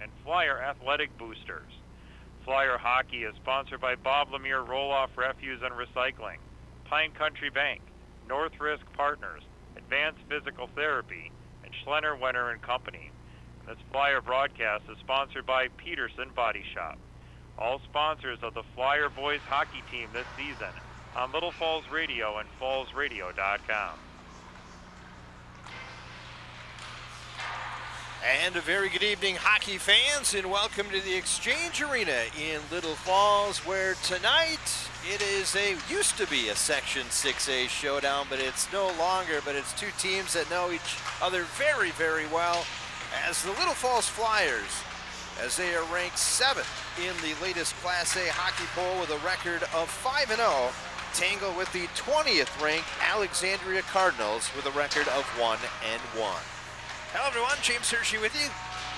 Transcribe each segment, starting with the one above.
and Flyer Athletic Boosters. Flyer Hockey is sponsored by Bob Lemire Roll-Off Refuse and Recycling, Pine Country Bank, North Risk Partners, Advanced Physical Therapy, and Schlenner, Wenner and Company. And this Flyer broadcast is sponsored by Peterson Body Shop. All sponsors of the Flyer boys hockey team this season on Little Falls Radio and fallsradio.com. And a very good evening, hockey fans, and welcome to the Exchange Arena in Little Falls, where tonight it used to be a Section 6A showdown, but it's no longer, but it's two teams that know each other very, very well, as the Little Falls Flyers, as they are ranked 7th in the latest Class A hockey poll with a record of 5-0, tangle with the 20th ranked Alexandria Cardinals with a record of 1-1. Hello everyone, James Hershey with you.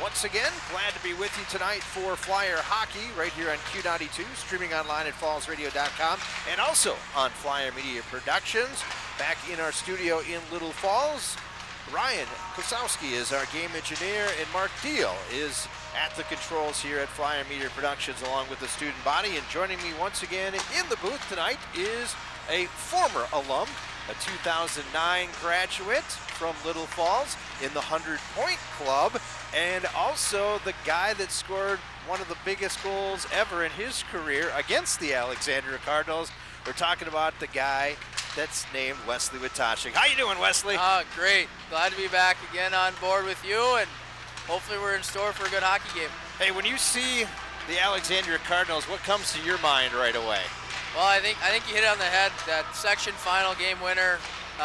Once again, glad to be with you tonight for Flyer Hockey right here on Q92, streaming online at fallsradio.com and also on Flyer Media Productions. Back in our studio in Little Falls, Ryan Kosowski is our game engineer, and Mark Deal is at the controls here at Flyer Media Productions along with the student body. And joining me once again in the booth tonight is a former alum, a 2009 graduate from Little Falls in the 100-point club, and also the guy that scored one of the biggest goals ever in his career against the Alexandria Cardinals. We're talking about the guy that's named Wesley Witashik. How you doing, Wesley? Great. Glad to be back again on board with you, and hopefully we're in store for a good hockey game. Hey, when you see the Alexandria Cardinals, what comes to your mind right away? Well, I think you hit it on the head. That section final game winner,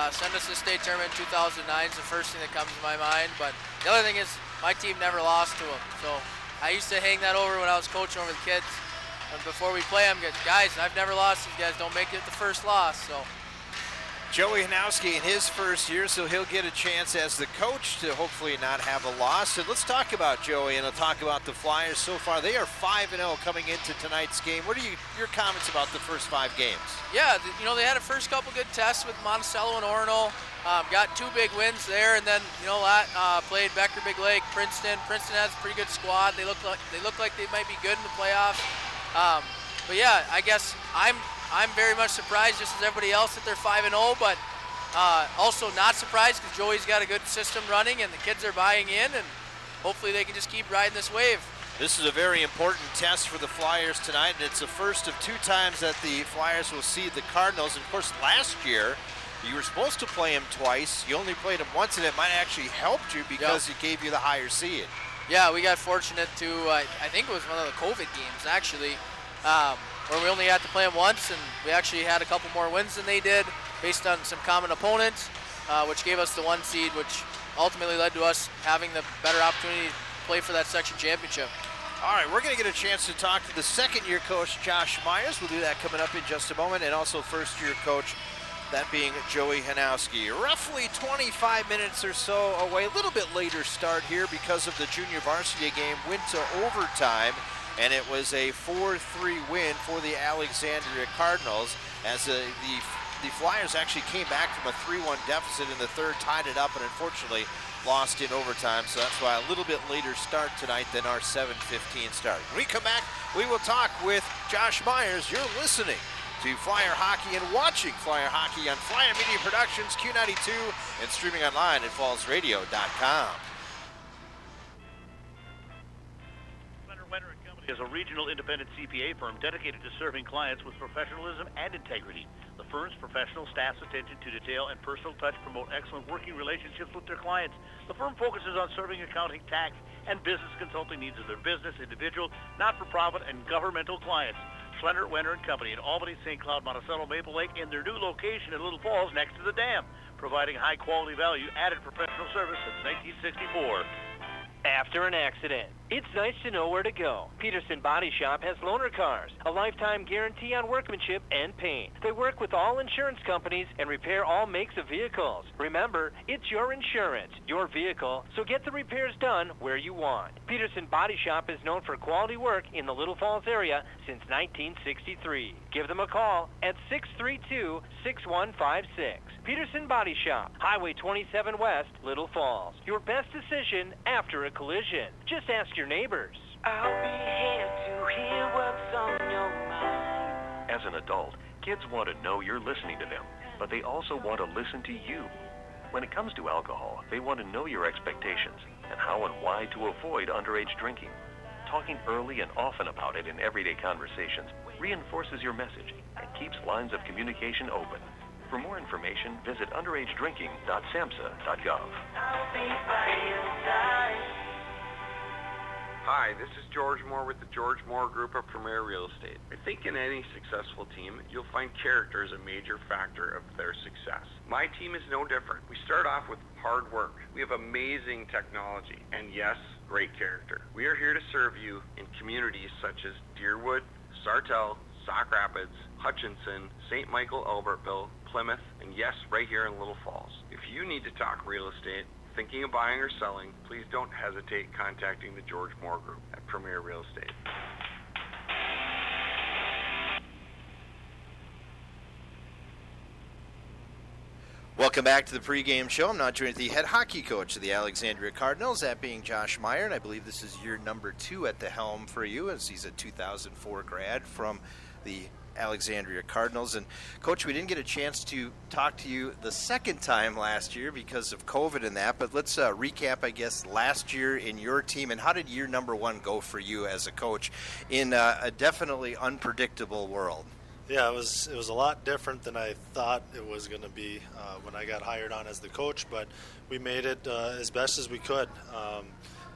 sent us to the state tournament in 2009 is the first thing that comes to my mind. But the other thing is my team never lost to them. So I used to hang that over when I was coaching over the kids. And before we play them, guys, I've never lost. These guys don't make it the first loss. So Joey Hanowski in his first year, so he'll get a chance as the coach to hopefully not have a loss. And let's talk about Joey, and I'll talk about the Flyers so far. They are 5-0 coming into tonight's game. What are your comments about the first 5 games? Yeah, they had a first couple good tests with Monticello and Orono. Got 2 big wins there, and then played Becker, Big Lake, Princeton. Princeton has a pretty good squad. They look like they might be good in the playoffs. But yeah, I guess I'm very much surprised, just as everybody else, that they're 5-0, but also not surprised because Joey's got a good system running and the kids are buying in, and hopefully they can just keep riding this wave. This is a very important test for the Flyers tonight, and it's the first of 2 times that the Flyers will see the Cardinals. And of course, last year, you were supposed to play them twice. You only played them once, and it might actually helped you because it gave you the higher seed. Yeah, we got fortunate to, I think it was one of the COVID games, actually, where we only had to play them once, and we actually had a couple more wins than they did based on some common opponents, which gave us the 1 seed, which ultimately led to us having the better opportunity to play for that section championship. All right, we're going to get a chance to talk to the second-year coach, Josh Myers. We'll do that coming up in just a moment, and also first-year coach, that being Joey Hanowski. Roughly 25 minutes or so away, a little bit later start here because of the junior varsity game went to overtime, and it was a 4-3 win for the Alexandria Cardinals as the Flyers actually came back from a 3-1 deficit in the third, tied it up, and unfortunately lost in overtime. So that's why a little bit later start tonight than our 7:15 start. When we come back, we will talk with Josh Myers. You're listening to Flyer Hockey and watching Flyer Hockey on Flyer Media Productions, Q92, and streaming online at fallsradio.com. Is a regional independent CPA firm dedicated to serving clients with professionalism and integrity. The firm's professional staff's attention to detail and personal touch promote excellent working relationships with their clients. The firm focuses on serving accounting, tax, and business consulting needs of their business, individual, not-for-profit, and governmental clients. Schlenner, Wenner and Company in Albany, St. Cloud, Monticello, Maple Lake, in their new location in Little Falls next to the dam, providing high-quality value, added professional service since 1964. After an accident, it's nice to know where to go. Peterson Body Shop has loaner cars, a lifetime guarantee on workmanship and paint. They work with all insurance companies and repair all makes of vehicles. Remember, it's your insurance, your vehicle, so get the repairs done where you want. Peterson Body Shop is known for quality work in the Little Falls area since 1963. Give them a call at 632-6156. Peterson Body Shop, Highway 27 West, Little Falls. Your best decision after a collision. Just ask your neighbors. I'll be here to hear what's on your mind. As an adult, kids want to know you're listening to them, but they also want to listen to you. When it comes to alcohol, they want to know your expectations and how and why to avoid underage drinking. Talking early and often about it in everyday conversations reinforces your message and keeps lines of communication open. For more information, visit underagedrinking.samhsa.gov. I'll be by your side. Hi, this is George Moore with the George Moore Group of Premier Real Estate. I think in any successful team, you'll find character as a major factor of their success. My team is no different. We start off with hard work. We have amazing technology, and yes, great character. We are here to serve you in communities such as Deerwood, Sartell, Sauk Rapids, Hutchinson, St. Michael, Albertville, Plymouth, and yes, right here in Little Falls. If you need to talk real estate, thinking of buying or selling, please don't hesitate contacting the George Moore Group at Premier Real Estate. Welcome back to the pregame show. I'm now joined with the head hockey coach of the Alexandria Cardinals, that being Josh Meyer, and I believe this is year number 2 at the helm for you, as he's a 2004 grad from the Alexandria Cardinals. And Coach, we didn't get a chance to talk to you the second time last year because of COVID and that, but let's recap, I guess, last year in your team, and how did year number 1 go for you as a coach in a definitely unpredictable world? Yeah, it was a lot different than I thought it was going to be when I got hired on as the coach, but we made it as best as we could.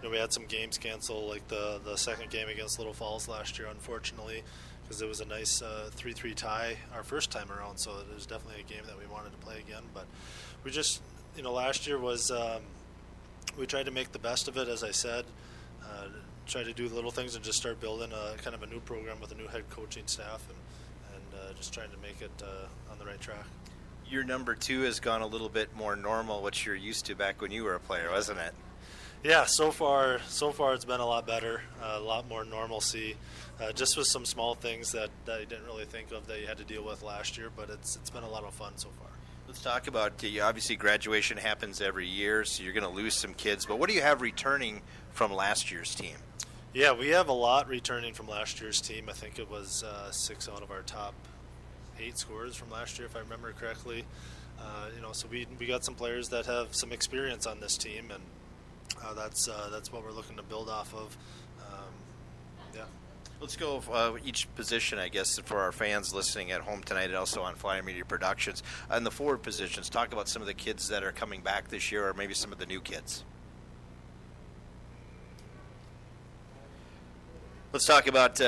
We had some games cancel, like the second game against Little Falls last year, unfortunately, because it was a nice 3-3 tie our first time around, so it was definitely a game that we wanted to play again. But we just, last year was, we tried to make the best of it, as I said, try to do little things and just start building a kind of a new program with a new head coaching staff and just trying to make it on the right track. Year number 2 has gone a little bit more normal, which you're used to back when you were a player, wasn't it? Yeah, so far it's been a lot better, a lot more normalcy, just with some small things that you didn't really think of that you had to deal with last year, but it's been a lot of fun so far. Let's talk about, obviously graduation happens every year, so you're going to lose some kids, but what do you have returning from last year's team? Yeah, we have a lot returning from last year's team. I think it was 6 out of our top 8 scorers from last year, if I remember correctly. So we got some players that have some experience on this team, and that's what we're looking to build off of. Yeah. Let's go each position, I guess, for our fans listening at home tonight and also on Flyer Media Productions. On the forward positions, talk about some of the kids that are coming back this year or maybe some of the new kids. Let's talk about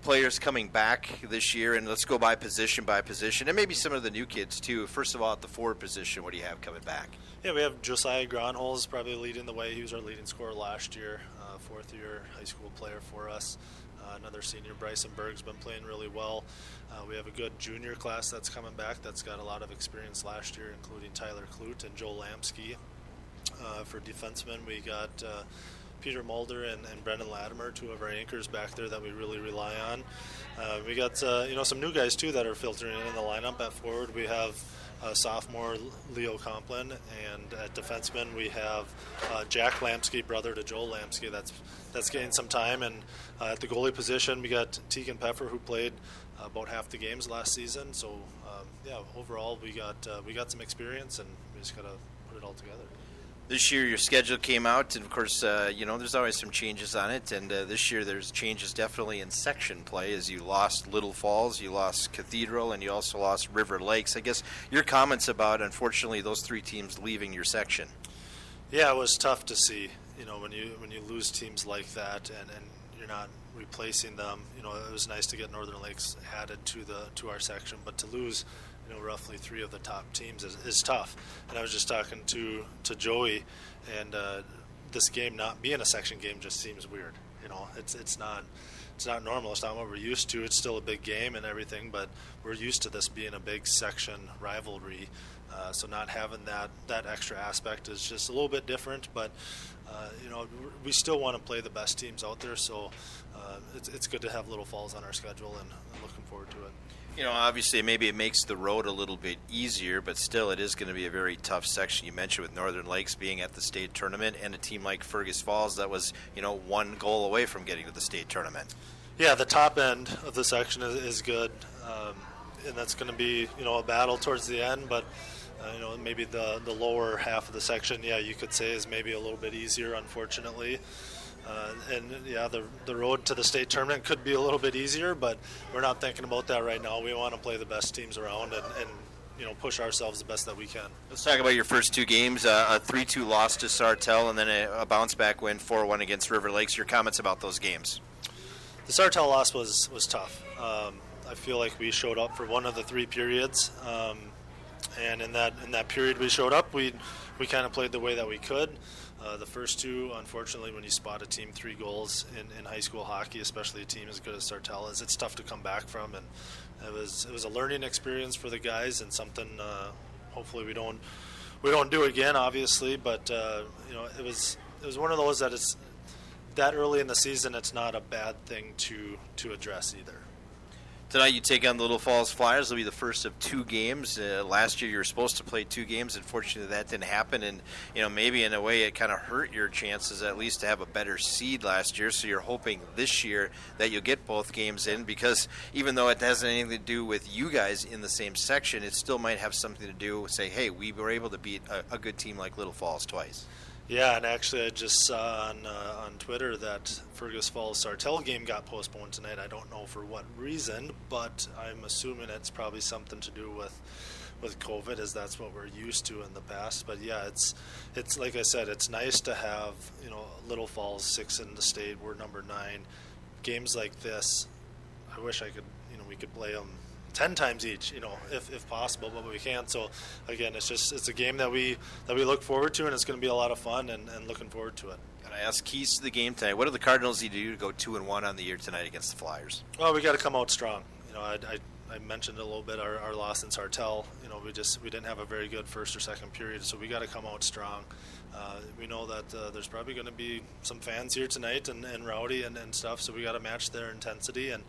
players coming back this year, and let's go by position, and maybe some of the new kids, too. First of all, at the forward position, what do you have coming back? Yeah, we have Josiah Gronholz probably leading the way. He was our leading scorer last year, fourth-year high school player for us. Another senior, Bryson Berg's been playing really well. We have a good junior class that's coming back that's got a lot of experience last year, including Tyler Clute and Joel Lamsky. For defensemen, we got Peter Mulder and Brendan Latimer, 2 of our anchors back there that we really rely on. We got some new guys too that are filtering in the lineup. At forward, we have sophomore Leo Complin, and at defenseman we have Jack Lamsky, brother to Joel Lamsky. That's getting some time. And at the goalie position, we got Tegan Peffer, who played about half the games last season. So overall we got some experience, and we just got to put it all together. This year your schedule came out, and of course, there's always some changes on it, and this year there's changes definitely in section play, as you lost Little Falls, you lost Cathedral, and you also lost River Lakes. I guess your comments about, unfortunately, those 3 teams leaving your section. Yeah, it was tough to see, when you lose teams like that and you're not replacing them. It was nice to get Northern Lakes added to our section, but to lose roughly 3 of the top teams is tough. And I was just talking to Joey, and this game not being a section game just seems weird. It's not normal. It's not what we're used to. It's still a big game and everything, but we're used to this being a big section rivalry. So not having that extra aspect is just a little bit different, but we still want to play the best teams out there, so it's good to have Little Falls on our schedule, and I'm looking forward to it. Obviously maybe it makes the road a little bit easier, but still it is going to be a very tough section. You mentioned with Northern Lakes being at the state tournament and a team like Fergus Falls that was, one goal away from getting to the state tournament. Yeah, the top end of the section is good, and that's going to be, a battle towards the end, but maybe the lower half of the section, you could say is maybe a little bit easier, unfortunately. The road to the state tournament could be a little bit easier, but we're not thinking about that right now. We want to play the best teams around and push ourselves the best that we can. Let's talk about your first two games, a 3-2 loss to Sartell and then a bounce-back win 4-1 against River Lakes. Your comments about those games? The Sartell loss was tough. I feel like we showed up for one of the 3 periods, and in that period we showed up, we kind of played the way that we could. The first 2, unfortunately, when you spot a team 3 goals in high school hockey, especially a team as good as Sartell is, it's tough to come back from, and it was a learning experience for the guys, and something hopefully we don't do again, obviously, but it was one of those that it's that early in the season, it's not a bad thing to address either. Tonight you take on the Little Falls Flyers. It'll be the first of 2 games. Last year you were supposed to play 2 games. Unfortunately, that didn't happen. And, maybe in a way it kind of hurt your chances at least to have a better seed last year. So you're hoping this year that you'll get both games in, because even though it hasn't anything to do with you guys in the same section, it still might have something to do with, say, hey, we were able to beat a good team like Little Falls twice. Yeah, and actually I just saw on Twitter that Fergus Falls Sartell game got postponed tonight. I don't know for what reason, but I'm assuming it's probably something to do with COVID, as that's what we're used to in the past. But yeah, it's like I said, it's nice to have Little Falls 6 in the state. We're number 9. Games like this, I wish I could we could play them 10 times each, if possible, but we can't. So again, it's a game that we look forward to, and it's going to be a lot of fun, and looking forward to it. And I ask keys to the game tonight. What do the Cardinals need to do to go 2-1 on the year tonight against the Flyers? Well, we got to come out strong. I mentioned a little bit our loss in Sartell. We didn't have a very good first or second period, so we got to come out strong. We know that there's probably going to be some fans here tonight and rowdy and stuff, so we got to match their intensity and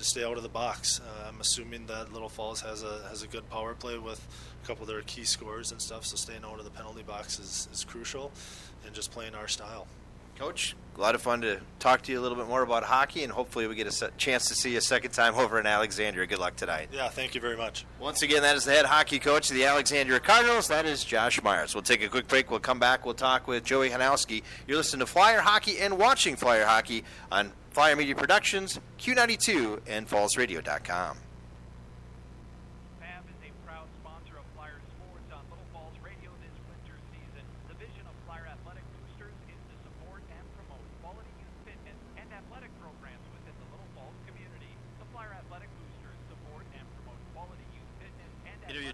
stay out of the box. I'm assuming that Little Falls has a good power play with a couple of their key scorers and stuff, so staying out of the penalty box is crucial, and just playing our style. Coach, a lot of fun to talk to you a little bit more about hockey, and hopefully we get a chance to see you a second time over in Alexandria. Good luck tonight. Yeah, thank you very much. Once again, that is the head hockey coach of the Alexandria Cardinals. That is Josh Myers. We'll take a quick break. We'll come back. We'll talk with Joey Hanowski. You're listening to Flyer Hockey and watching Flyer Hockey on Flyer Media Productions, Q92, and FallsRadio.com.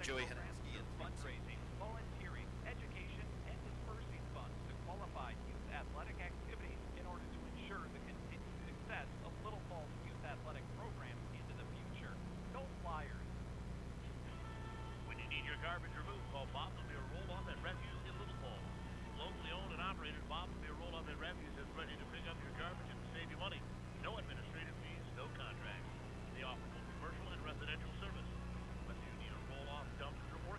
Joey Hanowski and fundraising, volunteering, education, and dispersing funds to qualify youth athletic activities in order to ensure the continued success of Little Falls youth athletic programs into the future. Go Flyers! When you need your garbage removed, call Bob Lemire Roll-Off and Refuse in Little Falls. Locally owned and operated, Bob Lemire Roll-Off and Refuse is ready to pick up your garbage and save you money. No administrative fees, no contracts. They offer both commercial and residential service. Whether you need a roll-off, dumpster, or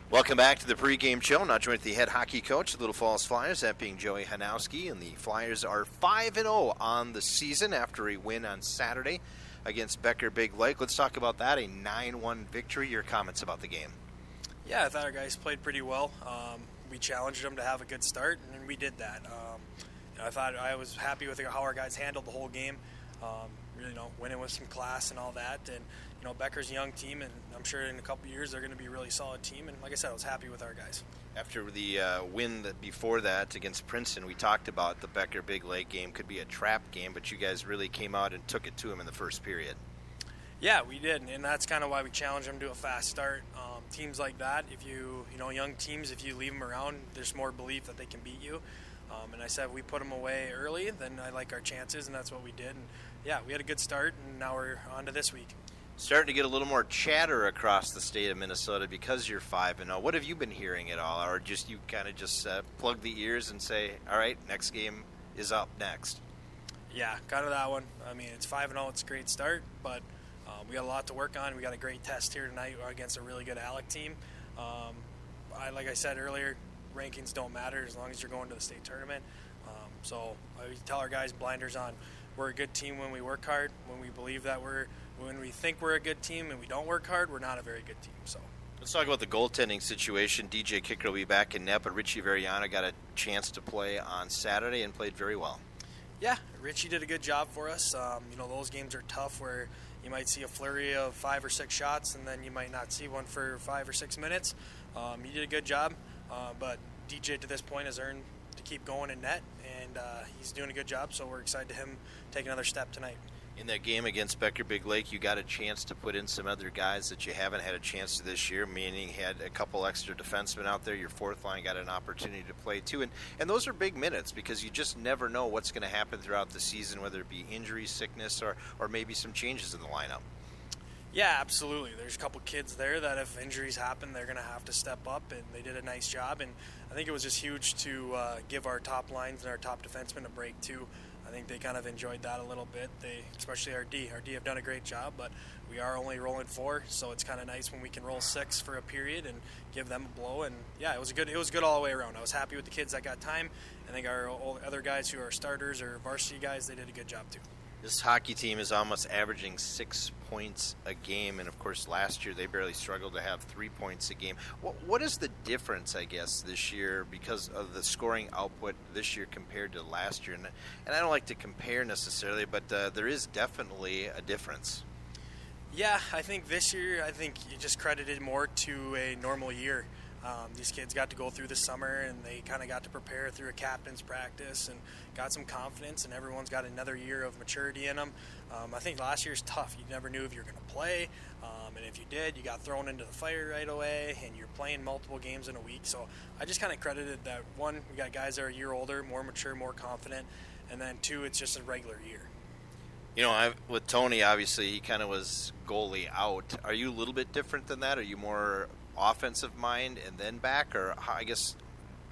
Welcome back to the pregame show. Now joined with the head hockey coach of the Little Falls Flyers, that being Joey Hanowski, and the Flyers are 5-0 on the season after a win on Saturday against Becker Big Lake. Let's talk about that, a 9-1 victory. Your comments about the game? Yeah, I thought our guys played pretty well. We challenged them to have a good start, and we did that. I thought I was happy with how our guys handled the whole game. Winning with some class and all that. And Becker's a young team, and I'm sure in a couple of years they're going to be a really solid team. And like I said, I was happy with our guys. After the win before that against Princeton, we talked about the Becker Big Lake game could be a trap game, but you guys really came out and took it to them in the first period. Yeah, we did, and that's kind of why we challenge them to a fast start. Teams like that, young teams, if you leave them around, there's more belief that they can beat you. And I said we put them away early, then I like our chances, and that's what we did. And yeah, we had a good start, and now we're on to this week. Starting to get a little more chatter across the state of Minnesota because you're 5-0. What have you been hearing at all, or just you kind of just plug the ears and say, all right, next game is up next? Yeah, kind of that one. I mean, it's 5-0. It's a great start, but we got a lot to work on. We got a great test here tonight against a really good Alec team. Like I said earlier, rankings don't matter as long as you're going to the state tournament. So I tell our guys, blinders on. We're a good team when we work hard. When we think we're a good team and we don't work hard, we're not a very good team. So let's talk about the goaltending situation. DJ Kicker will be back in net, but Richie Variana got a chance to play on Saturday and played very well. Yeah, Richie did a good job for us. Those games are tough where you might see a flurry of 5 or 6 shots and then you might not see one for 5 or 6 minutes. He did a good job, but DJ to this point has earned to keep going in net, and he's doing a good job, so we're excited to him take another step tonight. In that game against Becker Big Lake, you got a chance to put in some other guys that you haven't had a chance to this year, meaning had a couple extra defensemen out there. Your fourth line got an opportunity to play too, and those are big minutes because you just never know what's going to happen throughout the season, whether it be injury, sickness, or maybe some changes in the lineup. Yeah, absolutely. There's a couple kids there that if injuries happen, they're going to have to step up, and they did a nice job. And I think it was just huge to give our top lines and our top defensemen a break too. I think they kind of enjoyed that a little bit. Especially our D. Our D have done a great job, but we are only rolling 4, so it's kind of nice when we can roll 6 for a period and give them a blow. And yeah, it was good all the way around. I was happy with the kids that got time. I think our other guys who are starters or varsity guys, they did a good job too. This hockey team is almost averaging 6 points a game, and of course last year they barely struggled to have 3 points a game. What is the difference, I guess, this year because of the scoring output this year compared to last year? And I don't like to compare necessarily, but there is definitely a difference. Yeah, I think this year, you just credited more to a normal year. These kids got to go through the summer, and they kind of got to prepare through a captain's practice and got some confidence, and everyone's got another year of maturity in them. I think last year's tough. You never knew if you were going to play, and if you did, you got thrown into the fire right away, and you're playing multiple games in a week. So I just kind of credited that, one, we got guys that are a year older, more mature, more confident, and then 2, it's just a regular year. With Tony, obviously, he kind of was goalie out. Are you a little bit different than that? Are you more offensive mind and then back, or I guess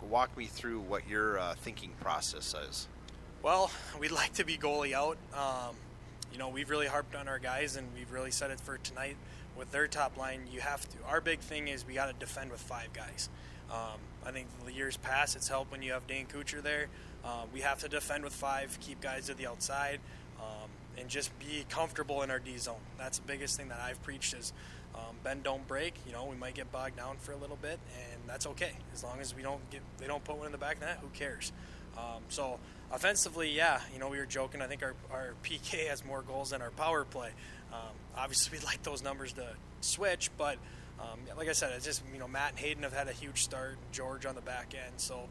walk me through what your thinking process is? Well, we'd like to be goalie out. We've really harped on our guys, and we've really said it for tonight with their top line. You have to. Our big thing is we got to defend with 5 guys. I think the years past, it's helped when you have Dane Kuchar there. We have to defend with 5, keep guys to the outside, and just be comfortable in our D zone. That's the biggest thing that I've preached is bend, don't break. We might get bogged down for a little bit, and that's okay. As long as they don't put one in the back of the net, who cares? So offensively, yeah, we were joking. I think our PK has more goals than our power play. Obviously, we'd like those numbers to switch, but like I said, it's just, Matt and Hayden have had a huge start, George on the back end. So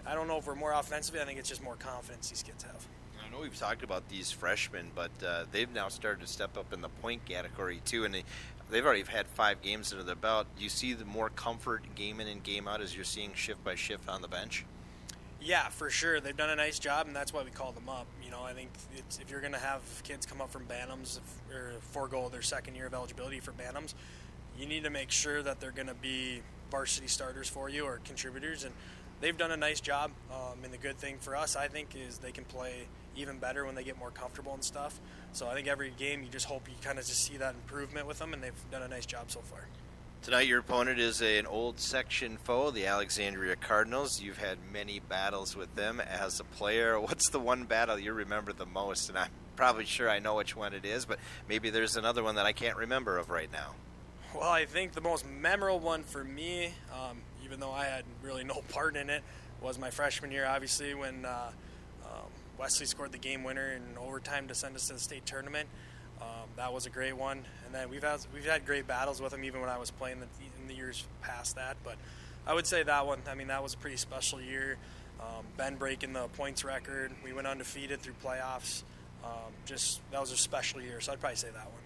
I don't know if we're more offensively. I think it's just more confidence these kids have. I know we've talked about these freshmen, but they've now started to step up in the point category too, and they've already had 5 games under their belt. Do you see the more comfort game in and game out as you're seeing shift by shift on the bench? Yeah, for sure. They've done a nice job, and that's why we called them up. I think if you're going to have kids come up from Bantams or forego their second year of eligibility for Bantams, you need to make sure that they're going to be varsity starters for you or contributors, and they've done a nice job. And the good thing for us, I think, is they can play even better when they get more comfortable and stuff. So I think every game you just hope you kind of just see that improvement with them, and they've done a nice job so far. Tonight your opponent is an old section foe, the Alexandria Cardinals. You've had many battles with them as a player. What's the one battle you remember the most? And I'm probably sure I know which one it is, but maybe there's another one that I can't remember of right now. Well, I think the most memorable one for me, even though I had really no part in it, was my freshman year, obviously, when Wesley scored the game winner in overtime to send us to the state tournament. That was a great one, and then we've had great battles with him even when I was playing in the years past that. But I would say that one. I mean, that was a pretty special year. Ben breaking the points record. We went undefeated through playoffs. That was a special year, so I'd probably say that one.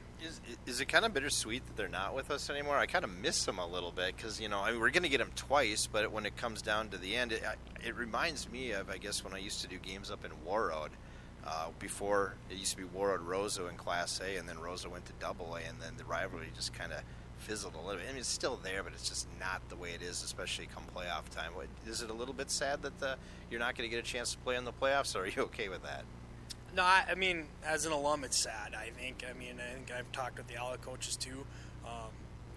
Is it kind of bittersweet that they're not with us anymore? I kind of miss them a little bit because, we're going to get them twice, but when it comes down to the end, it reminds me of, I guess, when I used to do games up in Warroad. Before, it used to be Warroad Rosa in Class A, and then Rosa went to Double A, and then the rivalry just kind of fizzled a little bit. I mean, it's still there, but it's just not the way it is, especially come playoff time. Is it a little bit sad that you're not going to get a chance to play in the playoffs, or are you okay with that? No, I mean, as an alum, it's sad, I think. I think I've talked with the Alec coaches, too.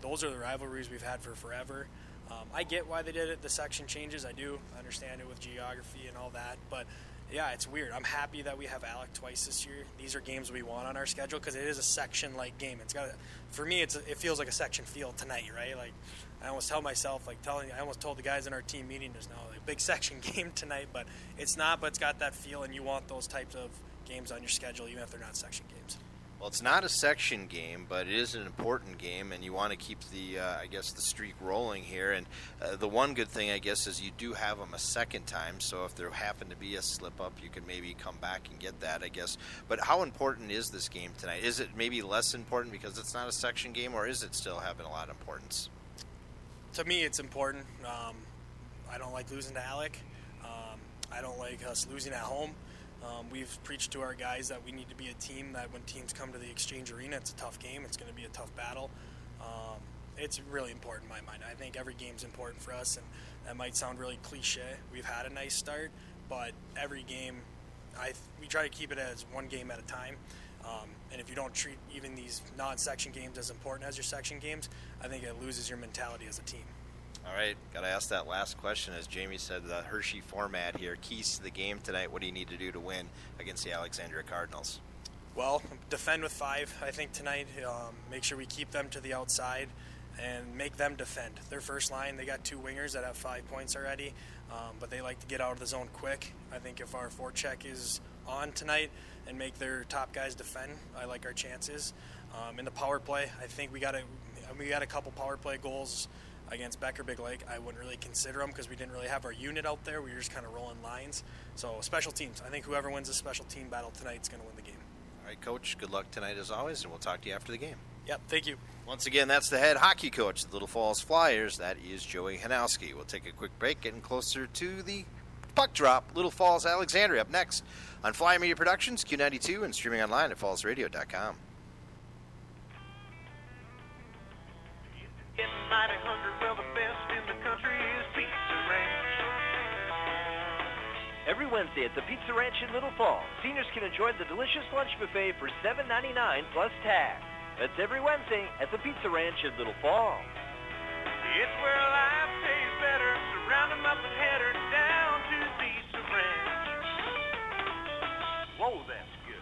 Those are the rivalries we've had for forever. I get why they did it, the section changes. I do understand it with geography and all that, but yeah, it's weird. I'm happy that we have Alec twice this year. These are games we want on our schedule because it is a section-like game. For me, it feels like a section field tonight, right? Like I almost tell myself, I almost told the guys in our team meeting just now, like big section game tonight, but it's not. But it's got that feel, and you want those types of games on your schedule, even if they're not section games. Well, it's not a section game, but it is an important game, and you want to keep the streak rolling here. And the one good thing, I guess, is you do have them a second time, so if there happened to be a slip-up, you could maybe come back and get that, I guess. But how important is this game tonight? Is it maybe less important because it's not a section game, or is it still having a lot of importance? To me, it's important. I don't like losing to Alec. I don't like us losing at home. We've preached to our guys that we need to be a team that when teams come to the Exchange Arena, it's a tough game. It's going to be a tough battle. It's really important in my mind. I think every game's important for us, and that might sound really cliche. We've had a nice start, but every game, we try to keep it as one game at a time. And if you don't treat even these non-section games as important as your section games, I think it loses your mentality as a team. All right, got to ask that last question. As Jamie said, the Hershey format here, keys to the game tonight. What do you need to do to win against the Alexandria Cardinals? Well, defend with 5, I think, tonight. Make sure we keep them to the outside and make them defend. Their first line, they got 2 wingers that have 5 points already, but they like to get out of the zone quick. I think if our forecheck is on tonight and make their top guys defend, I like our chances. In the power play, I think we got a couple power play goals against Becker Big Lake. I wouldn't really consider them because we didn't really have our unit out there. We were just kind of rolling lines. So special teams. I think whoever wins the special team battle tonight is going to win the game. All right, Coach, good luck tonight as always, and we'll talk to you after the game. Yep, thank you. Once again, that's the head hockey coach of the Little Falls Flyers. That is Joey Hanowski. We'll take a quick break, getting closer to the puck drop. Little Falls Alexandria up next on Flyer Media Productions, Q92, and streaming online at fallsradio.com. Getting mighty hungry, well, the best in the country is Pizza Ranch. Every Wednesday at the Pizza Ranch in Little Falls, seniors can enjoy the delicious lunch buffet for $7.99 plus tax. That's every Wednesday at the Pizza Ranch in Little Falls. It's where life tastes better, so round 'em up and head her down to Pizza Ranch. Whoa, that's good.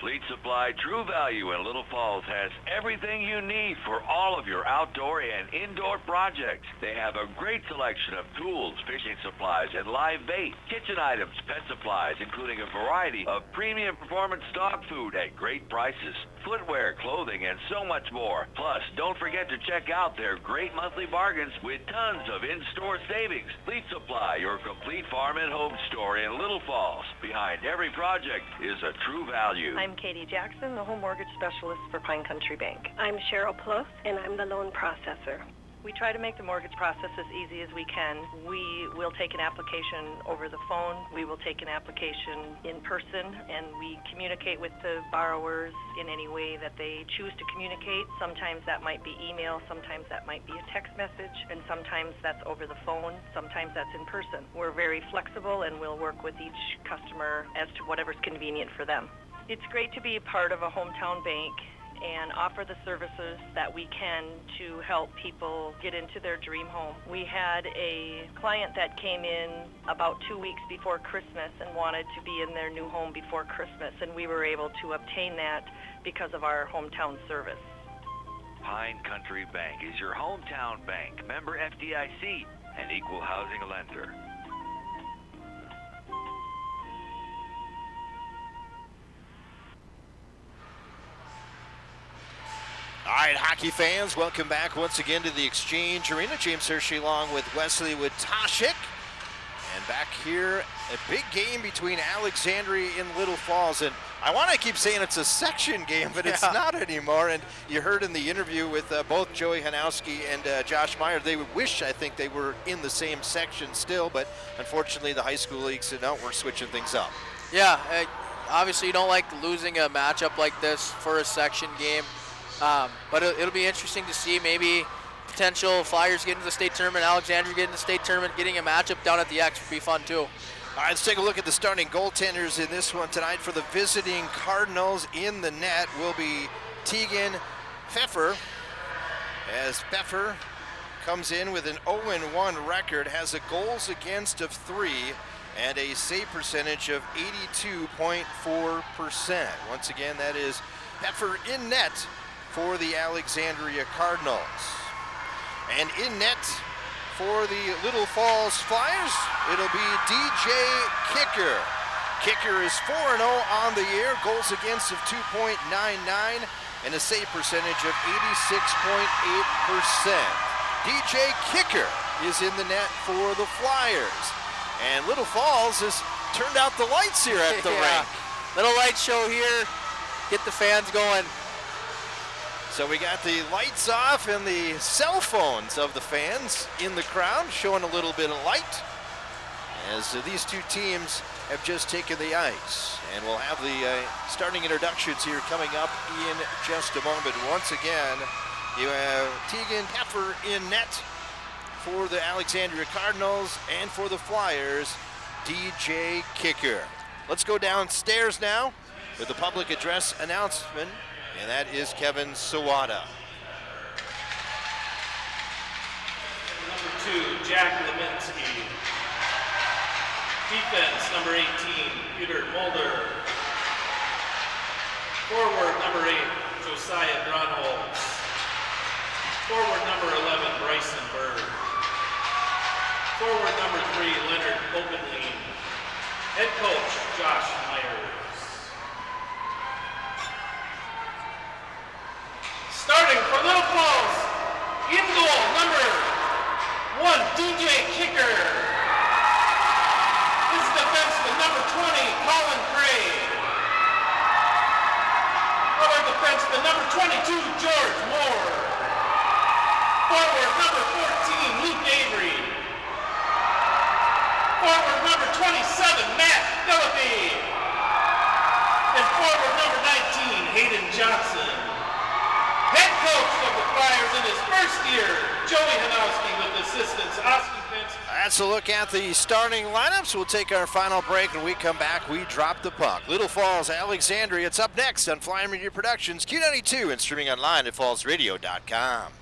Fleet Supply True Value in Little Falls has everything you need for all of your outdoor and indoor projects. They have a great selection of tools, fishing supplies, and live bait, kitchen items, pet supplies, including a variety of premium performance dog food at great prices, footwear, clothing, and so much more. Plus, don't forget to check out their great monthly bargains with tons of in-store savings. Fleet Supply, your complete farm and home store in Little Falls. Behind every project is a true value. I'm Katie Jackson, the home mortgage specialist for Pine Country Bank. I'm Cheryl Pluff, and I'm the loan processor. We try to make the mortgage process as easy as we can. We will take an application over the phone. We will take an application in person, and we communicate with the borrowers in any way that they choose to communicate. Sometimes that might be email, sometimes that might be a text message, and sometimes that's over the phone, sometimes that's in person. We're very flexible, and we'll work with each customer as to whatever's convenient for them. It's great to be a part of a hometown bank and offer the services that we can to help people get into their dream home. We had a client that came in about 2 weeks before Christmas and wanted to be in their new home before Christmas, and we were able to obtain that because of our hometown service. Pine Country Bank is your hometown bank, member FDIC, and equal housing lender. All right, hockey fans, welcome back once again to the Exchange Arena. James Hershey along with Wesley Witashik. And back here, a big game between Alexandria and Little Falls. And I want to keep saying it's a section game, but it's not anymore. And you heard in the interview with both Joey Hanowski and Josh Meyer, they would wish, I think, they were in the same section still. But unfortunately, the high school league said, no, we're switching things up. Yeah, obviously you don't like losing a matchup like this for a section game. But it'll be interesting to see maybe potential Flyers get into the state tournament, Alexandria get into the state tournament, getting a matchup down at the X would be fun too. All right, let's take a look at the starting goaltenders in this one tonight. For the visiting Cardinals, in the net will be Tegan Pfeffer, as Pfeffer comes in with an 0-1 record, has a goals against of 3 and a save percentage of 82.4%. Once again, that is Pfeffer in net for the Alexandria Cardinals. And in net for the Little Falls Flyers, it'll be DJ Kicker. Kicker is 4-0 on the year, goals against of 2.99, and a save percentage of 86.8%. DJ Kicker is in the net for the Flyers. And Little Falls has turned out the lights here at the rink. Little light show here, get the fans going. So we got the lights off and the cell phones of the fans in the crowd showing a little bit of light as these two teams have just taken the ice. And we'll have the starting introductions here coming up in just a moment. Once again, you have Tegan Pfeffer in net for the Alexandria Cardinals, and for the Flyers, DJ Kicker. Let's go downstairs now with the public address announcement, and that is Kevin Sawada. Number 2, Jack Leminski. Defense, number 18, Peter Mulder. Forward, number 8, Josiah Grunholz. Forward, number 11, Bryson Berg. Forward, number 3, Leonard Openlein. Head coach, Josh Myers. Starting for Little Falls, in goal, number 1, DJ Kicker. This defenseman, number 20, Colin Craig. Other defenseman, number 22, George Moore. Forward, number 14, Luke Avery. Forward, number 27, Matt Philippi. And forward, number 19, Hayden Johnson. Head coach of the Flyers in his first year, Joey Hanowski, with assistants Oski Vince. That's a look at the starting lineups. We'll take our final break. When we come back, we drop the puck. Little Falls, Alexandria. It's up next on Flyer Media Productions, Q92, and streaming online at fallsradio.com.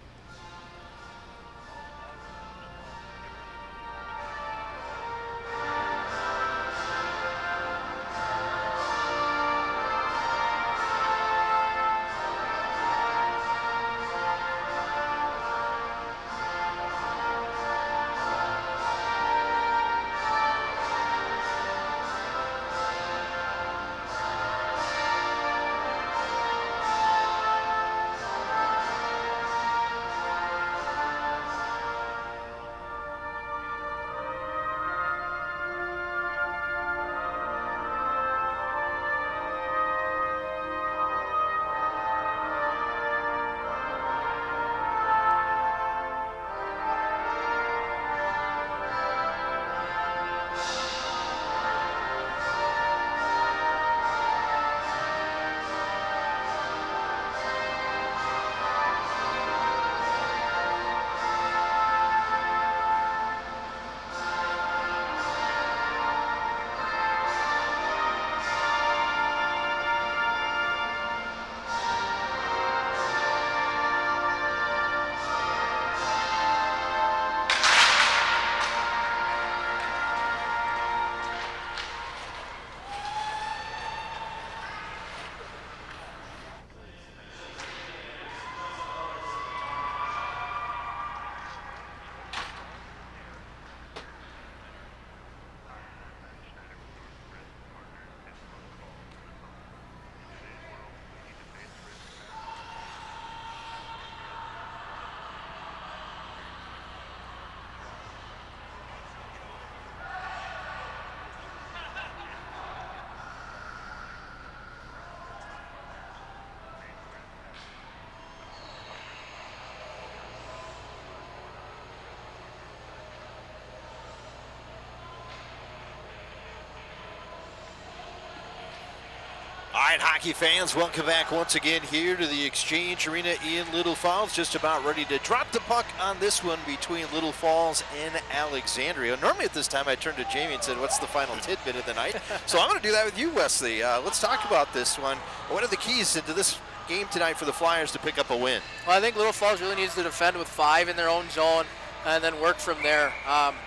All right, hockey fans, welcome back once again here to the Exchange Arena in Little Falls. Just about ready to drop the puck on this one between Little Falls and Alexandria. Normally at this time I turned to Jamie and said, what's the final tidbit of the night? So I'm going to do that with you, Wesley. Let's talk about this one. What are the keys into this game tonight for the Flyers to pick up a win? Well, I think Little Falls really needs to defend with 5 in their own zone and then work from there.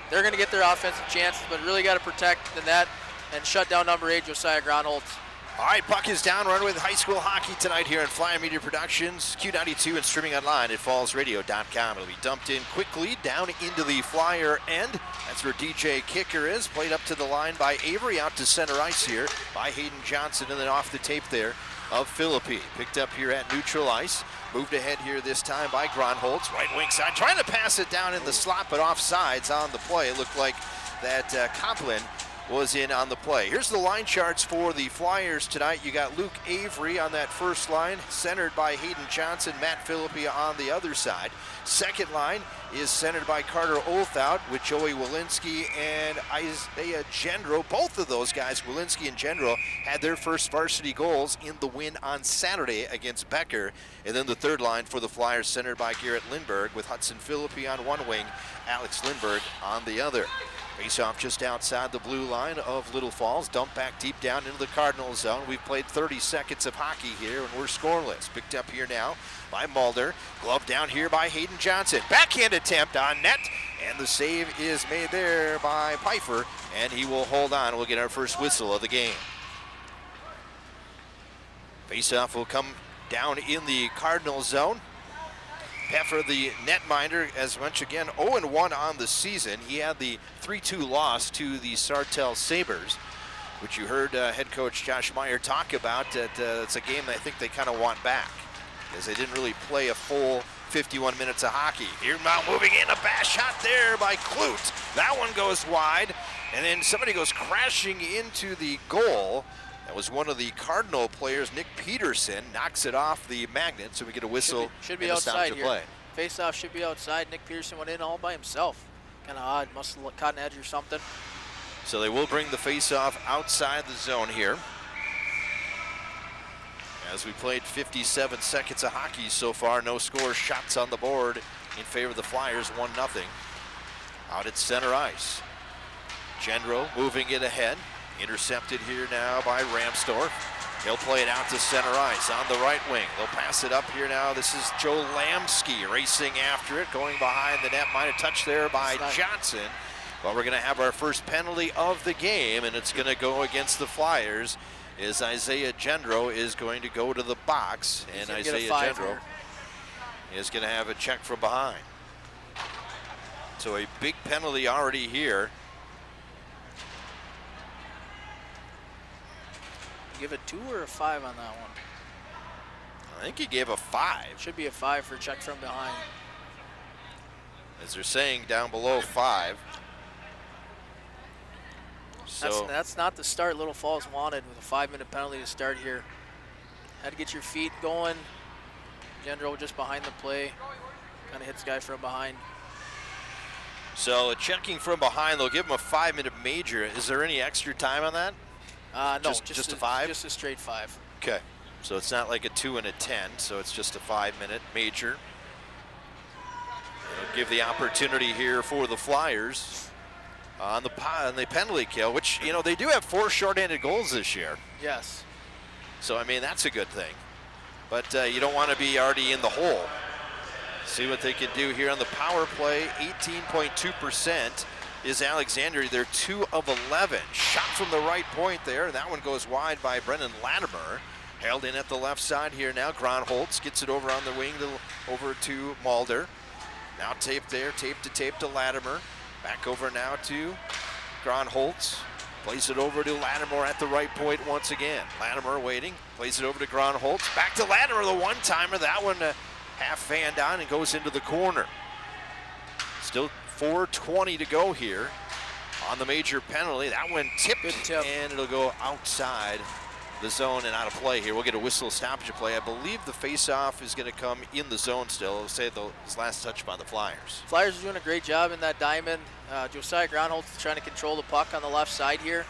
They're going to get their offensive chances, but really got to protect the net and shut down number 8, Josiah Gronholtz. All right, puck is down. Run with high school hockey tonight here at Flyer Media Productions, Q92, and streaming online at fallsradio.com. It'll be dumped in quickly down into the Flyer end. That's where DJ Kicker is. Played up to the line by Avery, out to center ice here by Hayden Johnson, and then off the tape there of Philippi. Picked up here at neutral ice. Moved ahead here this time by Gronholtz, right wing side. Trying to pass it down in the slot, but offsides on the play. It looked like that Coplin was in on the play. Here's the line charts for the Flyers tonight. You got Luke Avery on that first line, centered by Hayden Johnson, Matt Philippi on the other side. Second line is centered by Carter Olthout with Joey Walensky and Isaiah Gendro. Both of those guys, Walensky and Gendro, had their first varsity goals in the win on Saturday against Becker. And then the third line for the Flyers, centered by Garrett Lindberg with Hudson Philippi on one wing, Alex Lindberg on the other. Face-off just outside the blue line of Little Falls. Dump back deep down into the Cardinal zone. We've played 30 seconds of hockey here, and we're scoreless. Picked up here now by Mulder. Glove down here by Hayden Johnson. Backhand attempt on net, and the save is made there by Pfeiffer, and he will hold on. We'll get our first whistle of the game. Face-off will come down in the Cardinal zone. Peffer, the netminder, as much again 0-1 on the season. He had the 3-2 loss to the Sartell Sabres, which you heard head coach Josh Meyer talk about. It's a game I think they kind of want back, because they didn't really play a full 51 minutes of hockey. Here now moving in, a bash shot there by Klute. That one goes wide, and then somebody goes crashing into the goal. That was one of the Cardinal players, Nick Peterson, knocks it off the magnet, so we get a whistle. Should be outside here. Face-off should be outside. Nick Peterson went in all by himself. Kind of odd. Must have caught an edge or something. So they will bring the face-off outside the zone here. As we played 57 seconds of hockey so far, no scores, shots on the board in favor of the Flyers, 1-0. Out at center ice. Gendro moving it ahead. Intercepted here now by Ramsdorff. He'll play it out to center ice on the right wing. They'll pass it up here now. This is Joe Lamsky racing after it, going behind the net. Might have touched there by Johnson. But we're going to have our first penalty of the game, and it's going to go against the Flyers, as Isaiah Gendro is going to go to the box, and Isaiah Gendro is going to have a check from behind. So a big penalty already here. Give a 2 or a 5 on that one? I think he gave a 5. Should be a 5 for check from behind. As they're saying down below, 5. So that's not the start Little Falls wanted, with a 5-minute penalty to start here. Had to get your feet going. Gendro just behind the play. Kind of hits guy from behind. So checking from behind, they'll give him a 5-minute major. Is there any extra time on that? No, just a 5? Just a straight 5. Okay, so it's not like a 2 and a 10, so it's just a 5-minute major. It'll give the opportunity here for the Flyers on the penalty kill, which, you know, they do have 4 shorthanded goals this year. Yes. So, I mean, that's a good thing. But you don't want to be already in the hole. See what they can do here on the power play. 18.2%. Is Alexandria. They're 2 of 11. Shot from the right point there, and that one goes wide by Brennan Latimer. Held in at the left side here now. Gronholtz gets it over on the wing over to Mulder. Now tape there, tape to Latimer. Back over now to Gronholtz. Plays it over to Latimer at the right point once again. Latimer waiting, plays it over to Gronholtz. Back to Latimer, the one-timer. That one half fanned on and goes into the corner. Still 4:20 to go here on the major penalty. That one tipped, and it'll go outside the zone and out of play here. We'll get a whistle stoppage of play. I believe the face-off is going to come in the zone still. It'll say his last touch by the Flyers. Flyers are doing a great job in that diamond. Josiah Gronholtz is trying to control the puck on the left side here.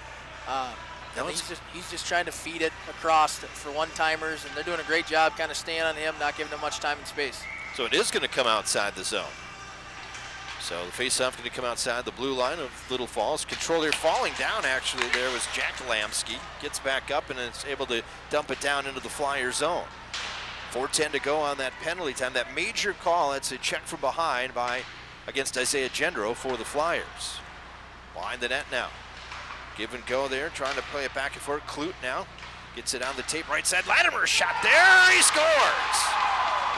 And he's just trying to feed it across for one-timers, and they're doing a great job kind of staying on him, not giving him much time and space. So it is going to come outside the zone. So the face-off going to come outside the blue line of Little Falls. Control here, falling down actually there was Jack Lamsky. Gets back up and is able to dump it down into the Flyer zone. 4:10 to go on that penalty time. That major call, that's a check from behind against Isaiah Gendro for the Flyers. Behind the net now. Give and go there, trying to play it back and forth. Clute now gets it on the tape, right side. Latimer shot there, he scores!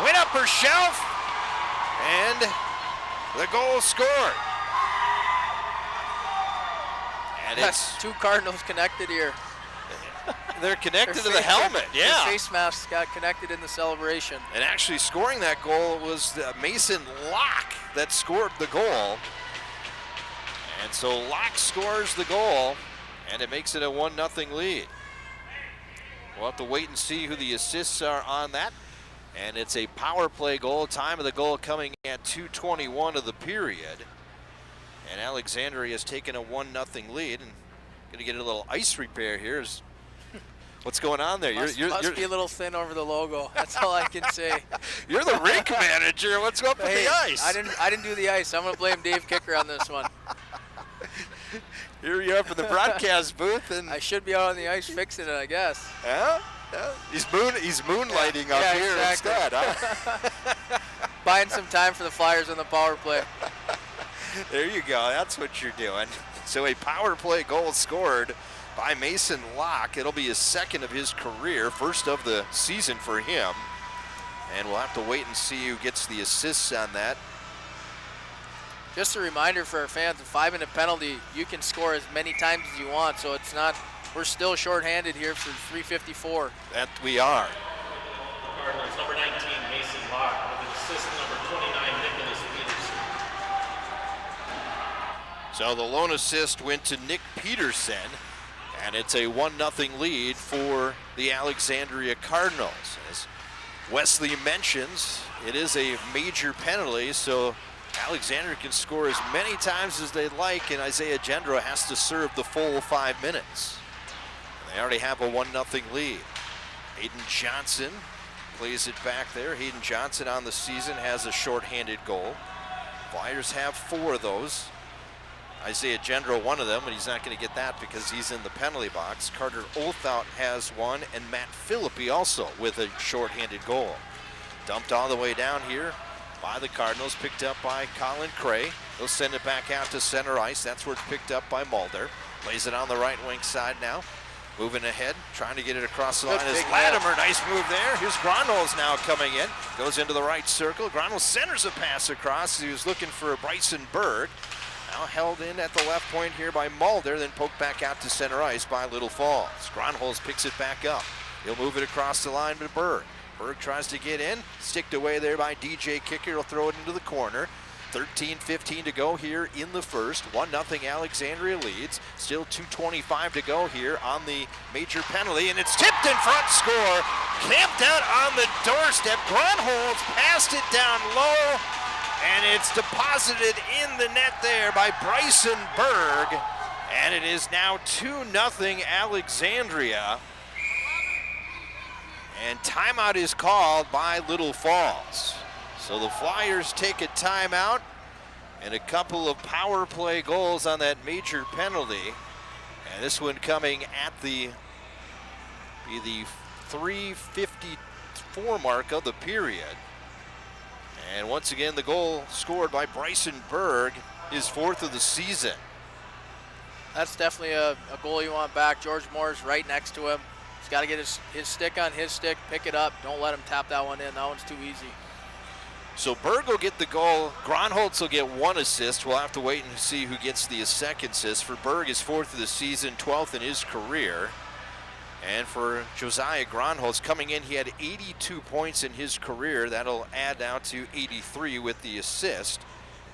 Went upper shelf, and the goal scored. And That's it's 2 Cardinals connected here. They're connected to the helmet, yeah. Their face masks got connected in the celebration. And actually scoring that goal was Mason Locke that scored the goal. And so Locke scores the goal, and it makes it a 1-0 lead. We'll have to wait and see who the assists are on that. And it's a power play goal. Time of the goal coming at 2:21 of the period. And Alexandria has taken a 1-0 lead. And going to get a little ice repair here. What's going on there? Must be a little thin over the logo. That's all I can say. You're the rink manager. What's up with the ice? I didn't do the ice. I'm going to blame Dave Kicker on this one. Here you are from the broadcast booth, and I should be out on the ice fixing it, I guess. Yeah, he's moonlighting up here instead, huh? Buying some time for the Flyers on the power play. There you go. That's what you're doing. So a power play goal scored by Mason Locke. It'll be his second of his career, first of the season for him. And we'll have to wait and see who gets the assists on that. Just a reminder for our fans, a 5-minute penalty, you can score as many times as you want, so it's not, we're still shorthanded here for 3:54. That we are. Cardinals, number 19, Mason Locke, with an assist, number 29, Nicholas Peterson. So the lone assist went to Nick Peterson, and it's a 1-0 lead for the Alexandria Cardinals. As Wesley mentions, it is a major penalty, so Alexandria can score as many times as they'd like, and Isaiah Gendro has to serve the full 5 minutes. And they already have a 1-0 lead. Hayden Johnson plays it back there. Hayden Johnson on the season has a shorthanded goal. Flyers have 4 of those. Isaiah Gendro, one of them, and he's not going to get that because he's in the penalty box. Carter Olthout has one, and Matt Philippi also with a shorthanded goal. Dumped all the way down here by the Cardinals, picked up by Colin Cray. They'll send it back out to center ice. That's where it's picked up by Mulder. Plays it on the right wing side now. Moving ahead, trying to get it across the line is Latimer. Nice move there. Here's Gronholz now coming in. Goes into the right circle. Gronholz centers a pass across. He was looking for Bryson Berg. Now held in at the left point here by Mulder, then poked back out to center ice by Little Falls. Gronholz picks it back up. He'll move it across the line to Berg. Berg tries to get in, sticked away there by DJ Kicker. He'll throw it into the corner. 13-15 to go here in the first. 1-0 Alexandria leads. Still 2:25 to go here on the major penalty, and it's tipped in front, score. Camped out on the doorstep. Gronholz passed it down low, and it's deposited in the net there by Bryson Berg. And it is now 2-0 Alexandria. And timeout is called by Little Falls. So the Flyers take a timeout and a couple of power play goals on that major penalty. And this one coming at the 3:54 mark of the period. And once again, the goal scored by Bryson Berg, his 4th of the season. That's definitely a goal you want back. George Moore's right next to him. He's got to get his stick on his stick, pick it up. Don't let him tap that one in. That one's too easy. So Berg will get the goal. Gronholz will get 1 assist. We'll have to wait and see who gets the second assist. For Berg, his 4th of the season, 12th in his career. And for Josiah Gronholz coming in, he had 82 points in his career. That'll add now to 83 with the assist.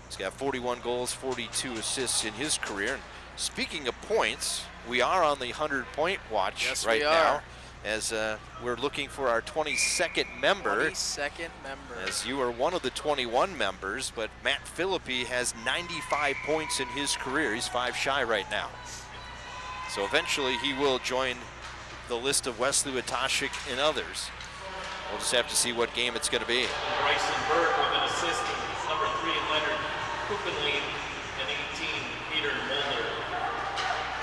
He's got 41 goals, 42 assists in his career. And speaking of points, we are on the 100-point watch right now, as we're looking for our 22nd member. 22nd member. As you are one of the 21 members, but Matt Philippi has 95 points in his career. He's 5 shy right now. So eventually he will join the list of Wesley Witashik and others. We'll just have to see what game it's going to be. Bryson Burke with an assist. Number 3, Leonard Kupenlein, and 18, Peter Mulder.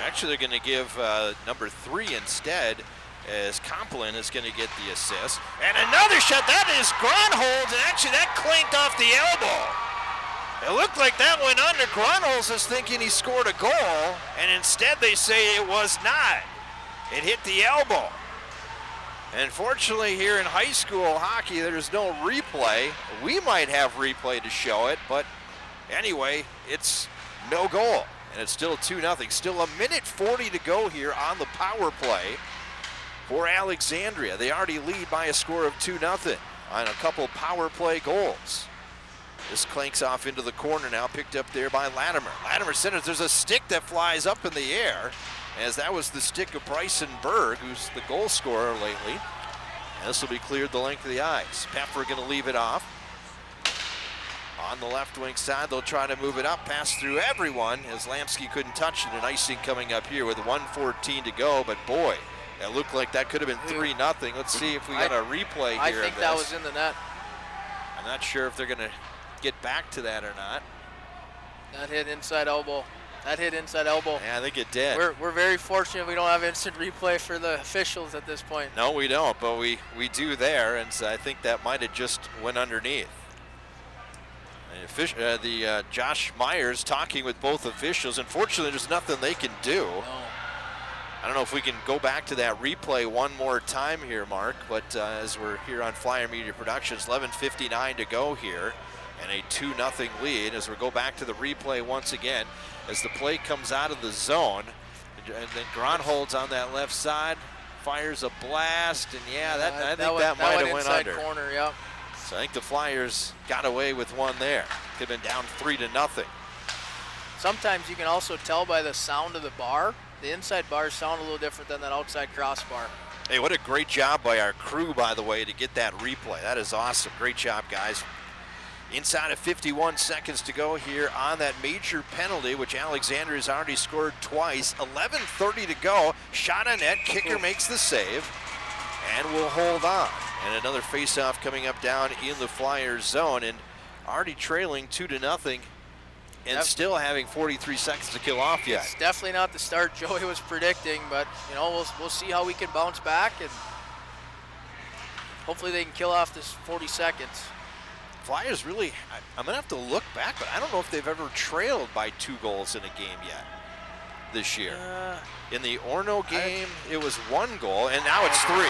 Actually, they're going to give number 3 instead, as Complin is going to get the assist. And another shot. That is Grunholz, and actually that clanked off the elbow. It looked like that went under. Grunholz is thinking he scored a goal, and instead they say it was not. It hit the elbow. And fortunately here in high school hockey, there's no replay. We might have replay to show it, but anyway, it's no goal. And it's still 2-0. Still a minute 40 to go here on the power play for Alexandria. They already lead by a score of 2-0 on a couple power play goals. This clanks off into the corner now, picked up there by Latimer. Latimer centers. There's a stick that flies up in the air, as that was the stick of Bryson Berg, who's the goal scorer lately. And this will be cleared the length of the ice. Peffer going to leave it off. On the left wing side, they'll try to move it up, pass through everyone, as Lamsky couldn't touch it. And icing coming up here with 1:14 to go, but boy, it looked like that could have been 3-0. Let's see if we got a replay here. I think that was in the net. I'm not sure if they're going to get back to that or not. That hit inside elbow. That hit inside elbow. Yeah, I think it did. We're very fortunate we don't have instant replay for the officials at this point. No, we don't, but we do there, and so I think that might have just went underneath. And Josh Myers talking with both officials. Unfortunately, there's nothing they can do. No. I don't know if we can go back to that replay one more time here, Mark, but as we're here on Flyer Media Productions, 11:59 to go here, and a 2-0 lead as we go back to the replay once again. As the play comes out of the zone, and then Grunholz on that left side fires a blast, and I think that might have went under. Corner, yep. So I think the Flyers got away with one there. Could have been down 3-0. Sometimes you can also tell by the sound of the bar. The inside bars sound a little different than that outside crossbar. Hey, what a great job by our crew, by the way, to get that replay. That is awesome. Great job, guys. Inside of 51 seconds to go here on that major penalty, which Alexandria has already scored twice. 11:30 to go. Shot on net. Kicker makes the save and will hold on. And another faceoff coming up down in the Flyers zone, and already trailing 2-0 and still having 43 seconds to kill off yet. It's definitely not the start Joey was predicting, but we'll see how we can bounce back, and hopefully they can kill off this 40 seconds. Flyers really, I'm going to have to look back, but I don't know if they've ever trailed by 2 goals in a game yet this year. In the Orno game, it was 1 goal, and now it's 3.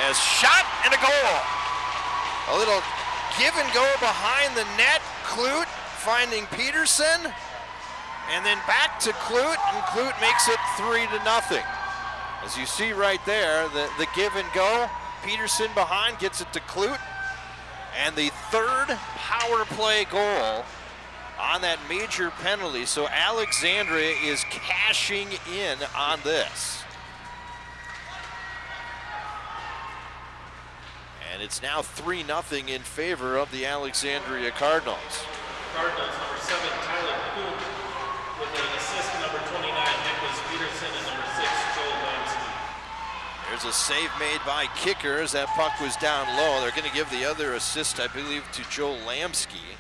As shot and a goal. A little give and go behind the net. Clute finding Peterson, and then back to Clute, and Clute makes it 3-0. As you see right there, the give and go. Peterson behind, gets it to Clute. And the 3rd power play goal on that major penalty. So Alexandria is cashing in on this. And it's now 3-0 in favor of the Alexandria Cardinals. Cardinals, number 7, Tyler Kuhn, with an assist, number 29, Nicholas Peterson, and number 6, Joel Lamsky. There's a save made by kicker as that puck was down low. They're going to give the other assist, I believe, to Joel Lamsky.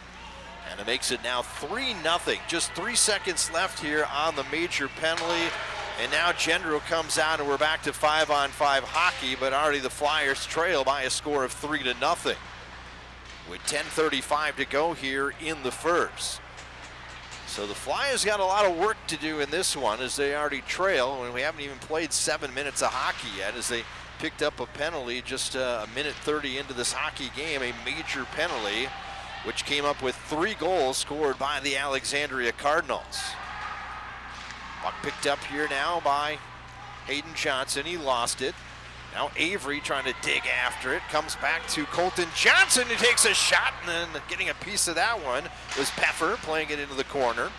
And it makes it now 3-0. Just 3 seconds left here on the major penalty. And now Gendro comes out, and we're back to 5-on-5 hockey, but already the Flyers trail by a score of 3-0. With 10:35 to go here in the first. So the Flyers got a lot of work to do in this one, as they already trail when we haven't even played 7 minutes of hockey yet, as they picked up a penalty just a minute 30 into this hockey game, a major penalty, which came up with 3 goals scored by the Alexandria Cardinals. Puck picked up here now by Hayden Johnson. He lost it. Now Avery trying to dig after it. Comes back to Colton Johnson, who takes a shot, and then getting a piece of that one was Peffer playing it into the corner.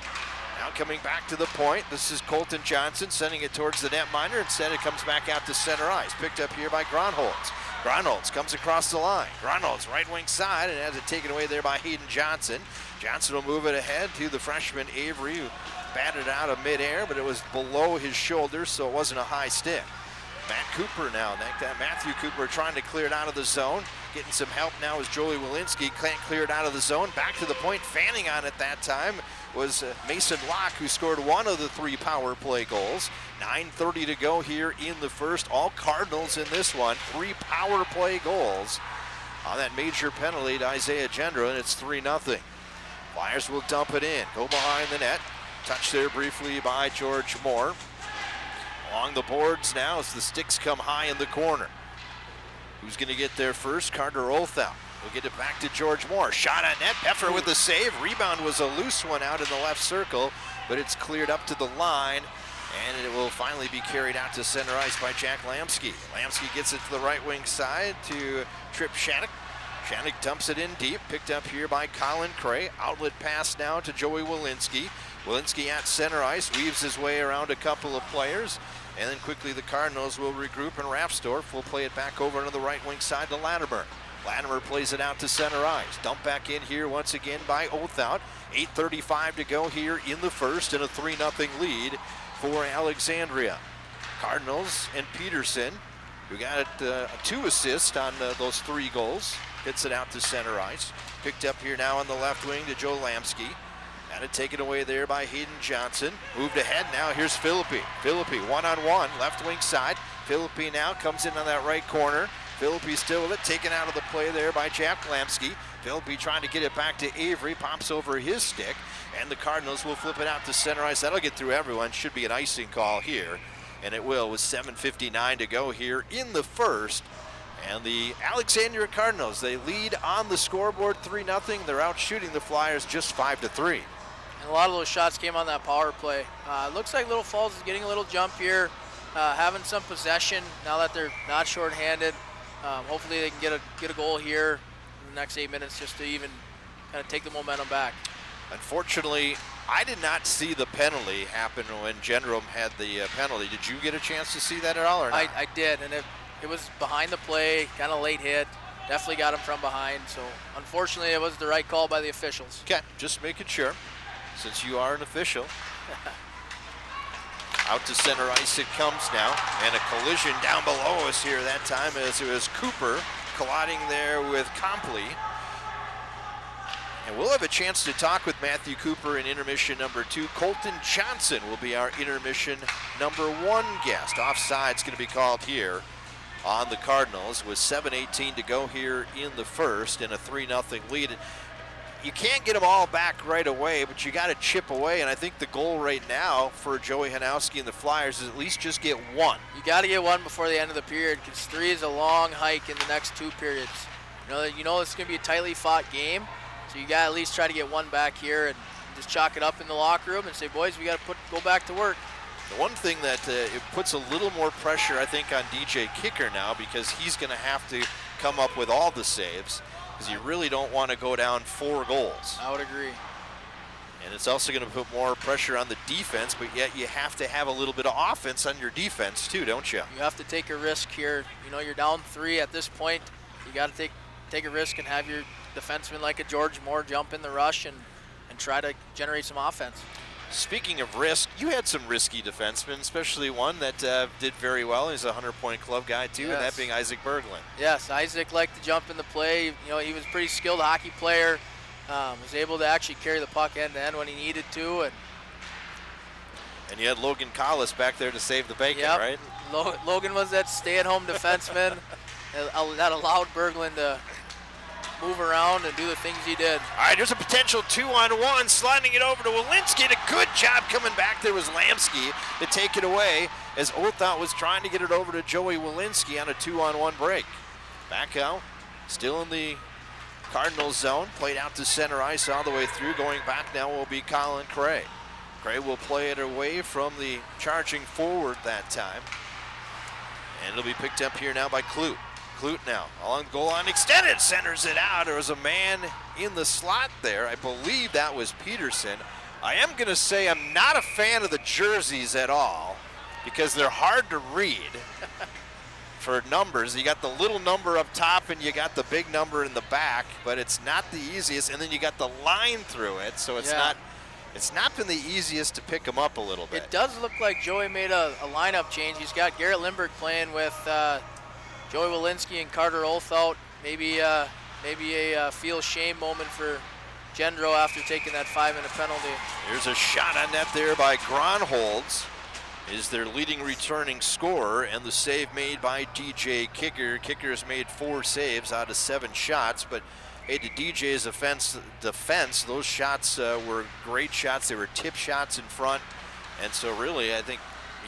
Now coming back to the point. This is Colton Johnson sending it towards the netminder. Instead it comes back out to center ice. Picked up here by Grunholz. Grunholz comes across the line. Grunholz right wing side, and has it taken away there by Hayden Johnson. Johnson will move it ahead to the freshman Avery, who batted out of midair, but it was below his shoulder, so it wasn't a high stick. Matt Cooper now, Matthew Cooper trying to clear it out of the zone. Getting some help now is Joey Walensky, can't clear it out of the zone. Back to the point, fanning on it that time was Mason Locke, who scored one of the 3 power play goals. 9:30 to go here in the first. All Cardinals in this one, 3 power play goals on that major penalty to Isaiah Gendra, and it's 3-0. Flyers will dump it in, go behind the net. Touched there briefly by George Moore. Along the boards now as the sticks come high in the corner. Who's going to get there first? Carter Olthout. We'll get it back to George Moore. Shot on net. Peffer with the save. Rebound was a loose one out in the left circle, but it's cleared up to the line, and it will finally be carried out to center ice by Jack Lamsky. Lamsky gets it to the right wing side to Trip Shattuck. Shattuck dumps it in deep. Picked up here by Colin Cray. Outlet pass now to Joey Walensky. Walensky at center ice. Weaves his way around a couple of players. And then quickly the Cardinals will regroup, and Rapsdorf will play it back over to the right wing side to Latimer. Latimer plays it out to center ice. Dump back in here once again by Olthout. 8:35 to go here in the first, and a 3-0 lead for Alexandria. Cardinals and Peterson, who got 2 assists on those 3 goals, hits it out to center ice. Picked up here now on the left wing to Joe Lamsky. Had it taken away there by Hayden Johnson. Moved ahead now, here's Philippi. Philippi one-on-one, left wing side. Philippi now comes in on that right corner. Philippi still with it, taken out of the play there by Jack Lamsky. Philippi trying to get it back to Avery, pops over his stick, and the Cardinals will flip it out to center ice. That'll get through everyone. Should be an icing call here, and it will with 7:59 to go here in the first. And the Alexandria Cardinals, they lead on the scoreboard 3-0. They're out shooting the Flyers just 5-3. And a lot of those shots came on that power play. Looks like Little Falls is getting a little jump here, having some possession now that they're not shorthanded. Hopefully they can get a goal here in the next 8 minutes just to even kind of take the momentum back. Unfortunately, I did not see the penalty happen when Gendrum had the penalty. Did you get a chance to see that at all or not? I did, and it was behind the play, kind of late hit. Definitely got him from behind, so unfortunately it was the right call by the officials. Okay, just making sure, since you are an official. Out to center ice it comes now, and a collision down below us here that time as it was Cooper colliding there with Compley. And we'll have a chance to talk with Matthew Cooper in intermission number 2. Colton Johnson will be our intermission number 1 guest. Offside's going to be called here on the Cardinals with 7:18 to go here in the first and a 3-0 lead. You can't get them all back right away, but you got to chip away, and I think the goal right now for Joey Hanowski and the Flyers is at least just get 1. You got to get 1 before the end of the period, because 3 is a long hike in the next 2 periods. You know it's going to be a tightly fought game, so you got to at least try to get 1 back here and just chalk it up in the locker room and say, boys, we got to go back to work. The one thing that it puts a little more pressure, I think, on DJ Kicker now, because he's going to have to come up with all the saves, because you really don't want to go down 4 goals. I would agree. And it's also going to put more pressure on the defense, but yet you have to have a little bit of offense on your defense too, don't you? You have to take a risk here. You're down 3 at this point. You got to take a risk and have your defenseman like a George Moore jump in the rush and try to generate some offense. Speaking of risk, you had some risky defensemen, especially one that did very well. He's a 100-point club guy too, yes. And that being Isaac Berglund. Yes, Isaac liked to jump in the play. He was a pretty skilled hockey player. Was able to actually carry the puck end to end when he needed to. And you had Logan Collis back there to save the bacon, yep. right? Logan was that stay-at-home defenseman that allowed Berglund to move around and do the things he did. All right, there's a potential 2-on-1, sliding it over to Walensky. A good job coming back there was Lamsky to take it away as Olthout was trying to get it over to Joey Walensky on a 2-on-1 break. Back out, still in the Cardinals zone, played out to center ice all the way through. Going back now will be Colin Cray. Cray will play it away from the charging forward that time. And it'll be picked up here now by Clute. Clute now along the goal line, extended, centers it out. There was a man in the slot there. I believe that was Peterson. I am going to say I'm not a fan of the jerseys at all because they're hard to read for numbers. You got the little number up top and you got the big number in the back, but it's not the easiest. And then you got the line through it, so it's not it's not been the easiest to pick them up a little bit. It does look like Joey made a lineup change. He's got Garrett Lindbergh playing with Joey Walensky and Carter Olthout. Maybe a feel shame moment for Gendro after taking that 5-minute penalty. There's a shot on net there by Gronholz, is their leading returning scorer, and the save made by DJ Kicker. Kicker's made 4 saves out of 7 shots, but hey, to DJ's defense, those shots were great shots. They were tip shots in front, and so really I think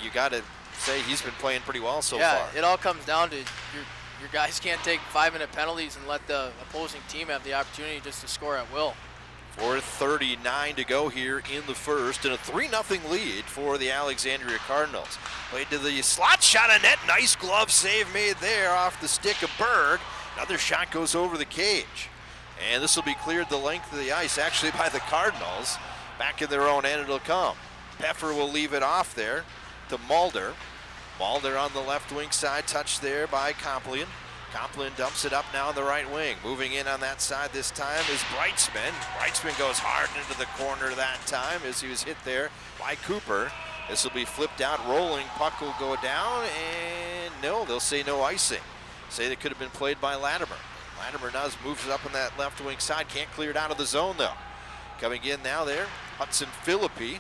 you got to say he's been playing pretty well so far. Yeah, it all comes down to your guys can't take 5-minute penalties and let the opposing team have the opportunity just to score at will. 4:39 to go here in the first, and a 3-0 lead for the Alexandria Cardinals. Played to the slot, shot on net, nice glove save made there off the stick of Berg. Another shot goes over the cage, and this will be cleared the length of the ice actually by the Cardinals. Back in their own end it'll come. Peffer will leave it off there to Mulder. Mulder on the left wing side, touched there by Komplian. Komplian dumps it up now on the right wing. Moving in on that side this time is Breitzman. Breitzman goes hard into the corner that time as he was hit there by Cooper. This will be flipped out, rolling. Puck will go down, and no, they'll say no icing. Say that could have been played by Latimer. Latimer now moves it up on that left wing side. Can't clear it out of the zone though. Coming in now there, Hudson Philippi.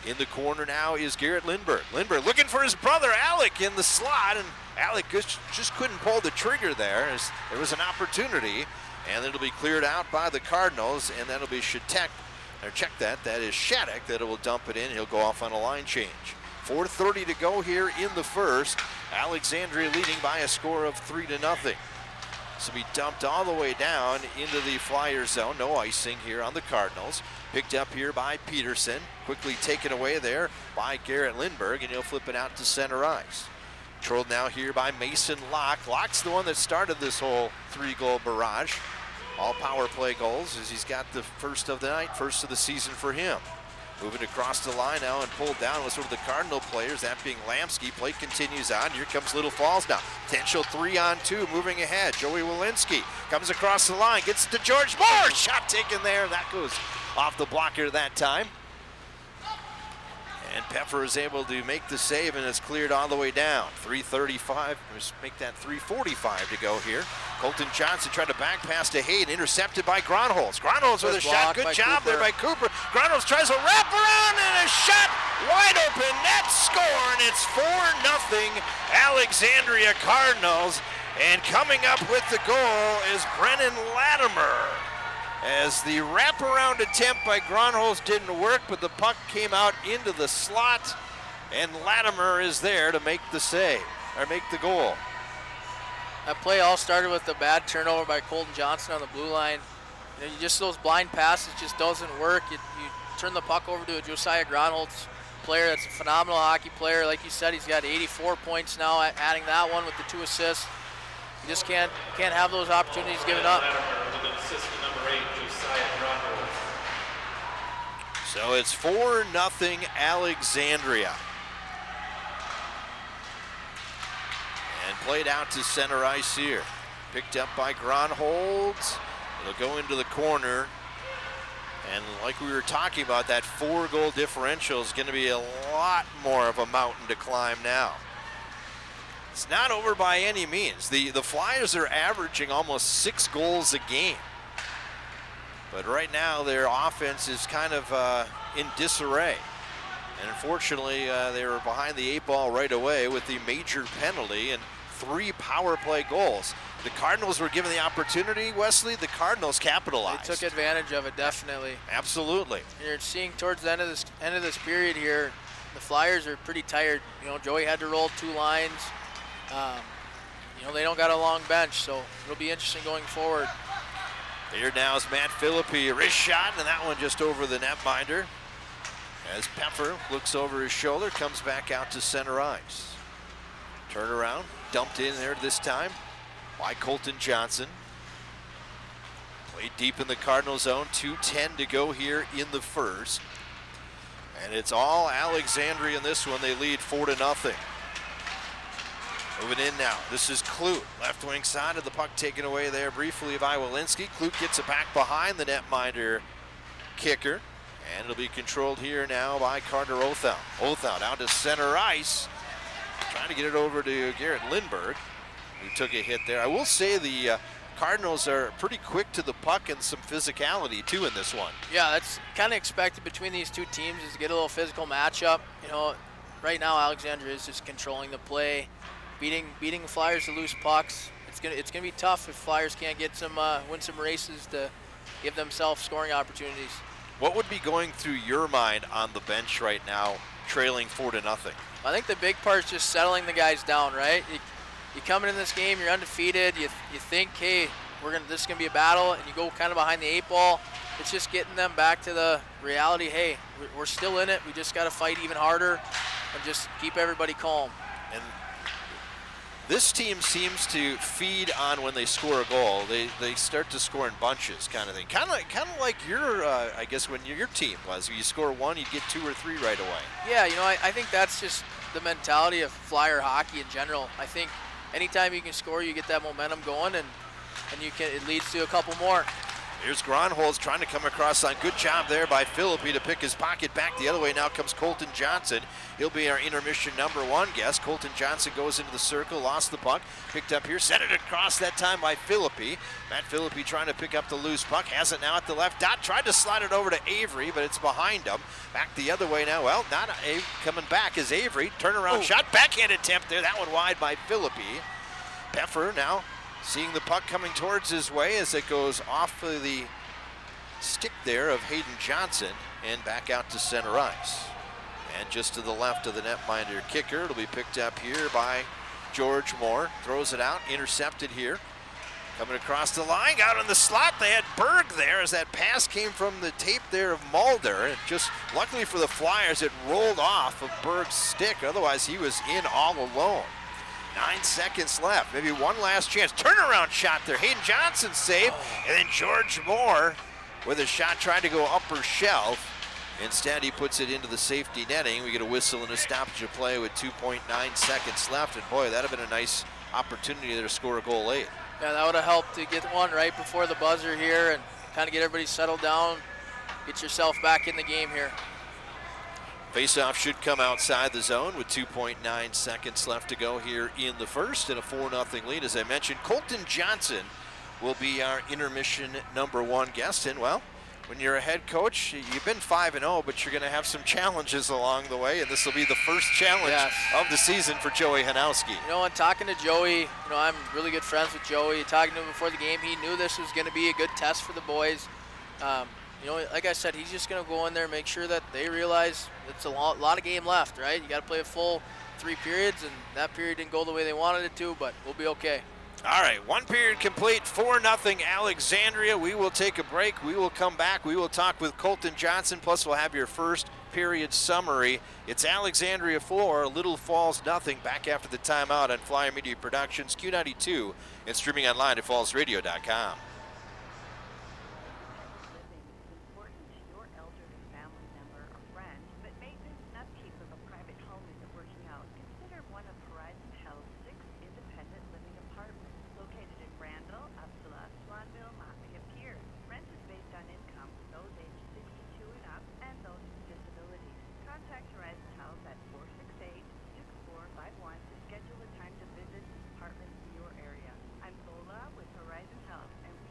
In the corner now is Garrett Lindbergh. Lindbergh looking for his brother Alec in the slot, and Alec just couldn't pull the trigger there as there was an opportunity, and it'll be cleared out by the Cardinals, and that'll be Shatek, or check that is Shattuck that will dump it in. He'll go off on a line change. 4:30 to go here in the first. Alexandria leading by a score of 3-0. This will be dumped all the way down into the Flyer zone. No icing here on the Cardinals. Picked up here by Peterson. Quickly taken away there by Garrett Lindbergh, and he'll flip it out to center ice. Controlled now here by Mason Locke. Locke's the one that started this whole 3-goal barrage. All power play goals as he's got the first of the night, first of the season for him. Moving across the line now and pulled down with sort of the Cardinal players, that being Lamsky. Play continues on. Here comes Little Falls now. Potential 3-on-2 moving ahead. Joey Walensky comes across the line, gets it to George Moore. Shot taken there. That goes off the blocker that time. And Peffer is able to make the save, and it's cleared all the way down. 3:35, let's make that 3:45 to go here. Colton Johnson tried to back pass to Hayden, intercepted by Gronholz. Gronholz with a shot, good job there by Cooper. Gronholz tries a wrap around and a shot, wide open, net score, and it's 4-0 Alexandria Cardinals. And coming up with the goal is Brennan Latimer. As the wraparound attempt by Gronholz didn't work, but the puck came out into the slot, and Latimer is there to make the save, or make the goal. That play all started with a bad turnover by Colton Johnson on the blue line. You know, just those blind passes just doesn't work. You turn the puck over to a Josiah Gronholz player that's a phenomenal hockey player. Like you said, he's got 84 points now, adding that one with the 2 assists. You just can't have those opportunities given up. So it's 4-0 Alexandria. And played out to center ice here. Picked up by Gronholz. It'll go into the corner. And like we were talking about, that 4-goal differential is going to be a lot more of a mountain to climb now. It's not over by any means. The Flyers are averaging almost 6 goals a game. But right now their offense is kind of in disarray. And unfortunately, they were behind the 8 ball right away with the major penalty and 3 power play goals. The Cardinals were given the opportunity, Wesley. The Cardinals capitalized. They took advantage of it, definitely. Absolutely. And you're seeing towards the end of this period here, the Flyers are pretty tired. You know, Joey had to roll 2 lines. You know, they don't got a long bench, so it'll be interesting going forward. Here now is Matt Philippi, a wrist shot, and that one just over the netminder. As Peffer looks over his shoulder, comes back out to center ice. Turnaround, dumped in there this time by Colton Johnson. Played deep in the Cardinal zone, 2:10 to go here in the first. And it's all Alexandria in this one. They lead 4-0. Moving in now, this is Clute, left wing side of the puck taken away there briefly by Walensky. Clute gets it back behind the netminder Kicker. And it'll be controlled here now by Carter Othell. Othell down to center ice. Trying to get it over to Garrett Lindbergh, who took a hit there. I will say the Cardinals are pretty quick to the puck and some physicality too in this one. Yeah, that's kind of expected between these two teams, is to get a little physical matchup. You know, right now Alexandria is just controlling the play, beating the Flyers to loose pucks. It's gonna be tough if Flyers can't get some win some races to give themselves scoring opportunities. What would be going through your mind on the bench right now, trailing 4-0? I think the big part is just settling the guys down, right? You come in this game, you're undefeated. You think, hey, this is gonna be a battle, and you go kind of behind the 8 ball. It's just getting them back to the reality. Hey, we're still in it. We just got to fight even harder, and just keep everybody calm. And this team seems to feed on when they score a goal. They start to score in bunches, kind of thing. Kind of like your, I guess when your team was. When you score one, you get 2 or 3 right away. Yeah, you know, I think that's just the mentality of Flyer hockey in general. I think anytime you can score, you get that momentum going, and it leads to a couple more. Here's Gronholz trying to come across on. Good job there by Philippi to pick his pocket back the other way. Now comes Colton Johnson. He'll be our intermission #1 guest. Colton Johnson goes into the circle, lost the puck, picked up here, sent it across that time by Philippi. Matt Philippi trying to pick up the loose puck, has it now at the left dot, tried to slide it over to Avery, but it's behind him. Back the other way now. Well, not coming back is Avery. Turnaround shot, backhand attempt there. That one wide by Philippi. Peffer now seeing the puck coming towards his way as it goes off of the stick there of Hayden Johnson and back out to center ice. And just to the left of the netminder kicker, it'll be picked up here by George Moore. Throws it out, intercepted here. Coming across the line, out in the slot, they had Berg there as that pass came from the tape there of Mulder. And just luckily for the Flyers, it rolled off of Berg's stick. Otherwise, he was in all alone. 9 seconds left, maybe one last chance. Turnaround shot there, Hayden Johnson saved, and then George Moore with a shot trying to go upper shelf. Instead, he puts it into the safety netting. We get a whistle and a stoppage of play with 2.9 seconds left, and boy, that'd have been a nice opportunity there to score a goal late. Yeah, that would have helped to get one right before the buzzer here and kind of get everybody settled down, get yourself back in the game here. Faceoff should come outside the zone with 2.9 seconds left to go here in the first, and a 4-0 lead. As I mentioned, Colton Johnson will be our intermission #1 guest. And well, when you're a head coach, you've been 5-0, but you're going to have some challenges along the way, and this will be the first challenge of the season for Joey Hanowski. You know, and talking to Joey, you know, I'm really good friends with Joey. Talking to him before the game, he knew this was going to be a good test for the boys. You know, like I said, he's just going to go in there and make sure that they realize it's a lot of game left, right? You got to play a full 3 periods, and that period didn't go the way they wanted it to, but we'll be okay. All right, 1 period complete, 4-0 Alexandria. We will take a break. We will come back. We will talk with Colton Johnson, plus we'll have your first period summary. It's Alexandria 4, Little Falls 0. Back after the timeout on Flyer Media Productions, Q92, and streaming online at fallsradio.com. Schedule a time to visit apartments in your area. I'm Lola with Horizon Health, and we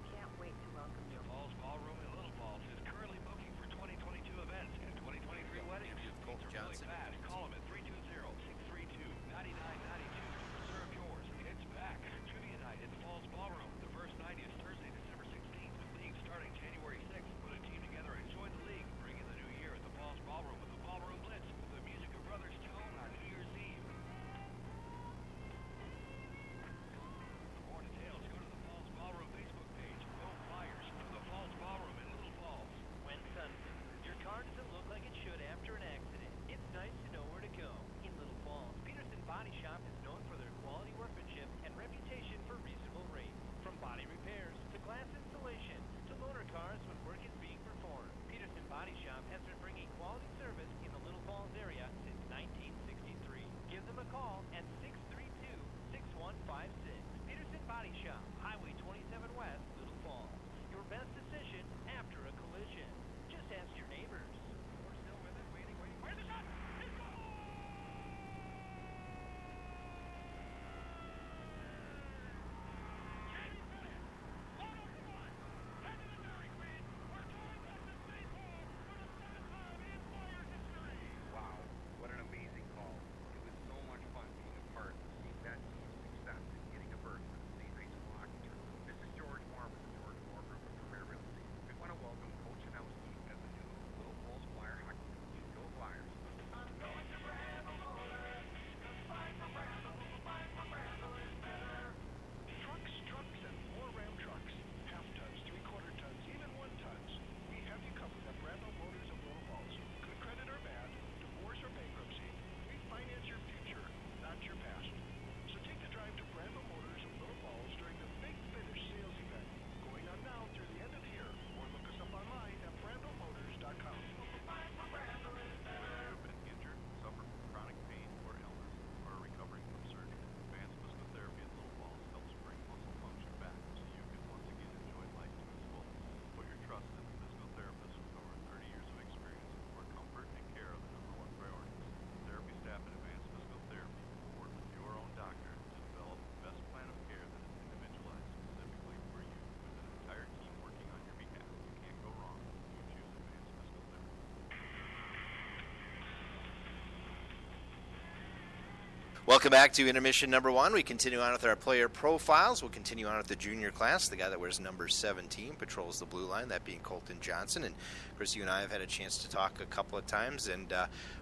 Welcome back to intermission number 1. We continue on with our player profiles. We'll continue on with the junior class. The guy that wears number 17 patrols the blue line, that being Colton Johnson. And, of course, you and I have had a chance to talk a couple of times. And,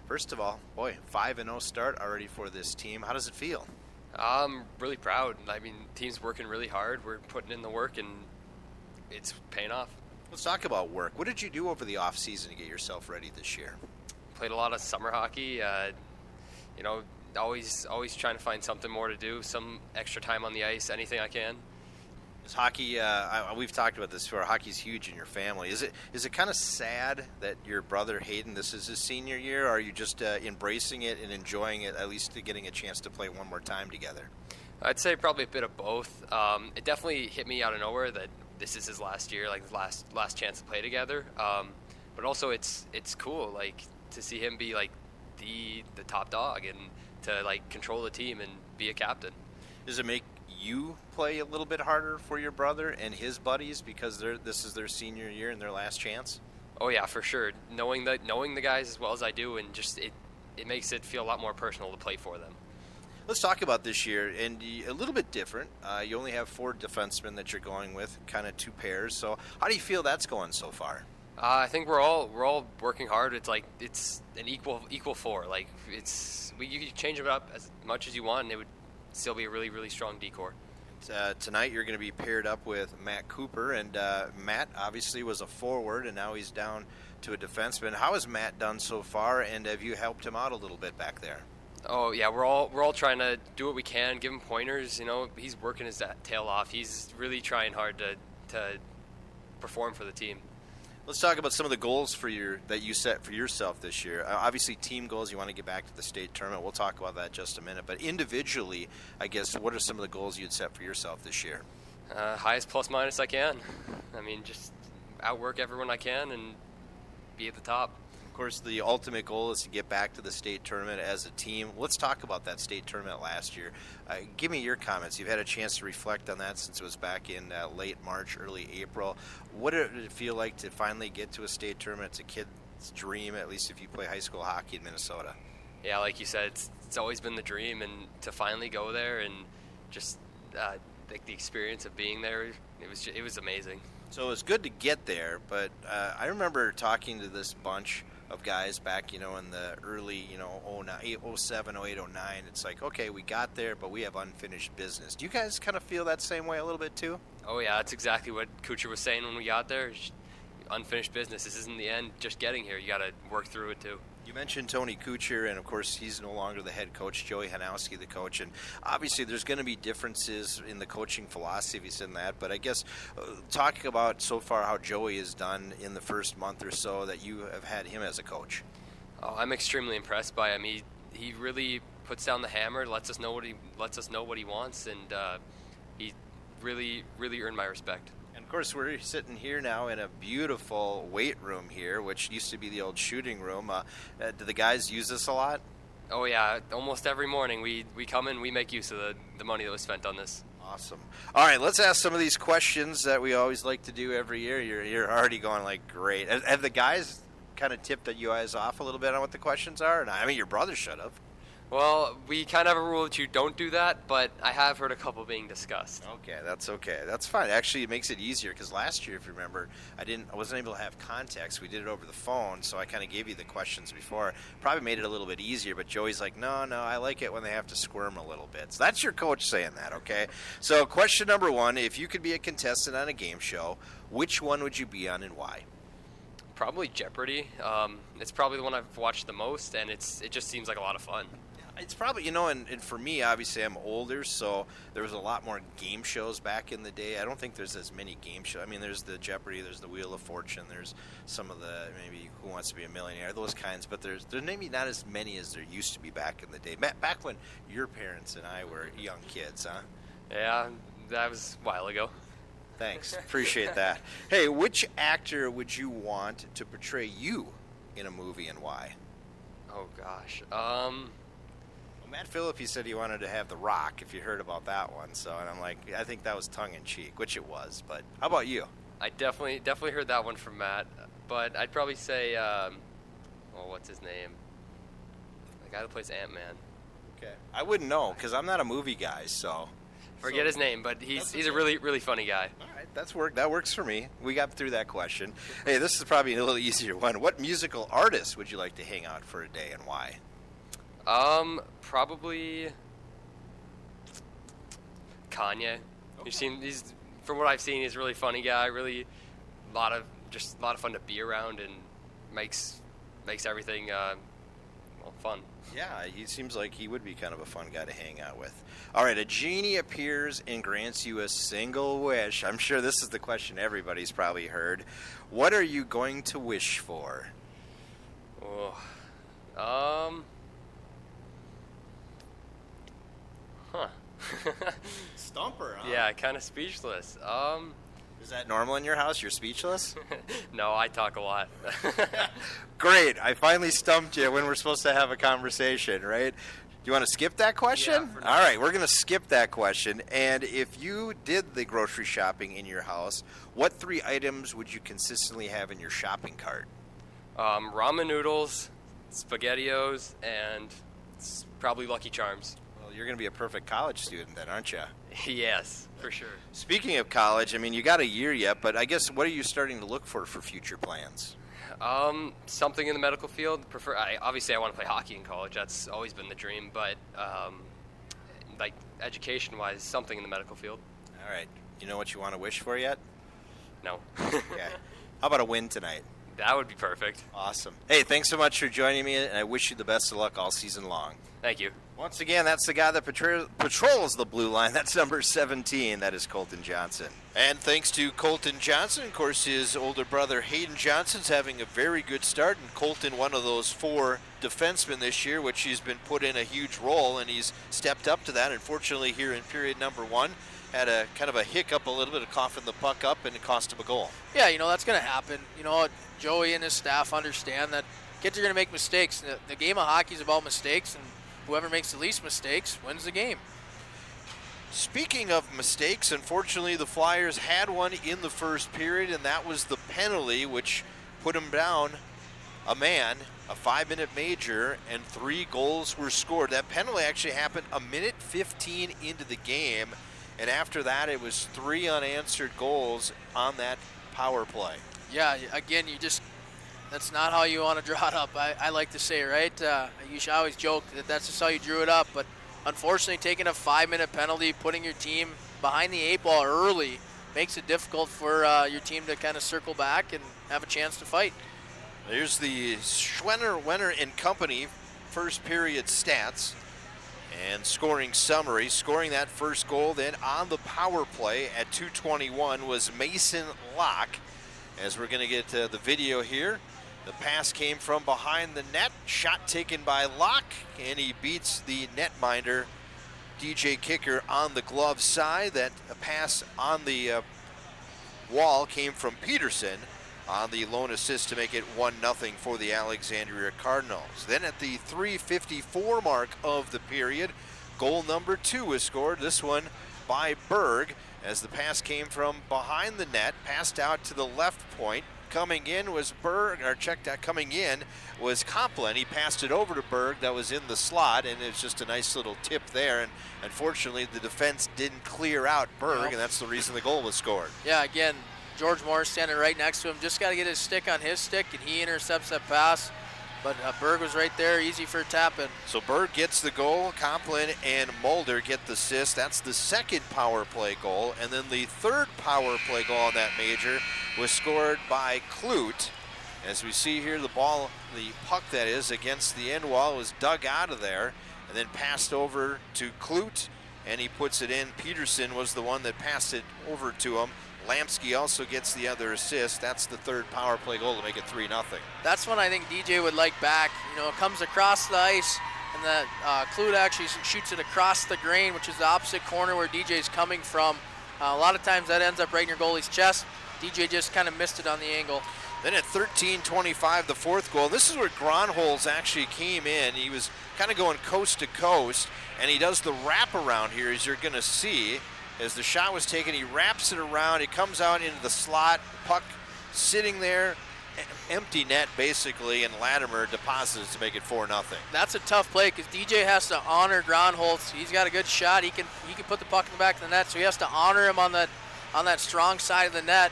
first of all, 5-0 start already for this team. How does it feel? I'm really proud. I mean, team's working really hard. We're putting in the work, and it's paying off. Let's talk about work. What did you do over the off season to get yourself ready this year? Played a lot of summer hockey. Always trying to find something more to do, some extra time on the ice, anything I can. Is hockey, we've talked about this before, hockey's huge in your family. Is it kind of sad that your brother Hayden, this is his senior year, or are you just embracing it and enjoying it, at least getting a chance to play one more time together? I'd say probably a bit of both. It definitely hit me out of nowhere that this is his last year, like his last chance to play together. But also it's cool, like, to see him be like the top dog and to like control the team and be a captain. Does it make you play a little bit harder for your brother and his buddies because this is their senior year and their last chance? Oh yeah, for sure. Knowing the guys as well as I do, and just it makes it feel a lot more personal to play for them. Let's talk about this year, and a little bit different. You only have 4 defensemen that you're going with, kind of 2 pairs. So how do you feel that's going so far? I think we're all working hard. It's like it's an equal 4. Like you can change it up as much as you want, and it would still be a really, really strong decor. Tonight you're going to be paired up with Matt Cooper, and Matt obviously was a forward, and now he's down to a defenseman. How has Matt done so far, and have you helped him out a little bit back there? Oh yeah, we're all trying to do what we can, give him pointers. You know, he's working his tail off. He's really trying hard to perform for the team. Let's talk about some of the goals that you set for yourself this year. Obviously, team goals, you want to get back to the state tournament. We'll talk about that in just a minute. But individually, I guess, what are some of the goals you'd set for yourself this year? Highest plus-minus I can. I mean, just outwork everyone I can and be at the top. Of course, the ultimate goal is to get back to the state tournament as a team. Let's talk about that state tournament last year. Give me your comments. You've had a chance to reflect on that since it was back in late March, early April. What did it feel like to finally get to a state tournament? It's a kid's dream, at least if you play high school hockey in Minnesota. Yeah, like you said, it's always been the dream, and to finally go there and just like the experience of being there, it was amazing. So it was good to get there, but I remember talking to this bunch of guys back, in the early, 07, 08, 09. It's like, okay, we got there, but we have unfinished business. Do you guys kind of feel that same way a little bit too? Oh yeah, that's exactly what Kuchar was saying when we got there. Unfinished business. This isn't the end, just getting here. You got to work through it too. You mentioned Tony Kuchar, and of course he's no longer the head coach. Joey Hanowski, the coach, and obviously there's going to be differences in the coaching philosophies in that. But I guess talking about so far how Joey has done in the first month or so that you have had him as a coach. Oh, I'm extremely impressed by him. He really puts down the hammer, lets us know what he wants, and he really earned my respect. And of course, we're sitting here now in a beautiful weight room here, which used to be the old shooting room. Do the guys use this a lot? Oh yeah, almost every morning we come in, we make use of the money that was spent on this. Awesome. All right, let's ask some of these questions that we always like to do every year. You're already going like, great. Have the guys kind of tipped you guys off a little bit on what the questions are? I mean, your brother should have. Well, we kind of have a rule that you don't do that, but I have heard a couple being discussed. Okay. That's fine. Actually, it makes it easier because last year, if you remember, I wasn't able to have context. We did it over the phone, so I kind of gave you the questions before. Probably made it a little bit easier, but Joey's like, no, I like it when they have to squirm a little bit. So that's your coach saying that, okay? So question number 1, if you could be a contestant on a game show, which one would you be on and why? Probably Jeopardy. It's probably the one I've watched the most, and it just seems like a lot of fun. It's probably, and for me, obviously, I'm older, so there was a lot more game shows back in the day. I don't think there's as many game shows. I mean, there's the Jeopardy, there's the Wheel of Fortune, there's some of the, maybe Who Wants to Be a Millionaire, those kinds, but there's maybe not as many as there used to be back in the day. Back when your parents and I were young kids, huh? Yeah, that was a while ago. Thanks. Appreciate that. Hey, which actor would you want to portray you in a movie and why? Oh, gosh. Matt Phillips, he said he wanted to have The Rock, if you heard about that one. So, and I'm like, I think that was tongue-in-cheek, which it was. But how about you? I definitely heard that one from Matt. But I'd probably say, what's his name? The guy that plays Ant-Man. Okay. I wouldn't know because I'm not a movie guy, so. Forget his name, but he's a really, really funny guy. All right, that works for me. We got through that question. Hey, this is probably a little easier one. What musical artist would you like to hang out for a day and why? Probably Kanye. Okay. From what I've seen, he's a really funny guy. Really, a lot of fun to be around, and makes everything fun. Yeah, he seems like he would be kind of a fun guy to hang out with. All right, a genie appears and grants you a single wish. I'm sure this is the question everybody's probably heard. What are you going to wish for? Stumper, huh? Yeah, kind of speechless. Is that normal in your house? You're speechless? No, I talk a lot. Great. I finally stumped you when we're supposed to have a conversation, right? Do you want to skip that question? Yeah, all right, we're going to skip that question. And if you did the grocery shopping in your house, what 3 items would you consistently have in your shopping cart? Ramen noodles, SpaghettiOs, and probably Lucky Charms. Well, you're going to be a perfect college student then, aren't you? Yes, for sure. Speaking of college, I mean, you got a year yet, but I guess what are you starting to look for future plans? Something in the medical field. Obviously, I want to play hockey in college. That's always been the dream. But like education-wise, something in the medical field. All right. You know what you want to wish for yet? No. Okay. How about a win tonight? That would be perfect. Awesome. Hey, thanks so much for joining me, and I wish you the best of luck all season long. Thank you. Once again, that's the guy that patrols the blue line. That's number 17. That is Colton Johnson. And thanks to Colton Johnson, of course, his older brother Hayden Johnson's having a very good start. And Colton, one of those 4 defensemen this year, which he's been put in a huge role, and he's stepped up to that. Unfortunately, here in period number 1, had a kind of a hiccup, a little bit of coughing the puck up, and it cost him a goal. Yeah, that's going to happen. Joey and his staff understand that kids are going to make mistakes. The game of hockey is about mistakes, and whoever makes the least mistakes wins the game. Speaking of mistakes, unfortunately the Flyers had one in the first period, and that was the penalty which put them down a man, a 5-minute major, and 3 goals were scored. That penalty actually happened a minute 15 into the game, and after that it was 3 unanswered goals on that power play. Yeah, again, that's not how you want to draw it up. I like to say, right? You should always joke that that's just how you drew it up. But unfortunately, taking a 5-minute penalty, putting your team behind the 8 ball early, makes it difficult for your team to kind of circle back and have a chance to fight. Here's the Schwenner, Wenner and Company first period stats and scoring summary. Scoring that first goal then on the power play at 2:21 was Mason Locke. As we're going to get the video here, the pass came from behind the net, shot taken by Locke, and he beats the netminder, DJ Kicker, on the glove side. That pass on the wall came from Peterson on the lone assist to make it 1-0 for the Alexandria Cardinals. Then at the 3:54 mark of the period, goal number 2 was scored, this one by Berg, as the pass came from behind the net, passed out to the left point. Coming in was coming in was Complin. He passed it over to Berg, that was in the slot, and it's just a nice little tip there. And unfortunately, the defense didn't clear out Berg, and that's the reason the goal was scored. Yeah, again, George Moore standing right next to him. Just got to get his stick on his stick, and he intercepts that pass. But Berg was right there, easy for a tap-in. So Berg gets the goal. Complin and Mulder get the assist. That's the second power play goal. And then the third power play goal on that major was scored by Clute. As we see here, the puck that is, against the end wall was dug out of there and then passed over to Clute, and he puts it in. Peterson was the one that passed it over to him. Lamsky also gets the other assist. That's the third power play goal to make it 3-0. That's one I think DJ would like back. It comes across the ice, and that Clute actually shoots it across the grain, which is the opposite corner where DJ's coming from. A lot of times that ends up right in your goalie's chest. DJ just kind of missed it on the angle. Then at 13:25, the fourth goal. This is where Gronholz actually came in. He was kind of going coast to coast, and he does the wraparound here, as you're going to see. As the shot was taken, he wraps it around. It comes out into the slot. Puck sitting there empty net basically, and Latimer deposits to make it 4-0. That's a tough play because DJ has to honor Gronholz. He's got a good shot. He can put the puck in the back of the net, so he has to honor him on that strong side of the net.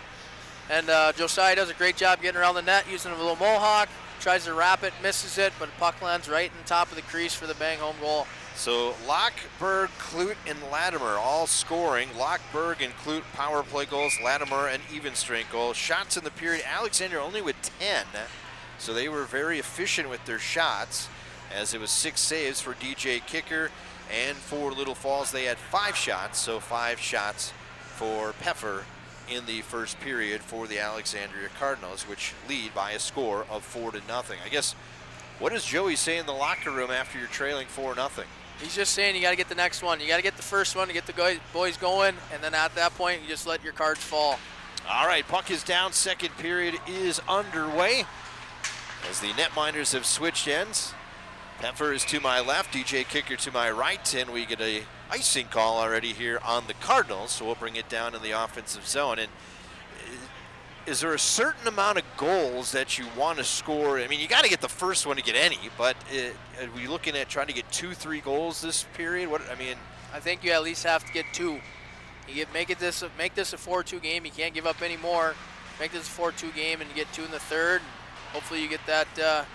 And Josiah does a great job getting around the net, using a little mohawk. Tries to wrap it, misses it, but the puck lands right in the top of the crease for the bang home goal. So Lockberg, Clute, and Latimer all scoring. Lockberg and Clute power play goals, Latimer an even strength goal. Shots in the period, Alexandria only with 10. So they were very efficient with their shots, as it was 6 saves for DJ Kicker, and for Little Falls they had 5 shots, so 5 shots for Peffer in the first period for the Alexandria Cardinals, which lead by a score of 4-0. I guess, what does Joey say in the locker room after you're trailing 4-0? He's just saying you got to get the next one. You got to get the first one to get the boys going, and then at that point, you just let your cards fall. All right, puck is down. Second period is underway as the netminders have switched ends. Peffer is to my left, DJ Kicker to my right, and we get a icing call already here on the Cardinals, so we'll bring it down in the offensive zone. And is there a certain amount of goals that you want to score? I mean, you got to get the first one to get any, but are we looking at trying to get 2-3 goals this period? I think you at least have to get 2. Make this a 4-2 game. You can't give up any more. Make this a 4-2 game, and you get 2 in the third. Hopefully you get that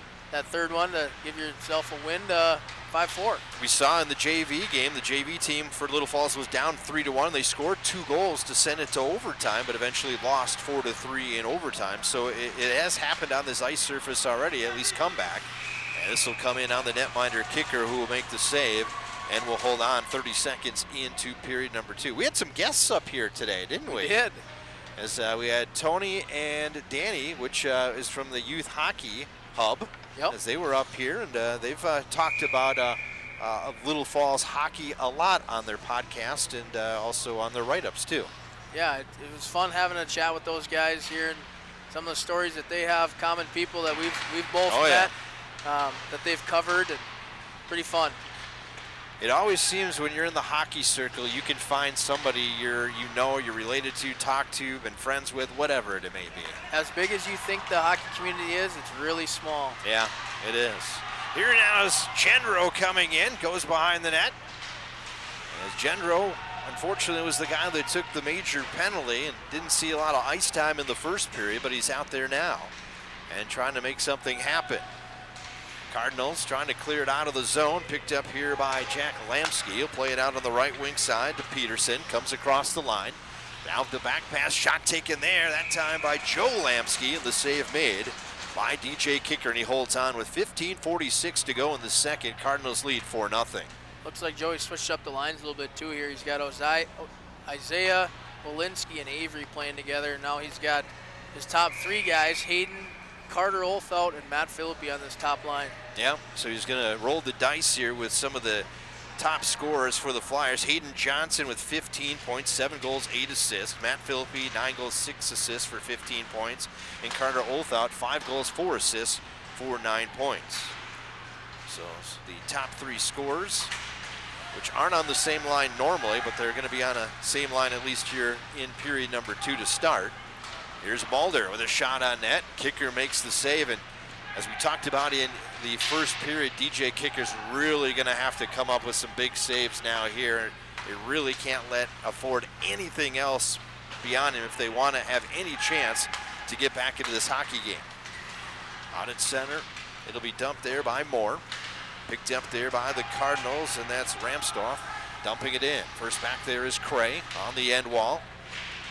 third one to give yourself a win to 5-4. We saw in the JV game, the JV team for Little Falls was down 3-1. They scored 2 goals to send it to overtime, but eventually lost 4-3 in overtime. So it has happened on this ice surface already, at least comeback. And this will come in on the netminder Kicker, who will make the save and will hold on 30 seconds into period number 2. We had some guests up here today, didn't we? We did. As we had Tony and Danny, which is from the Youth Hockey Hub. Yep. As they were up here, and they've talked about Little Falls hockey a lot on their podcast, and also on their write-ups too. Yeah, it was fun having a chat with those guys here, and some of the stories that they have, common people that we've both met, that they've covered, and pretty fun. It always seems when you're in the hockey circle, you can find somebody you're related to, talk to, been friends with, whatever it may be. As big as you think the hockey community is, it's really small. Yeah, it is. Here now is Gendro coming in, goes behind the net. As Gendro, unfortunately, was the guy that took the major penalty and didn't see a lot of ice time in the first period, but he's out there now and trying to make something happen. Cardinals trying to clear it out of the zone, picked up here by Jack Lamsky. He'll play it out on the right wing side to Peterson, comes across the line. Now the back pass, shot taken there, that time by Joe Lamsky, and the save made by DJ Kicker, and he holds on with 15:46 to go in the second. Cardinals lead 4-0. Looks like Joey switched up the lines a little bit too here. He's got Isaiah, Walensky, and Avery playing together. Now he's got his top 3 guys, Hayden, Carter Olthout, and Matt Philippi on this top line. Yeah, so he's going to roll the dice here with some of the top scorers for the Flyers. Hayden Johnson with 15 points, 7 goals, 8 assists. Matt Philippi, 9 goals, 6 assists for 15 points. And Carter Olthout, 5 goals, 4 assists for 9 points. So the top 3 scorers, which aren't on the same line normally, but they're going to be on a same line at least here in period number 2 to start. Here's Mulder with a shot on net. Kicker makes the save, and as we talked about in the first period, DJ Kicker's really going to have to come up with some big saves now here. They really can't afford anything else beyond him if they want to have any chance to get back into this hockey game. Out at center, it'll be dumped there by Moore. Picked up there by the Cardinals, and that's Ramstoff dumping it in. First back there is Cray on the end wall.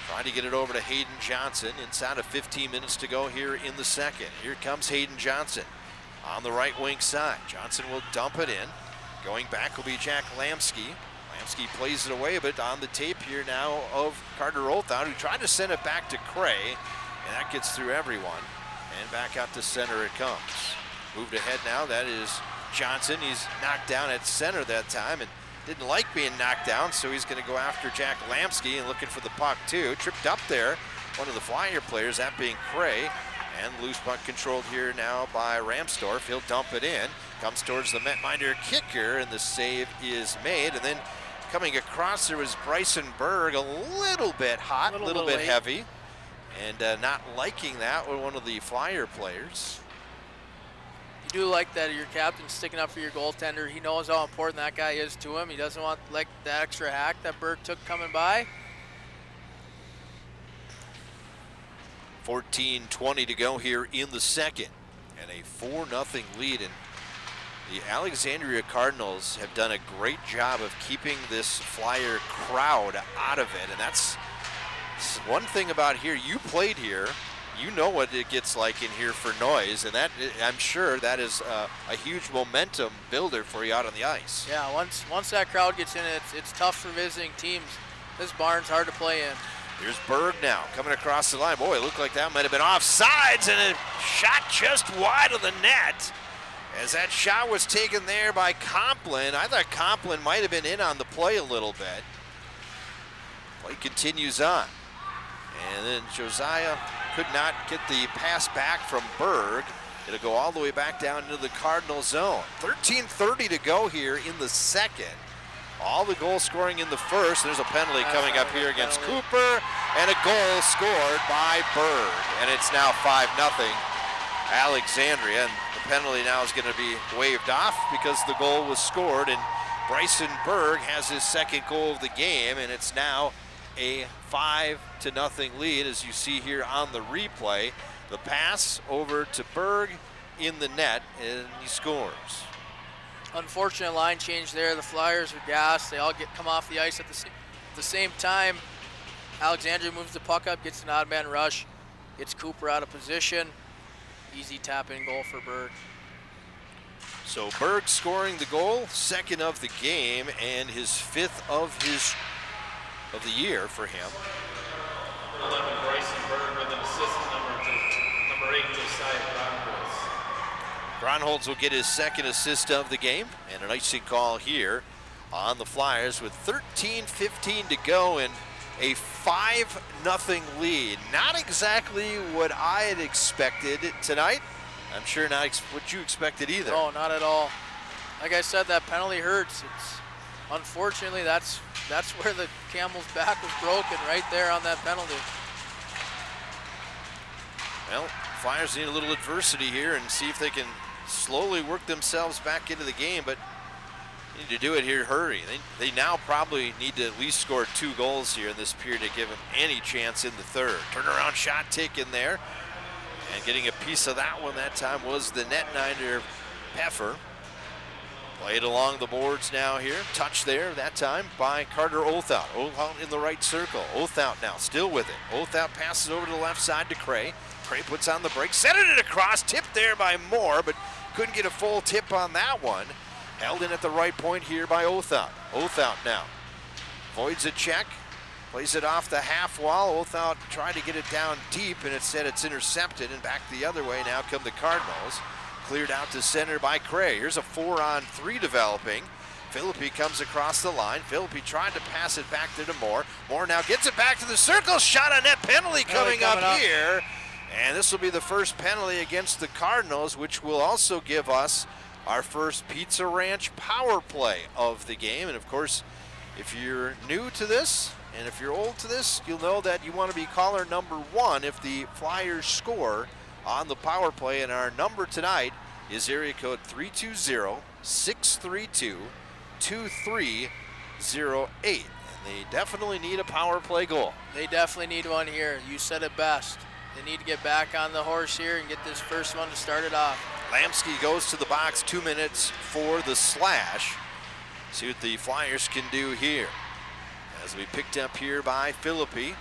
Trying to get it over to Hayden Johnson inside of 15 minutes to go here in the second. Here comes Hayden Johnson on the right wing side. Johnson will dump it in. Going back will be Jack Lamsky. Lamsky plays it away, but on the tape here now of Carter Olthout, who tried to send it back to Cray, and that gets through everyone. And back out to center it comes. Moved ahead now, that is Johnson. He's knocked down at center that time, and didn't like being knocked down, so he's going to go after Jack Lamsky and looking for the puck too. Tripped up there, one of the Flyer players, that being Cray. And loose puck controlled here now by Ramstorff. He'll dump it in. Comes towards the netminder Kicker, and the save is made. And then coming across there was Bryson Berg, a little bit hot, a little bit heavy. and not liking that with one of the Flyer players. You do like that your captain sticking up for your goaltender. He knows how important that guy is to him. He doesn't want like that extra hack that Berg took coming by. 14:20 to go here in the second, and a 4-0 lead. And the Alexandria Cardinals have done a great job of keeping this Flyer crowd out of it, and that's one thing about here. You played here, you know what it gets like in here for noise, and that I'm sure that is a huge momentum builder for you out on the ice. Yeah, once that crowd gets in, it's tough for visiting teams. This barn's hard to play in. Here's Berg now coming across the line. Boy, it looked like that might have been offsides, and a shot just wide of the net. As that shot was taken there by Complin. I thought Complin might have been in on the play a little bit. Play continues on. And then Josiah could not get the pass back from Berg. It'll go all the way back down into the Cardinal zone. 13:30 to go here in the second. All the goal scoring in the first. There's a penalty coming up here against Cooper, and a goal scored by Berg. And it's now 5-0 Alexandria. And the penalty now is going to be waved off because the goal was scored, and Bryson Berg has his second goal of the game, and it's now a 5-0 lead, as you see here on the replay. The pass over to Berg in the net, and he scores. Unfortunate line change there. The Flyers are gassed. They all come off the ice at the same time. Alexandria moves the puck up, gets an odd man rush, gets Cooper out of position. Easy tap-in goal for Berg. So Berg scoring the goal, second of the game, and his fifth of the year for him. 11, Bryson Berg with an assist number 8, Josiah Gronholz. Gronholz will get his second assist of the game, and an icing call here on the Flyers with 13:15 to go and a 5-0 lead. Not exactly what I had expected tonight. I'm sure not what you expected either. No, not at all. Like I said, that penalty hurts. Unfortunately, that's where the Camel's back was broken, right there on that penalty. Well, Flyers need a little adversity here and see if they can slowly work themselves back into the game, but need to do it here, hurry. They now probably need to at least score 2 goals here in this period to give them any chance in the third. Turnaround shot taken there, and getting a piece of that one that time was the netminder Peffer. Played along the boards now here. Touch there that time by Carter Othout. Othout in the right circle. Othout now still with it. Othout passes over to the left side to Cray. Cray puts on the brake, centered it across, tipped there by Moore, but couldn't get a full tip on that one. Held in at the right point here by Othout. Othout now voids a check, plays it off the half wall. Othout tried to get it down deep, and instead it's intercepted, and back the other way now come the Cardinals. Cleared out to center by Cray. Here's a 4-on-3 developing. Philippi comes across the line. Philippi tried to pass it back there to Moore. Moore now gets it back to the circle. Shot on net, penalty coming up here. And this will be the first penalty against the Cardinals, which will also give us our first Pizza Ranch power play of the game. And of course, if you're new to this and if you're old to this, you'll know that you want to be caller number 1 if the Flyers score on the power play. And our number tonight is area code 320-632-2308. And they definitely need a power play goal. They definitely need one here. You said it best. They need to get back on the horse here and get this first one to start it off. Lamsky goes to the box, 2 minutes for the slash. See what the Flyers can do here. As we picked up here by Philippi,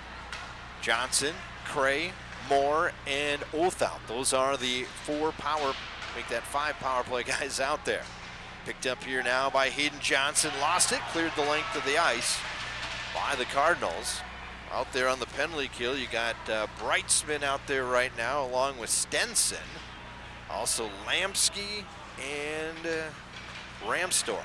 Johnson, Cray, Moore, and Othout. Those are the 4 make that 5 power play guys out there. Picked up here now by Hayden Johnson, lost it, cleared the length of the ice by the Cardinals. Out there on the penalty kill, you got Brightsman out there right now, along with Stenson. Also Lamsky and Ramstorff.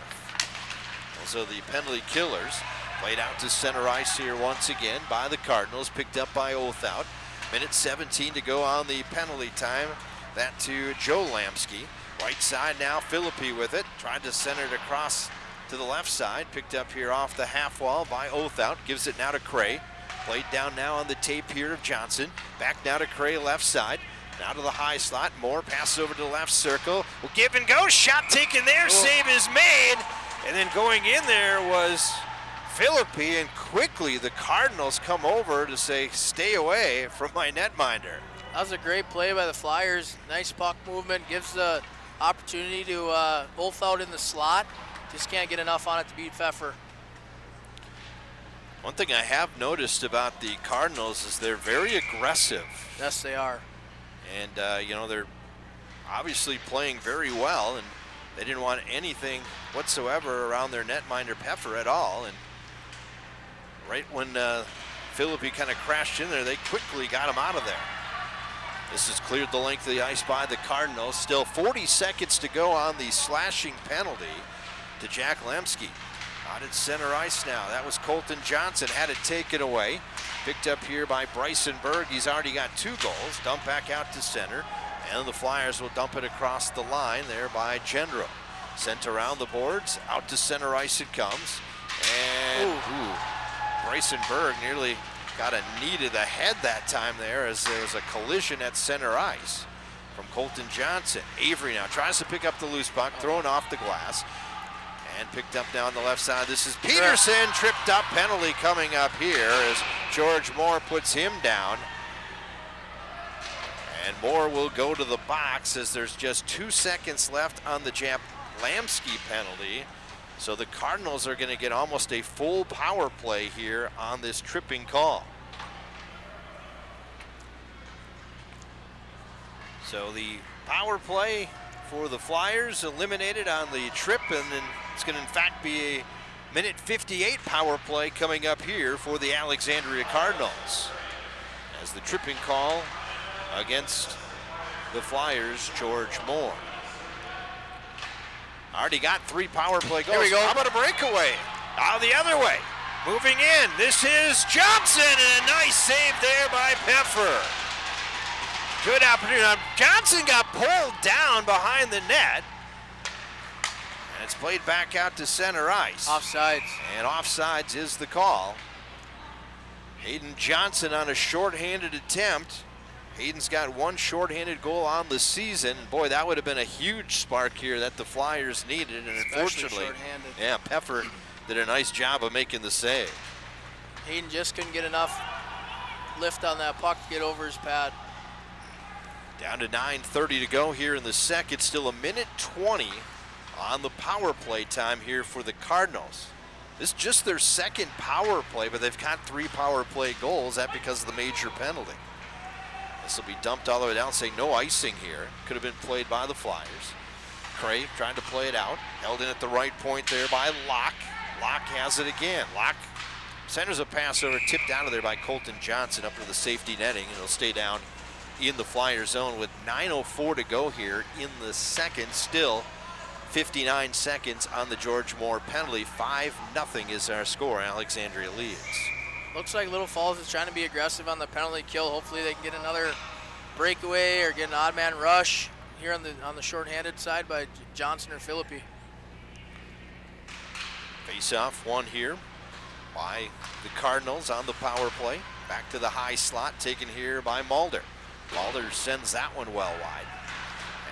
Those are the penalty killers. Played out to center ice here once again by the Cardinals, picked up by Othout. Minute 17 to go on the penalty time. That to Joe Lamsky. Right side now, Philippi with it. Tried to center it across to the left side. Picked up here off the half wall by Othout. Gives it now to Cray. Played down now on the tape here of Johnson. Back now to Cray, left side. Now to the high slot. Moore passes over to the left circle. Will give and go. Shot taken there. Save is made. And then going in there was Philippi, and quickly the Cardinals come over to say, stay away from my netminder. That was a great play by the Flyers. Nice puck movement. Gives the opportunity to both out in the slot. Just can't get enough on it to beat Pfeffer. One thing I have noticed about the Cardinals is they're very aggressive. Yes, they are. And, you know, they're obviously playing very well, and they didn't want anything whatsoever around their netminder Pfeffer at all. And right when Philippi kind of crashed in there, they quickly got him out of there. This has cleared the length of the ice by the Cardinals. Still 40 seconds to go on the slashing penalty to Jack Lemsky. Out at center ice now. That was Colton Johnson, had it taken away. Picked up here by Bryson Berg. He's already got 2 goals. Dump back out to center. And the Flyers will dump it across the line there by Gendro. Sent around the boards. Out to center ice it comes. And Bryson Berg nearly got a knee to the head that time there as there was a collision at center ice from Colton Johnson. Avery now tries to pick up the loose puck, thrown off the glass. And picked up down the left side. This is Peterson, tripped up, penalty coming up here as George Moore puts him down. And Moore will go to the box as there's just 2 seconds left on the Jap Lamsky penalty. So the Cardinals are going to get almost a full power play here on this tripping call. So the power play for the Flyers eliminated on the trip, and then it's going to in fact be a minute 58 power play coming up here for the Alexandria Cardinals. As the tripping call against the Flyers, George Moore. Already got 3 power play goals. Here we go. How about a breakaway? Out the other way. Moving in, this is Johnson, and a nice save there by Pfeffer. Good opportunity. Now, Johnson got pulled down behind the net. And it's played back out to center ice. Offsides. And offsides is the call. Hayden Johnson on a shorthanded attempt. Hayden's got 1 shorthanded goal on the season. Boy, that would have been a huge spark here that the Flyers needed. And unfortunately, yeah, Pfeffer did a nice job of making the save. Hayden just couldn't get enough lift on that puck to get over his pad. Down to 9:30 to go here in the second. Still a minute 20 on the power play time here for the Cardinals. This is just their second power play, but they've got 3 power play goals. That because of the major penalty. This will be dumped all the way down, saying no icing here. Could have been played by the Flyers. Cray trying to play it out. Held in at the right point there by Locke. Locke has it again. Locke centers a pass over, tipped out of there by Colton Johnson up to the safety netting, and it'll stay down in the Flyer zone with 9:04 to go here in the second. Still 59 seconds on the George Moore penalty. 5-0 is our score. Alexandria leads. Looks like Little Falls is trying to be aggressive on the penalty kill. Hopefully they can get another breakaway or get an odd man rush here on the shorthanded side by Johnson or Philippi. Face-off one here by the Cardinals on the power play. Back to the high slot, taken here by Mulder. Mulder sends that one well wide.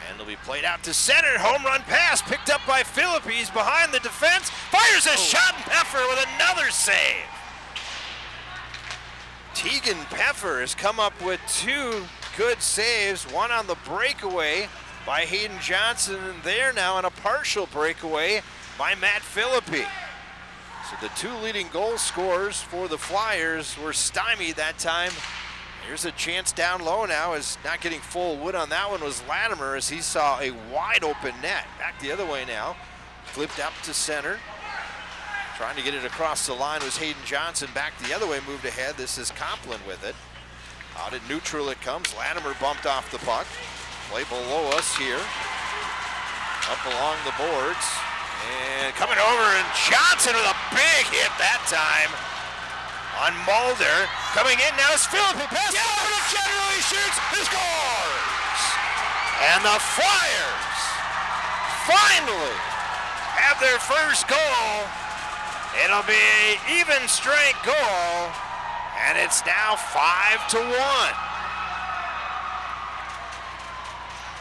And it'll be played out to center. Home run pass picked up by Philippi. He's behind the defense. Fires a shot, and Pfeffer with another save. Tegan Pfeffer has come up with 2 good saves. One on the breakaway by Hayden Johnson, and there now on a partial breakaway by Matt Philippi. So the 2 leading goal scorers for the Flyers were stymied that time. Here's a chance down low now, as not getting full wood on that one was Latimer, as he saw a wide open net. Back the other way now, flipped up to center. Trying to get it across the line was Hayden Johnson. Back the other way, moved ahead. This is Compline with it. Out at neutral it comes. Latimer bumped off the puck. Play below us here. Up along the boards. And coming over, and Johnson with a big hit that time on Mulder. Coming in now is Philippi. Pass over to General. He shoots. He scores. And the Flyers finally have their first goal. It'll be an even strength goal And it's now 5-1.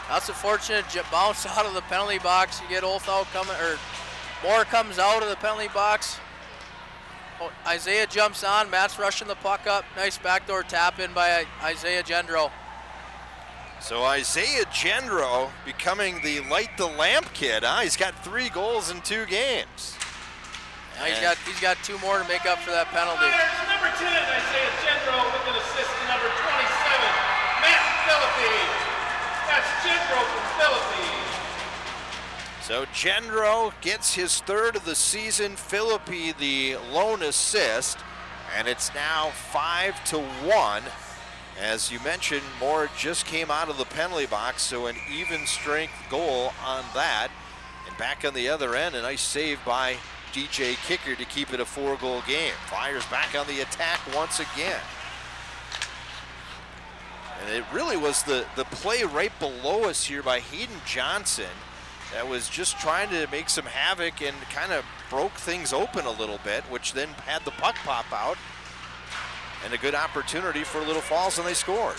That's a fortunate bounce out of the penalty box. You get Olthout coming, or Moore comes out of the penalty box. Oh, Isaiah jumps on. Matt's rushing the puck up. Nice backdoor tap in by Isaiah Gendro. So Isaiah Gendro becoming the light the lamp kid. Huh? He's got 3 goals in 2 games. Now he's got 2 more to make up for that penalty. Number 10, Isaiah Gendro with an assist to number 27, Matt Philippi. That's Gendro from Philippi. So Gendro gets his 3rd of the season. Philippi the lone assist, and it's now 5-1. As you mentioned, Moore just came out of the penalty box, so an even strength goal on that. And back on the other end, a nice save by DJ Kicker to keep it a 4-goal game. Flyers back on the attack once again. And it really was the play right below us here by Hayden Johnson that was just trying to make some havoc and kind of broke things open a little bit, which then had the puck pop out. And a good opportunity for Little Falls, and they scored.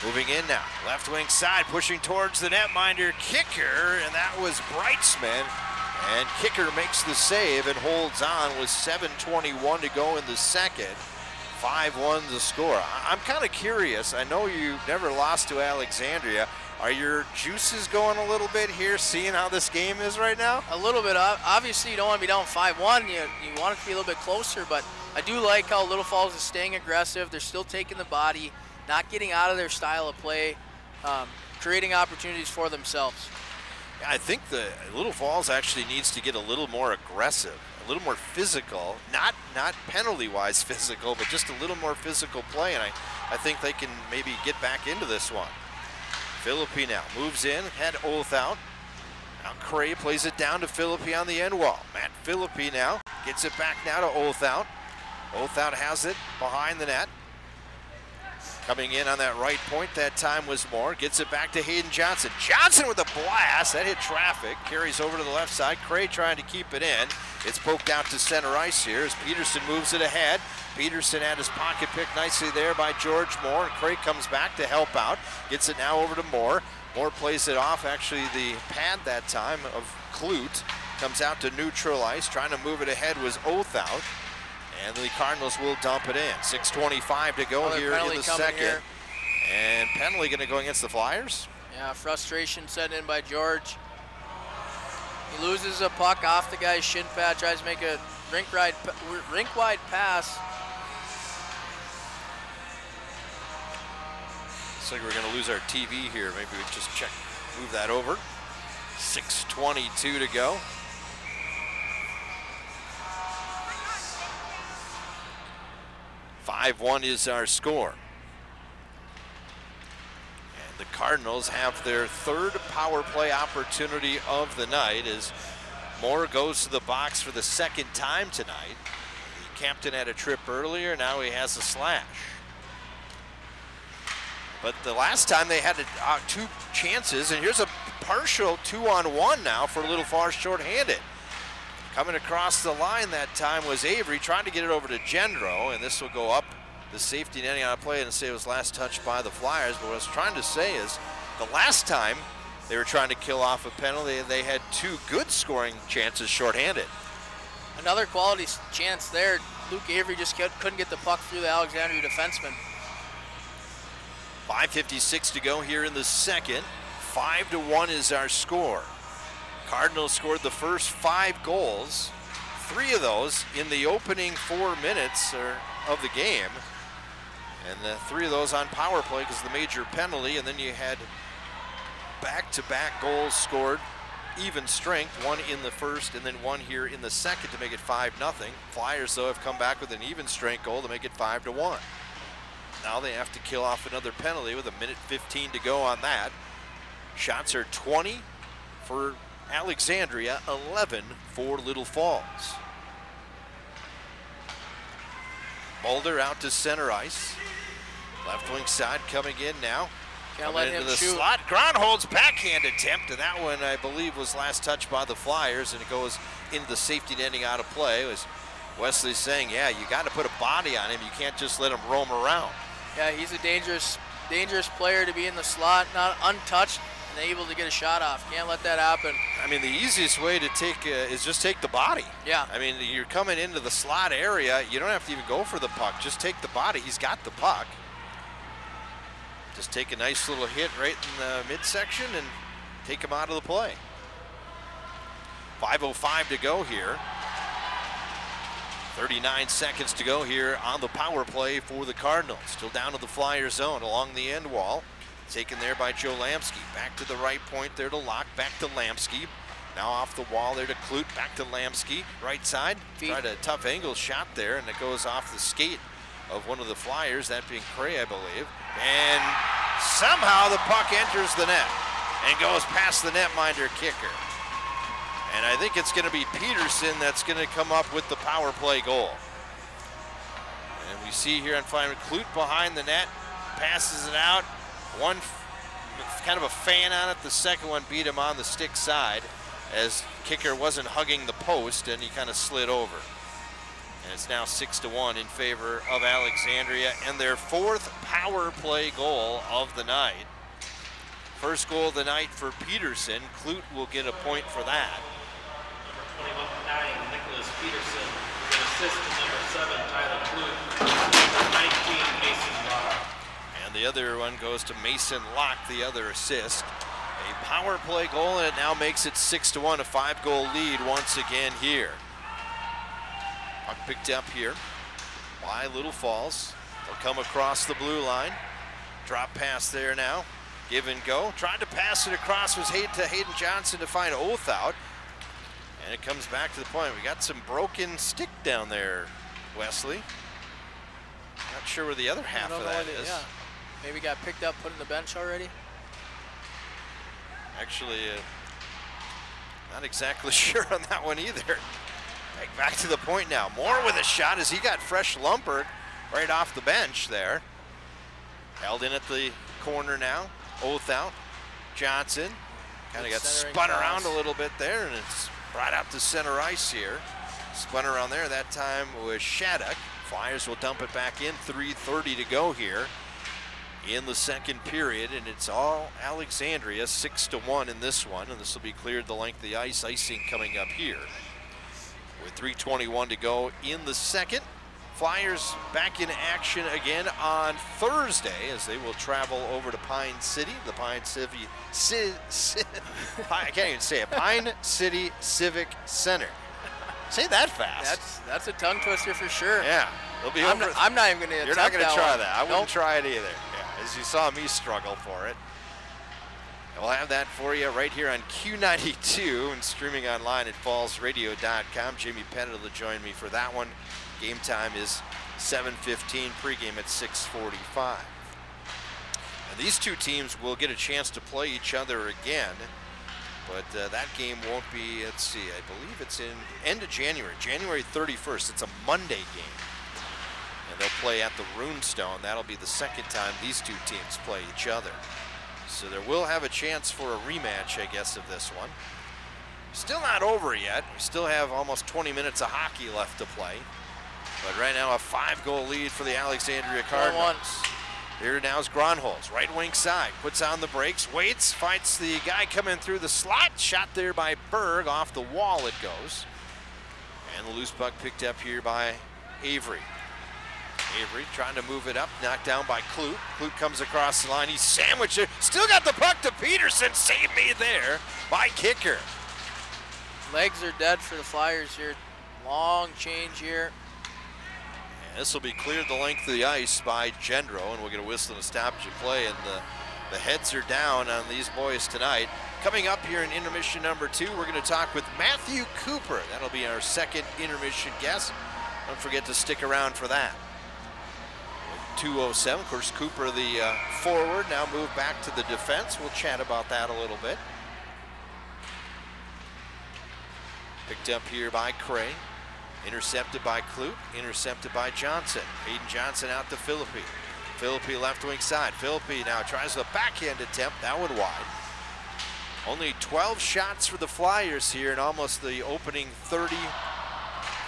Moving in now, left wing side, pushing towards the netminder, Kicker, and that was Breitzman. And Kicker makes the save and holds on with 7:21 to go in the second. 5-1 the score. I'm kind of curious. I know you never lost to Alexandria. Are your juices going a little bit here, seeing how this game is right now? A little bit. Obviously, you don't want to be down 5-1. You want it to be a little bit closer, but I do like how Little Falls is staying aggressive. They're still taking the body, not getting out of their style of play, creating opportunities for themselves. I think the Little Falls actually needs to get a little more aggressive, a little more physical, not penalty-wise physical, but just a little more physical play, and I think they can maybe get back into this one. Philippi now moves in, had Olthout. Now Cray plays it down to Philippi on the end wall. Matt Philippi now gets it back now to Olthout. Olthout has it behind the net. Coming in on that right point, that time was Moore. Gets it back to Hayden Johnson. Johnson with a blast. That hit traffic. Carries over to the left side. Cray trying to keep it in. It's poked out to center ice here as Peterson moves it ahead. Peterson had his pocket picked nicely there by George Moore. And Cray comes back to help out. Gets it now over to Moore. Moore plays it off. Actually, the pad that time of Clute comes out to neutral ice. Trying to move it ahead was Olthout. And the Cardinals will dump it in. 6:25 to go here in the second. Here. And penalty going to go against the Flyers. Yeah, frustration set in by George. He loses a puck off the guy's shin pad, tries to make a rink-wide pass. Looks like we're going to lose our TV here. Maybe we just move that over. 6:22 to go. .5-1 is our score. And the Cardinals have their 3rd power play opportunity of the night as Moore goes to the box for the 2nd time tonight. The captain had a trip earlier, now he has a slash. But the last time they had 2 chances, and here's a partial 2-on-1 now for Little Falls shorthanded. Coming across the line that time was Avery, trying to get it over to Gendro, and this will go up the safety netting on a play and say it was last touched by the Flyers. But what I was trying to say is the last time they were trying to kill off a penalty, they had 2 good scoring chances shorthanded. Another quality chance there. Luke Avery just couldn't get the puck through the Alexandria defenseman. 5:56 to go here in the second. 5-1 is our score. Cardinals scored the first 5 goals, 3 of those in the opening 4 minutes of the game. And the 3 of those on power play because of the major penalty. And then you had back-to-back goals scored, even strength, 1 in the first and then 1 here in the second to make it 5-0. Flyers, though, have come back with an even strength goal to make it 5-1. Now they have to kill off another penalty with 1:15 to go on that. Shots are 20 for Alexandria, 11 for Little Falls. Mulder out to center ice. Left wing side coming in now. Can't let him into the shoot. slot. Gronhold's backhand attempt, and that one I believe was last touched by the Flyers, and it goes into the safety netting out of play. It was Wesley's saying, yeah, you got to put a body on him. You can't just let him roam around. Yeah, he's a dangerous player to be in the slot, not untouched and able to get a shot off. Can't let that happen. I mean, the easiest way to take is just take the body. Yeah. I mean, you're coming into the slot area. You don't have to even go for the puck. Just take the body. He's got the puck. Just take a nice little hit right in the midsection and take him out of the play. 5:05 to go here. 39 seconds to go here on the power play for the Cardinals. Still down to the Flyer zone along the end wall. Taken there by Joe Lamsky. Back to the right point there to Locke. Back to Lamsky. Now off the wall there to Clute. Back to Lamsky. Right side. Tried a tough angle shot there, and it goes off the skate of one of the Flyers, that being Cray, I believe. And somehow the puck enters the net and goes past the netminder kicker. And I think it's going to be Peterson that's going to come up with the power play goal. And we see here on Flyman, Clute behind the net, passes it out. One kind of a fan on it. The second one beat him on the stick side as kicker wasn't hugging the post and he kind of slid over. And it's now 6-1 in favor of Alexandria and their fourth power play goal of the night. First goal of the night for Peterson. Clute will get a point for that. Number 21, Nicholas Peterson, an assist to number 7, Tyler Clute, number 19, Mason Locke. And the other one goes to Mason Locke, the other assist. A power play goal, and it now makes it 6-1, a 5-goal lead once again here. Puck picked up here by Little Falls. They'll come across the blue line. Drop pass there now. Give and go. Tried to pass it across, was to Hayden Johnson to find Oath out. And it comes back to the point. We got some broken stick down there, Wesley. Not sure where the other half of that is. Yeah. Maybe got picked up, put in the bench already. Actually, not exactly sure on that one either. Back to the point now. Moore with a shot as he got fresh Lumberg right off the bench there. Held in at the corner now. Oath out. Johnson kind of got spun around a little bit there, and it's brought out to center ice here. Spun around there. That time was Shattuck. Flyers will dump it back in. 3:30 to go here in the second period, and it's all Alexandria, 6-1 in this one, and this will be cleared the length of the ice. Icing coming up here with 3:21 to go in the second. Flyers back in action again on Thursday as they will travel over to Pine City, the Pine City, I can't even say it, Pine City Civic Center. Say that fast. That's a tongue twister for sure. Yeah, they'll be over. I'm not even going to attempt that. You're not going to try one. that. I wouldn't try it either. Yeah, as you saw me struggle for it. And we'll have that for you right here on Q92 and streaming online at fallsradio.com. Jamie Pennant will join me for that one. Game time is 7:15, pregame at 6:45. And these two teams will get a chance to play each other again, but that game won't be, let's see, I believe it's in end of January, January 31st. It's a Monday game. And they'll play at the Runestone. That'll be the second time these two teams play each other. So there will have a chance for a rematch, I guess, of this one. Still not over yet. We still have almost 20 minutes of hockey left to play. But right now, a 5-goal lead for the Alexandria Cardinals. Here now is Gronholz, right wing side, puts on the brakes, waits, fights the guy coming through the slot. Shot there by Berg, off the wall it goes. And the loose puck picked up here by Avery. Avery trying to move it up, knocked down by Clute. Clute comes across the line, he's sandwiched it. Still got the puck to Peterson, save me there by Kicker. Legs are dead for the Flyers here. Long change here. This will be cleared the length of the ice by Gendro, and we'll get a whistle and a stoppage of play, and the heads are down on these boys tonight. Coming up here in intermission number 2, we're going to talk with Matthew Cooper. That'll be our second intermission guest. Don't forget to stick around for that. 2:07, of course, Cooper, the forward, now moved back to the defense. We'll chat about that a little bit. Picked up here by Cray. Intercepted by Clute, intercepted by Johnson. Hayden Johnson out to Philippi. Philippi left wing side. Philippi now tries the backhand attempt, that one wide. Only 12 shots for the Flyers here in almost the opening 30,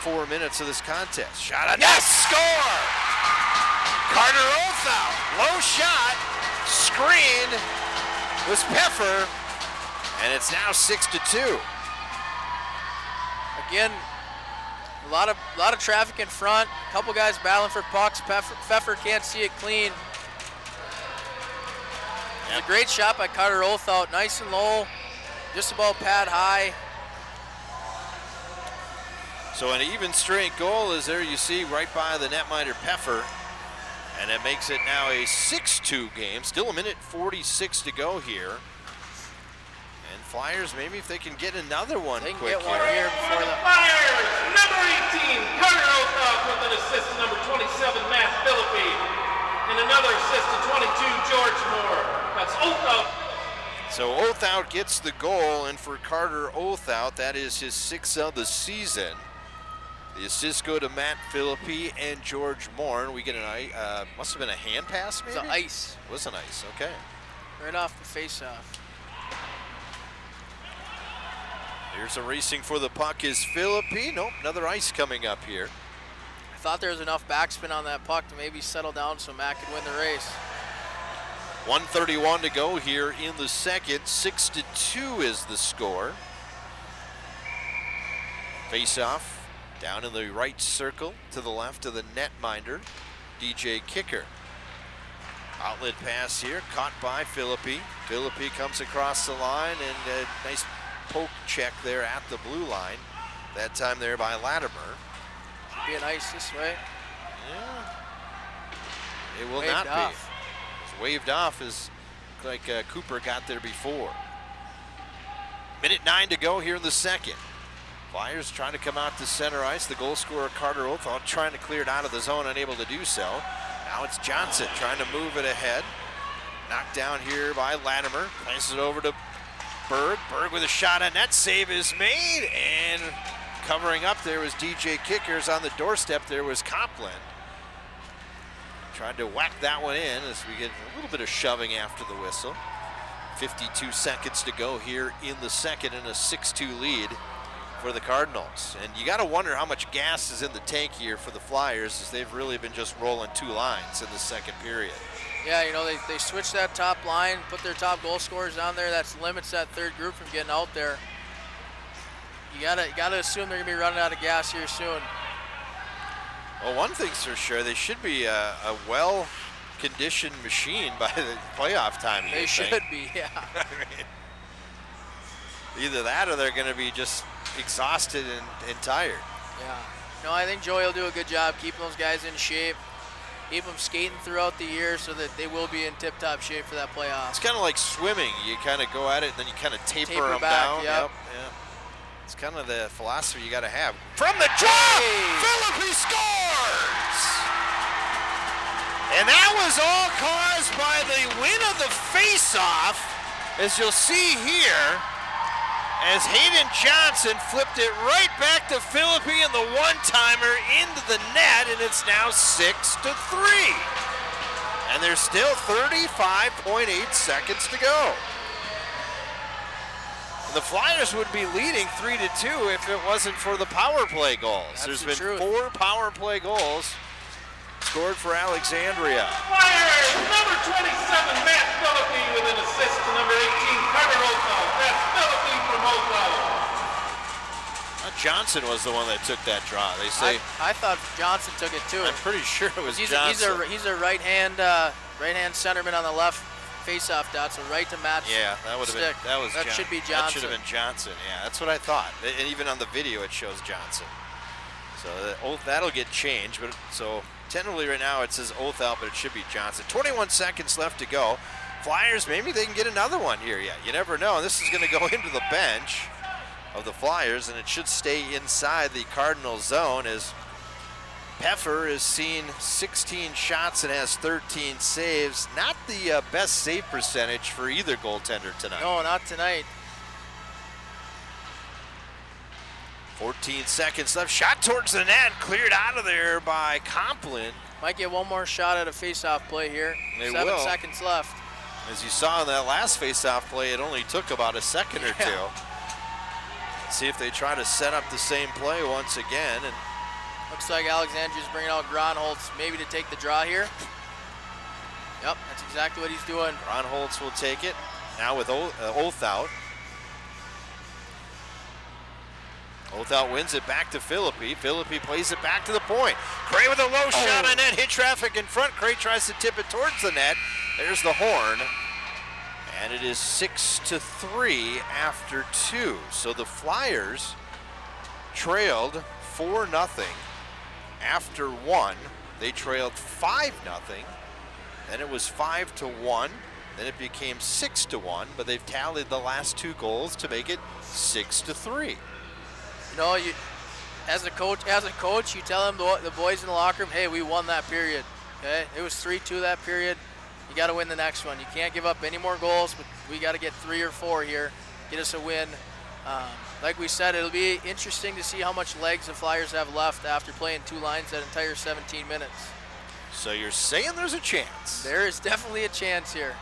4 minutes of this contest. Shot on net, score! Carter Olthout, low shot, screen was Peffer, and it's now 6-2. Again, a lot of traffic in front. A couple guys battling for pucks. Pfeffer can't see it clean. Yep. A great shot by Carter Olthout, nice and low, just about pad high. So an even strength goal is there, you see, right by the netminder Peffer. And it makes it now a 6-2 game. Still a minute 46 to go here. And Flyers, maybe if they can get another one they can quick get one here before the Flyers, number 18, Carter Olthout with an assist to number 27, Matt Philippi. And another assist to 22, George Moore. That's Olthout. So Olthout gets the goal, and for Carter Olthout, that is his 6th of the season. The assists go to Matt Philippi and George Moore. And we get an must have been a hand pass, maybe? It's an ice. It was an ice, okay. Right off the face-off. Here's a racing for the puck is Philippi. Nope, another ice coming up here. I thought there was enough backspin on that puck to maybe settle down so Matt could win the race. 1:31 to go here in the second. 6-2 is the score. Face-off. Down in the right circle to the left of the netminder, DJ Kicker. Outlet pass here, caught by Philippi. Philippi comes across the line, and a nice poke check there at the blue line. That time there by Latimer. Be an ice this way. Yeah. It will waved not off. be. It's waved off as like Cooper got there before. Minute 9 to go here in the second. Flyers trying to come out to center ice. The goal scorer, Carter Olthout, trying to clear it out of the zone, unable to do so. Now it's Johnson trying to move it ahead. Knocked down here by Latimer. Places it over to Berg. Berg with a shot on net. Save is made. And covering up there was DJ Kickers. On the doorstep there was Copland. Tried to whack that one in as we get a little bit of shoving after the whistle. 52 seconds to go here in the second, and a 6-2 lead for the Cardinals. And you got to wonder how much gas is in the tank here for the Flyers, as they've really been just rolling 2 lines in the second period. Yeah, you know, they switched that top line, put their top goal scorers down there. That limits that third group from getting out there. You gotta assume they're gonna be running out of gas here soon. Well, one thing's for sure, they should be a well-conditioned machine by the playoff time. They should be, yeah. I mean, either that or they're going to be just exhausted and tired. Yeah. No, I think Joey will do a good job keeping those guys in shape, keep them skating throughout the year so that they will be in tip-top shape for that playoff. It's kind of like swimming. You kind of go at it and then you kind of taper them back, down. Yep. It's kind of the philosophy you got to have. From the draw, Philippi scores! And that was all caused by the win of the face-off, as you'll see here, as Hayden Johnson flipped it right back to Philippi and the one-timer into the net, and it's now 6-3. And there's still 35.8 seconds to go. The Flyers would be leading 3-2 if it wasn't for the power play goals. There's been 4 power play goals scored for Alexandria. Flyers, number 27, Matt Philippi with an assist to number 18, Carter Olthout. That's Philippi from Olthout. Johnson was the one that took that draw. They say. I thought Johnson took it too. I'm pretty sure it was Johnson. He's a right-hand centerman on the left face-off dot, so right to match. Yeah, that would have been. That should be Johnson. That should have been Johnson. Yeah, that's what I thought. And even on the video, it shows Johnson. So that'll get changed. But so tentatively right now it says Olthout, but it should be Johnson. 21 seconds left to go. Flyers, maybe they can get another one here yet. You never know. This is going to go into the bench of the Flyers, and it should stay inside the Cardinal zone, as Peffer has seen 16 shots and has 13 saves. Not the best save percentage for either goaltender tonight. No, not tonight. 14 seconds left. Shot towards the net, cleared out of there by Complin. Might get one more shot at a face-off play here. They 7 will. seconds left. As you saw in that last face-off play, it only took about a second or two. Let's see if they try to set up the same play once again. And Looks like Alexandria's bringing out Gronholtz maybe to take the draw here. Yep, that's exactly what he's doing. Gronholtz will take it. Now with Oath out. Oath out wins it back to Philippi. Philippi plays it back to the point. Cray with a low shot on net. Hit traffic in front. Cray tries to tip it towards the net. There's the horn. And it is 6-3 after 2. So the Flyers trailed 4-0 after 1. They trailed 5-0. Then it was 5-1. Then it became 6-1. But they've tallied the last 2 goals to make it 6-3. No, you, as a coach, you tell them the boys in the locker room, hey, we won that period. Okay, it was 3-2 that period. You got to win the next one. You can't give up any more goals, but we got to get 3 or 4 here, get us a win. Like we said, it'll be interesting to see how much legs the Flyers have left after playing 2 lines that entire 17 minutes. So you're saying there's a chance? There is definitely a chance here.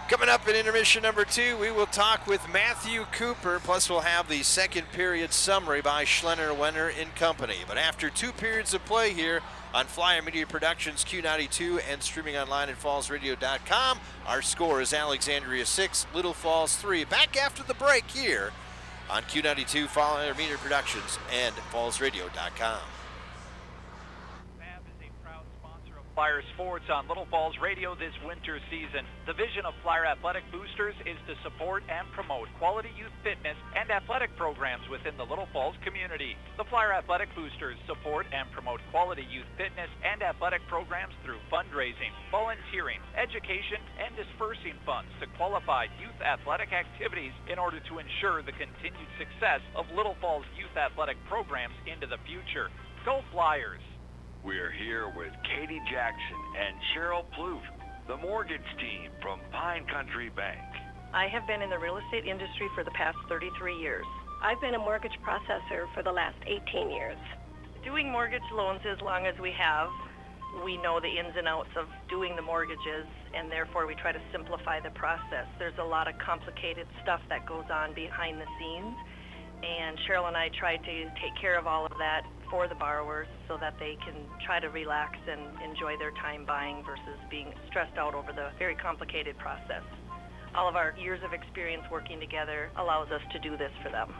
Coming up in intermission number 2, we will talk with Matthew Cooper, plus we'll have the second period summary by Schlenner, Wenner & Company. But after 2 periods of play here on Flyer Media Productions Q92 and streaming online at fallsradio.com, our score is Alexandria 6, Little Falls 3. Back after the break here on Q92, Flyer Media Productions and fallsradio.com. Flyer Sports on Little Falls Radio this winter season. The vision of Flyer Athletic Boosters is to support and promote quality youth fitness and athletic programs within the Little Falls community. The Flyer Athletic Boosters support and promote quality youth fitness and athletic programs through fundraising, volunteering, education, and dispersing funds to qualified youth athletic activities in order to ensure the continued success of Little Falls youth athletic programs into the future. Go Flyers! We're here with Katie Jackson and Cheryl Plouffe, the mortgage team from Pine Country Bank. I have been in the real estate industry for the past 33 years. I've been a mortgage processor for the last 18 years. Doing mortgage loans as long as we have, we know the ins and outs of doing the mortgages, and therefore we try to simplify the process. There's a lot of complicated stuff that goes on behind the scenes, and Cheryl and I try to take care of all of that for the borrowers so that they can try to relax and enjoy their time buying versus being stressed out over the very complicated process. All of our years of experience working together allows us to do this for them.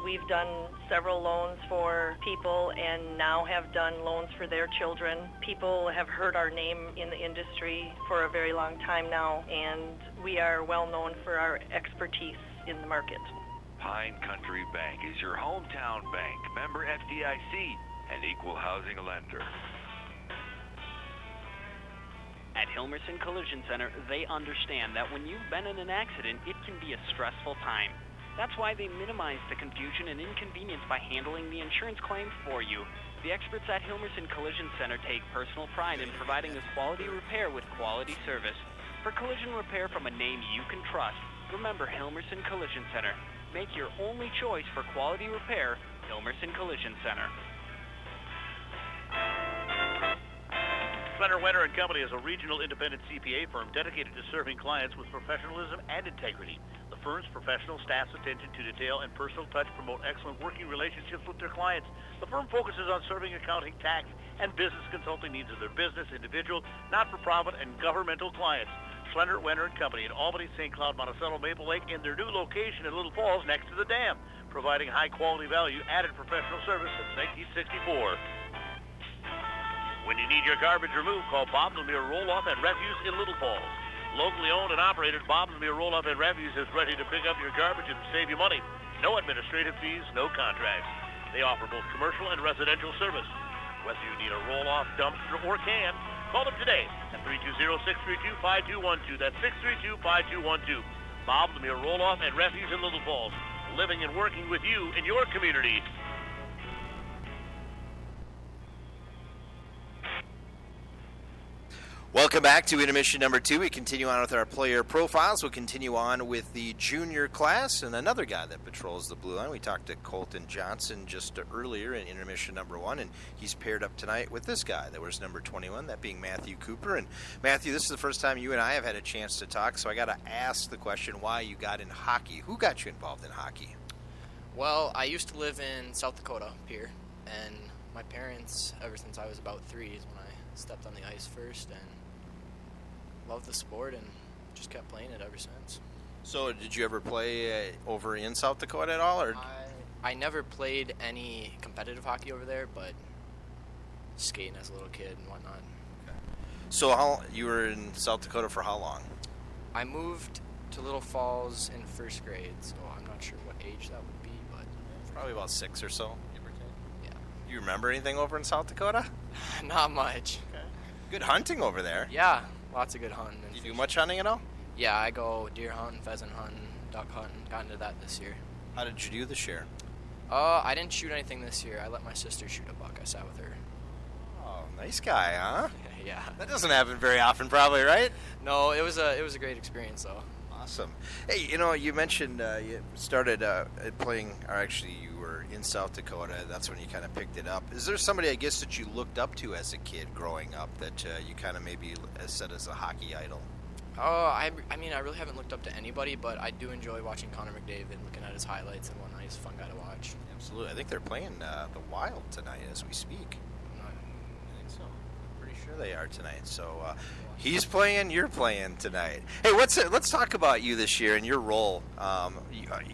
We've done several loans for people and now have done loans for their children. People have heard our name in the industry for a very long time now, and we are well known for our expertise in the market. Pine Country Bank is your hometown bank, member FDIC, and equal housing lender. At Hilmerson Collision Center, they understand that when you've been in an accident, it can be a stressful time. That's why they minimize the confusion and inconvenience by handling the insurance claim for you. The experts at Hilmerson Collision Center take personal pride in providing a quality repair with quality service. For collision repair from a name you can trust, remember Hilmerson Collision Center. Make your only choice for quality repair, Hilmerson Collision Center. Schlenner, Wenner & Company is a regional independent CPA firm dedicated to serving clients with professionalism and integrity. The firm's professional staff's attention to detail and personal touch promote excellent working relationships with their clients. The firm focuses on serving accounting, tax, and business consulting needs of their business, individual, not-for-profit, and governmental clients. Schlenner, Wenner & Company in Albany, St. Cloud, Monticello, Maple Lake, in their new location in Little Falls next to the dam, providing high-quality value, added professional service since 1964. When you need your garbage removed, call Bob Lemire Roll-Off and Refuse in Little Falls. Locally owned and operated, Bob Lemire Roll-Off and Refuse is ready to pick up your garbage and save you money. No administrative fees, no contracts. They offer both commercial and residential service. Whether you need a roll-off, dumpster, or can, call them today at 320-632-5212. That's 632-5212. Bob Lemire Roll-Off and Refuse in Little Falls. Living and working with you in your community. Welcome back to intermission number 2. We continue on with our player profiles. We'll continue on with the junior class and another guy that patrols the blue line. We talked to Colton Johnson just earlier in intermission number 1, and he's paired up tonight with this guy that was number 21, that being Matthew Cooper. And Matthew, this is the first time you and I have had a chance to talk, so I got to ask the question why you got in hockey. Who got you involved in hockey? Well, I used to live in South Dakota here, and my parents ever since I was about 3 is when I stepped on the ice first, and loved the sport and just kept playing it ever since. So did you ever play over in South Dakota at all? Or I never played any competitive hockey over there, but skating as a little kid and whatnot. So you were in South Dakota for how long? I moved to Little Falls in 1st grade, so I'm not sure what age that would be, but probably about 6 or so, give or take. Yeah. Do you remember anything over in South Dakota? Not much. Okay. Good hunting over there. Yeah, lots of good hunting. You do much hunting at all? Yeah, I go deer hunting, pheasant hunting, duck hunting. Got into that this year. How did you do this year? I didn't shoot anything this year. I let my sister shoot a buck. I sat with her. Oh, nice guy, huh? Yeah. That doesn't happen very often, probably, right? No, it was a great experience, though. Awesome. Hey, you mentioned you started playing, or actually you were in South Dakota. That's when you kind of picked it up. Is there somebody, I guess, that you looked up to as a kid growing up that you kind of maybe set as a hockey idol? I mean, I really haven't looked up to anybody, but I do enjoy watching Connor McDavid, looking at his highlights and whatnot. He's a fun guy to watch. Absolutely. I think they're playing the Wild tonight as we speak. I think so. I'm pretty sure they are tonight. So he's playing, you're playing tonight. Hey, let's talk about you this year and your role.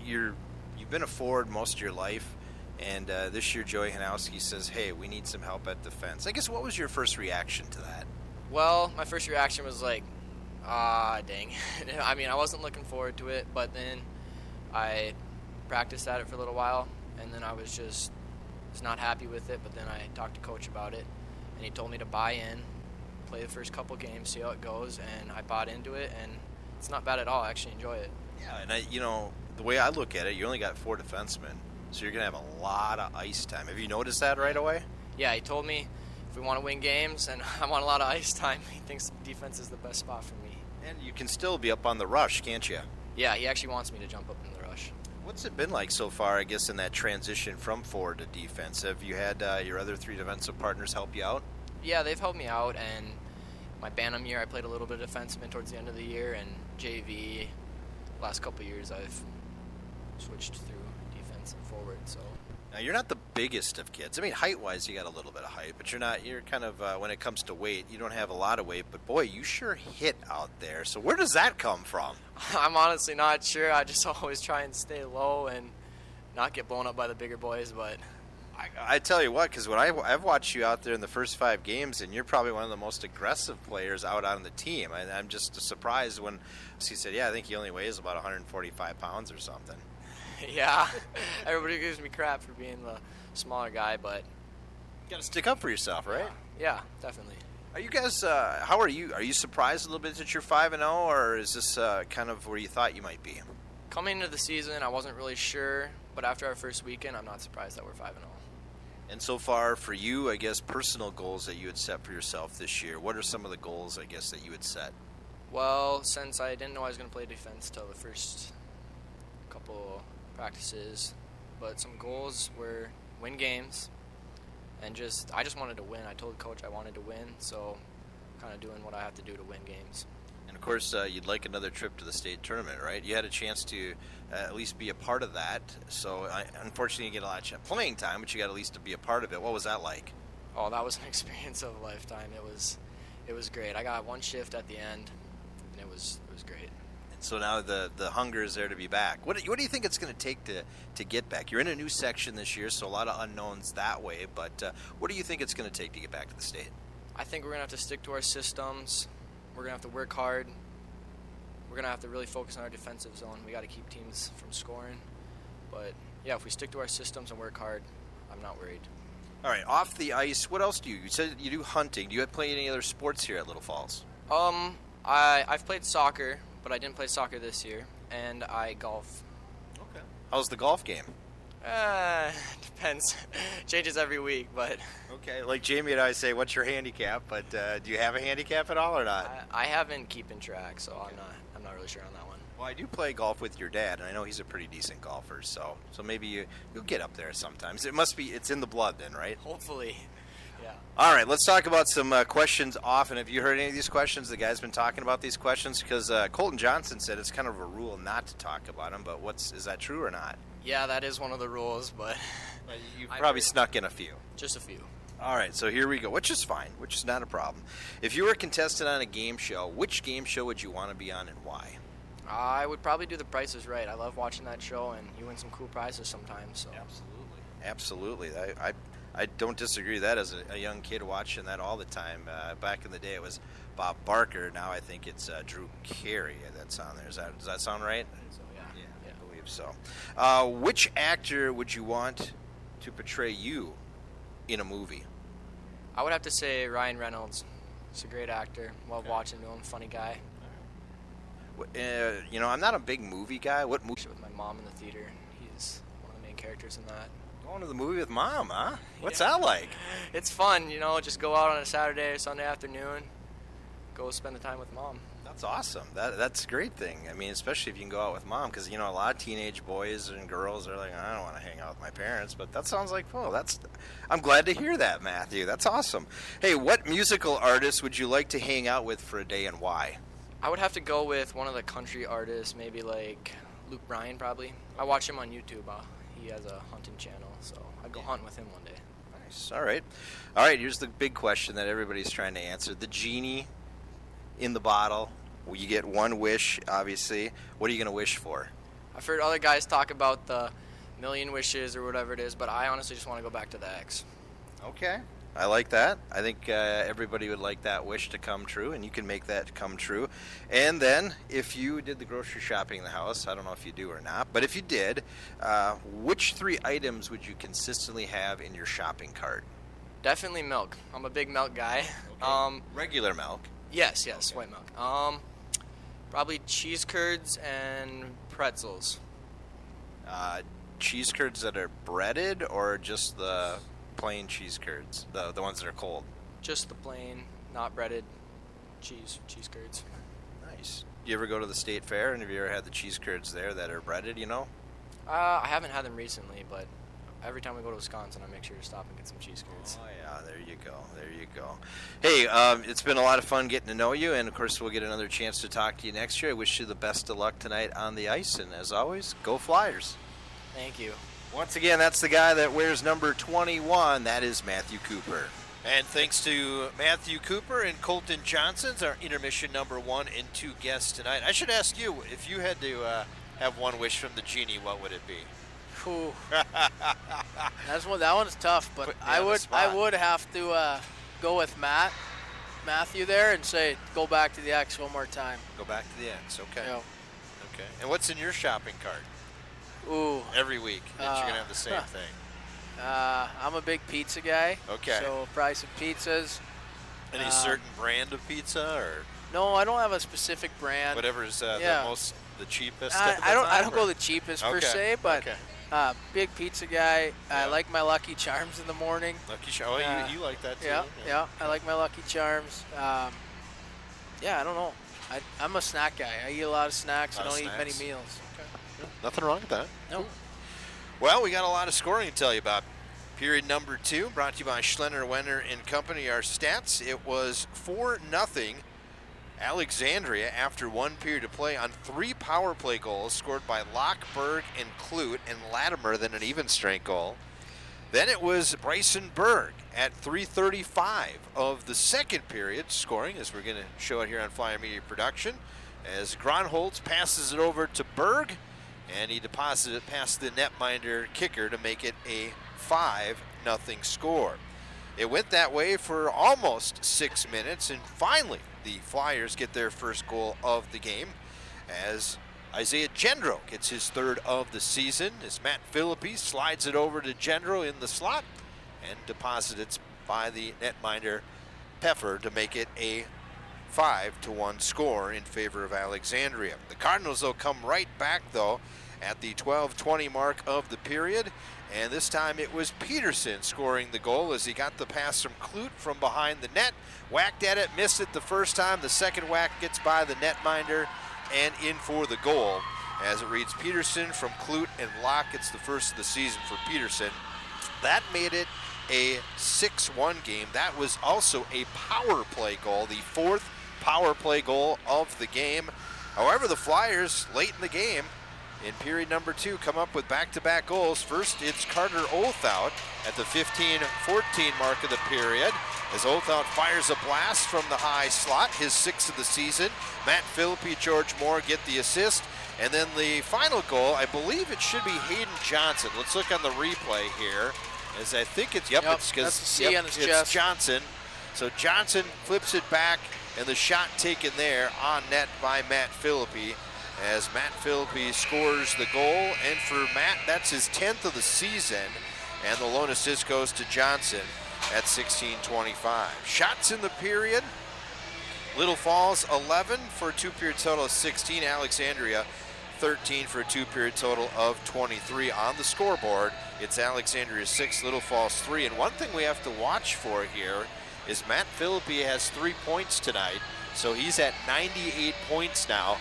You've been a forward most of your life, and this year Joey Hanowski says, hey, we need some help at defense. I guess what was your first reaction to that? Well, my first reaction was like, dang. I mean, I wasn't looking forward to it, but then I practiced at it for a little while, and then I was not happy with it, but then I talked to Coach about it, and he told me to buy in, play the first couple games, see how it goes, and I bought into it, and it's not bad at all. I actually enjoy it. Yeah, and the way I look at it, you only got 4 defensemen, so you're going to have a lot of ice time. Have you noticed that right away? Yeah, he told me if we want to win games and I want a lot of ice time, he thinks defense is the best spot for me. And you can still be up on the rush, can't you? Yeah, he actually wants me to jump up in the rush. What's it been like so far, I guess, in that transition from forward to defense? Have you had your other 3 defensive partners help you out? Yeah, they've helped me out, and my Bantam year, I played a little bit of defenseman towards the end of the year, and JV, last couple of years, I've switched through defense and forward, so. Now, you're not the biggest of kids. I mean, height-wise, you got a little bit of height, but you're kind of, when it comes to weight, you don't have a lot of weight, but boy, you sure hit out there. So where does that come from? I'm honestly not sure. I just always try and stay low and not get blown up by the bigger boys, but. I tell you what, because when I've watched you out there in the first 5 games, and you're probably one of the most aggressive players out on the team. I'm just surprised when he said, yeah, I think he only weighs about 145 pounds or something. Yeah, everybody gives me crap for being the smaller guy, but you got to stick up for yourself, right? Yeah, definitely. Are you guys? How are you? Are you surprised a little bit that you're 5-0, or is this kind of where you thought you might be? Coming into the season, I wasn't really sure, but after our first weekend, I'm not surprised that we're 5-0. And so far, for you, I guess personal goals that you had set for yourself this year. What are some of the goals, I guess, that you had set? Well, since I didn't know I was going to play defense till the first couple practices, but some goals were win games, and I just wanted to win. I told Coach I wanted to win, so kind of doing what I have to do to win games. And of course, you'd like another trip to the state tournament, right? You had a chance to at least be a part of that. So unfortunately, you get a lot of playing time, but you got at least to be a part of it. What was that like? Oh, that was an experience of a lifetime. It was great. I got 1 shift at the end, and it was great. So now the hunger is there to be back. What do you think it's going to take to get back? You're in a new section this year, so a lot of unknowns that way. But what do you think it's going to take to get back to the state? I think we're going to have to stick to our systems. We're going to have to work hard. We're going to have to really focus on our defensive zone. We got to keep teams from scoring. But, yeah, if we stick to our systems and work hard, I'm not worried. All right, off the ice, what else do you? You said you do hunting. Do you play any other sports here at Little Falls? I've played soccer, but I didn't play soccer this year, and I golf. Okay. How's the golf game? Depends. Changes every week, but. Okay, like Jamie and I say, what's your handicap? But do you have a handicap at all or not? I haven't keeping track, so okay. I'm not really sure on that one. Well, I do play golf with your dad, and I know he's a pretty decent golfer, so maybe you'll get up there sometimes. It's in the blood then, right? Hopefully. Yeah. All right, let's talk about some questions off. And have you heard any of these questions? The guy's been talking about these questions because Colton Johnson said it's kind of a rule not to talk about them. But is that true or not? Yeah, that is one of the rules, but you've probably snuck in a few. Just a few. All right, so here we go, which is fine, which is not a problem. If you were a contestant on a game show, which game show would you want to be on and why? I would probably do The Price is Right. I love watching that show, and you win some cool prizes sometimes. So. Absolutely. I don't disagree with that as a young kid watching that all the time. Back in the day, it was Bob Barker. Now I think it's Drew Carey that's on there. Does that sound right? I think so, yeah. I believe so. Which actor would you want to portray you in a movie? I would have to say Ryan Reynolds. He's a great actor. Love watching him. Funny guy. I'm not a big movie guy. What movie? With my mom in the theater. He's one of the main characters in that. Going to the movie with Mom, huh? What's that like? It's fun, just go out on a Saturday or Sunday afternoon, go spend the time with Mom. That's awesome. That's a great thing. I mean, especially if you can go out with Mom, because a lot of teenage boys and girls are like, I don't want to hang out with my parents. But that sounds like, I'm glad to hear that, Matthew. That's awesome. Hey, what musical artist would you like to hang out with for a day and why? I would have to go with one of the country artists, maybe like Luke Bryan, probably. I watch him on YouTube. He has a hunting channel, so I'd go hunting with him one day. Nice. All right. Here's the big question that everybody's trying to answer: the genie in the bottle. Well, you get one wish, obviously. What are you going to wish for? I've heard other guys talk about the million wishes or whatever it is, but I honestly just want to go back to the X. Okay. I like that. I think everybody would like that wish to come true, and you can make that come true. And then, if you did the grocery shopping in the house, I don't know if you do or not, but if you did, which 3 items would you consistently have in your shopping cart? Definitely milk. I'm a big milk guy. Okay. Regular milk? Yes, okay. White milk. Probably cheese curds and pretzels. Cheese curds that are breaded, or just the plain cheese curds, the ones that are cold? Just the plain, not breaded cheese curds. Nice. You ever go to the state fair, and have you ever had the cheese curds there that are breaded, I haven't had them recently, but every time we go to Wisconsin, I make sure to stop and get some cheese curds. Oh yeah, there you go. Hey, it's been a lot of fun getting to know you, and of course we'll get another chance to talk to you next year. I wish you the best of luck tonight on the ice, and as always, go Flyers. Thank you. Once again, that's the guy that wears number 21. That is Matthew Cooper. And thanks to Matthew Cooper and Colton Johnson's our intermission number 1 and 2 guests tonight. I should ask you, if you had to have one wish from the genie, what would it be? Ooh. That one's tough, but I would have to go with Matthew there and say, go back to the X one more time. Go back to the X, okay. Yep. Okay. And what's in your shopping cart? Ooh. Every week that you're going to have the same thing. I'm a big pizza guy. Okay. So probably some pizzas. Any certain brand of pizza, or? No, I don't have a specific brand. Whatever's the cheapest. I don't go the cheapest per se, but big pizza guy. Yeah. I like my Lucky Charms in the morning. Lucky Charms. Oh, you like that too? Yeah. I like my Lucky Charms. I don't know. I'm a snack guy. I eat a lot of snacks. I don't eat many meals. Nothing wrong with that. No. Well, we got a lot of scoring to tell you about. Period number 2, brought to you by Schlenner, Wenner & Company. Our stats, it was 4-0 Alexandria after 1 period of play on 3 power play goals scored by Lockberg and Clute, and Latimer, then an even strength goal. Then it was Bryson Berg at 3:35 of the second period scoring, as we're going to show it here on Flyer Media Production, as Gronholz passes it over to Berg, and he deposited it past the netminder kicker to make it a 5-0 score. It went that way for almost 6 minutes, and finally the Flyers get their first goal of the game as Isaiah Gendro gets his 3rd of the season, as Matt Philippi slides it over to Gendro in the slot and deposits it by the netminder Peffer to make it a 5-1 score in favor of Alexandria. The Cardinals, though, come right back, though, at the 12:20 mark of the period, and this time it was Peterson scoring the goal as he got the pass from Clute from behind the net, whacked at it, missed it the first time. The second whack gets by the netminder and in for the goal. As it reads, Peterson from Clute and Locke. It's the first of the season for Peterson. That made it a 6-1 game. That was also a power play goal, the 4th power play goal of the game. However, the Flyers, late in the game, in period number 2 come up with back-to-back goals. First, it's Carter Olthout at the 15-14 mark of the period, as Olthout fires a blast from the high slot, his 6th of the season. Matt Philippi, George Moore get the assist. And then the final goal, I believe it should be Hayden Johnson. Let's look on the replay here, as I think it's, that's the C on his chest. It's Johnson. So Johnson flips it back, and the shot taken there on net by Matt Philippi, as Matt Philippi scores the goal. And for Matt, that's his 10th of the season, and the lone assist goes to Johnson at 16:25. Shots in the period, Little Falls 11 for a 2-period total of 16. Alexandria 13 for a 2-period total of 23. On the scoreboard, it's Alexandria 6, Little Falls 3. And one thing we have to watch for here is Matt Philippi has 3 points tonight, so he's at 98 points now,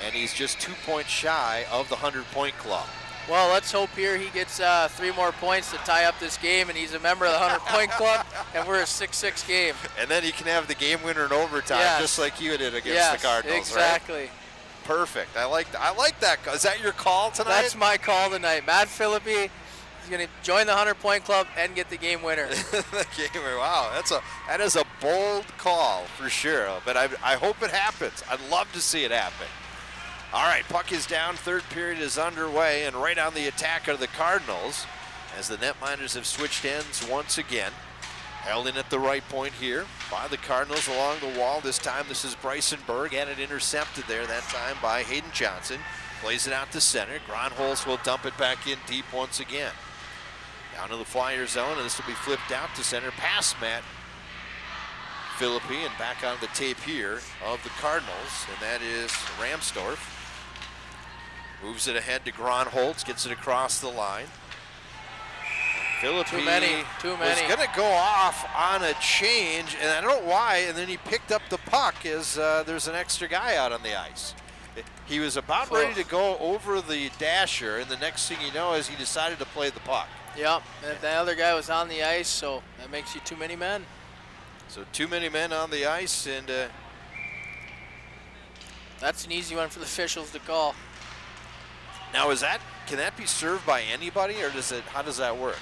and he's just 2 points shy of the 100-point club. Well, let's hope here he gets 3 more points to tie up this game, and he's a member of the 100-point club, and we're a 6-6 game. And then he can have the game winner in overtime, just like you did against the Cardinals, exactly. Right? Perfect. I like that. Is that your call tonight? That's my call tonight. Matt Philippi is going to join the 100-point club and get the game winner. Wow, that is a bold call for sure. But I hope it happens. I'd love to see it happen. All right, puck is down. 3rd period is underway, and right on the attack are the Cardinals, as the netminders have switched ends once again. Held in at the right point here by the Cardinals along the wall. This time this is Bryson Berg, and it intercepted there that time by Hayden Johnson. Plays it out to center. Gronholz will dump it back in deep once again. Down to the Flyer zone, and this will be flipped out to center past Matt Philippi, and back on the tape here of the Cardinals, and that is Ramsdorff. Moves it ahead to Gronholz, gets it across the line. Philippi Too many. was going to go off on a change, and I don't know why, and then he picked up the puck as there's an extra guy out on the ice. He was about ready to go over the dasher, and the next thing you know is he decided to play the puck. Yep, and the other guy was on the ice, so that makes you too many men. So too many men on the ice, and that's an easy one for the officials to call. Now can that be served by anybody, or how does that work?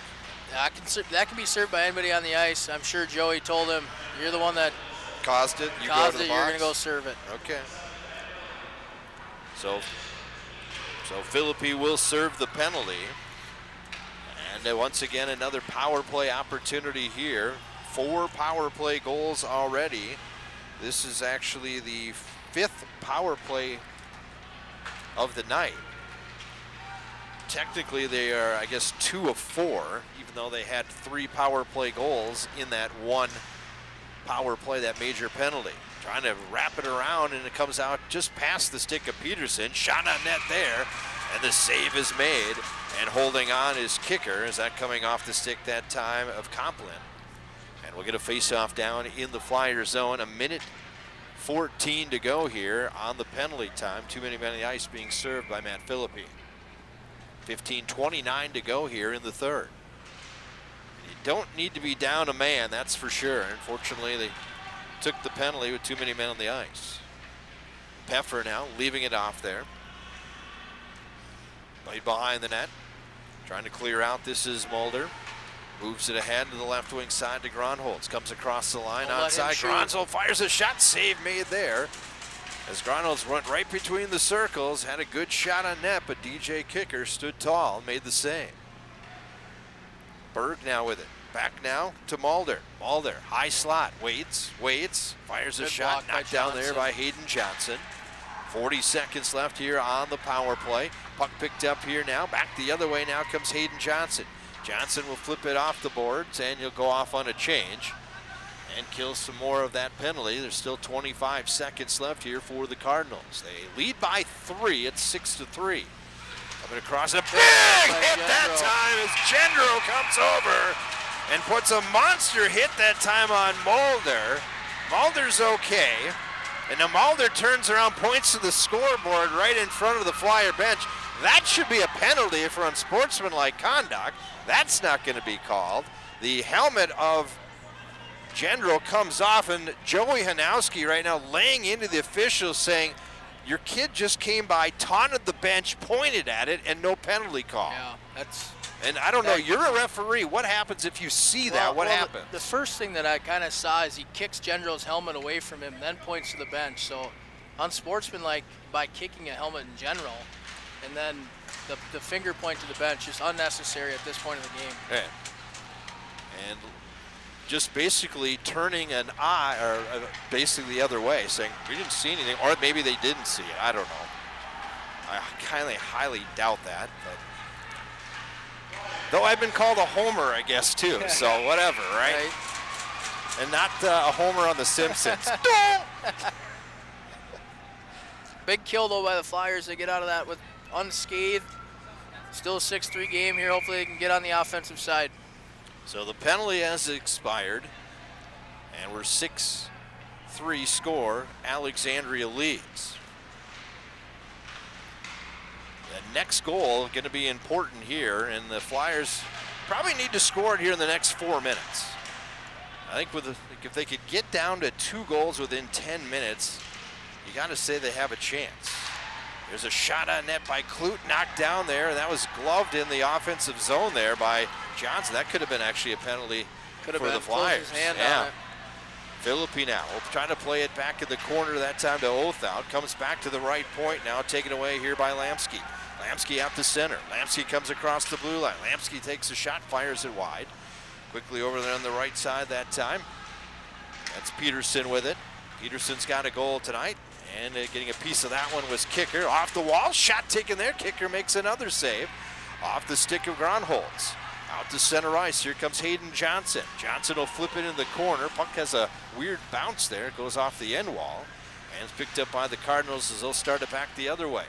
That can be served by anybody on the ice. I'm sure Joey told him, you're the one that caused it. You're going to go serve it. Okay. So Philippi will serve the penalty. And once again, another power play opportunity here. 4 power play goals already. This is actually the 5th power play of the night. Technically, they are, I guess, 2 of 4, even though they had 3 power play goals in that 1 power play, that major penalty. Trying to wrap it around, and it comes out just past the stick of Peterson. Shot on net there, and the save is made. And holding on is kicker. Is that coming off the stick that time of Complin? And we'll get a face-off down in the Flyer zone. 1:14 to go here on the penalty time. Too many men on the ice being served by Matt Philippi. 15:29 to go here in the 3rd. You don't need to be down a man, that's for sure. Unfortunately, they took the penalty with too many men on the ice. Peffer now leaving it off there. Played behind the net. Trying to clear out. This is Mulder. Moves it ahead to the left wing side to Gronholz. Comes across the line outside. Gronholz fires a shot. Save made there. As Gronholz went right between the circles. Had a good shot on net, but DJ Kicker stood tall and made the save. Berg now with it. Back now to Mulder. Mulder, high slot. Waits. Fires a shot. Knocked down there by Hayden Johnson. 40 seconds left here on the power play. Puck picked up here now. Back the other way now comes Hayden Johnson. Johnson will flip it off the boards, and he'll go off on a change and kill some more of that penalty. There's still 25 seconds left here for the Cardinals. They lead by 3. It's 6-3. Coming across a big hit that time as Gendro comes over and puts a monster hit that time on Mulder. Mulder's okay. And now Mulder turns around, points to the scoreboard right in front of the Flyer bench. That should be a penalty for unsportsmanlike conduct. That's not going to be called. The helmet of Gendro comes off, and Joey Hanowski right now laying into the officials saying, your kid just came by, taunted the bench, pointed at it, and no penalty call. Yeah, that's. And I don't know, you're a referee. What happens if you see that? What happens? The first thing that I kind of saw is he kicks Gendro's helmet away from him, then points to the bench. So unsportsmanlike by kicking a helmet in general, and then the finger point to the bench is unnecessary at this point of the game. Yeah. And just basically turning an eye, or basically the other way, saying we didn't see anything, or maybe they didn't see it. I don't know. I kind of highly doubt that, but though I've been called a homer, I guess, too, so whatever, right? And not a homer on The Simpsons. Big kill, though, by the Flyers. They get out of that with unscathed. Still a 6-3 game here. Hopefully they can get on the offensive side. So the penalty has expired, and we're 6-3 score. Alexandria leads. The next goal going to be important here, and the Flyers probably need to score it here in the next 4 minutes. I think if they could get down to 2 goals within 10 minutes, you got to say they have a chance. There's a shot on net by Clute, knocked down there, and that was gloved in the offensive zone there by Johnson. That could have been actually a penalty for the Flyers. His hand on it. Philippi now trying to play it back in the corner, that time to Othout. Comes back to the right point now, taken away here by Lamsky. Lamsky out to center. Lamsky comes across the blue line. Lamsky takes a shot, fires it wide. Quickly over there on the right side that time. That's Peterson with it. Peterson's got a goal tonight, and getting a piece of that one was Kicker. Off the wall, shot taken there. Kicker makes another save. Off the stick of Gronholz. Out to center ice. Here comes Hayden Johnson. Johnson will flip it in the corner. Puck has a weird bounce there. It goes off the end wall. And it's picked up by the Cardinals as they'll start it back the other way.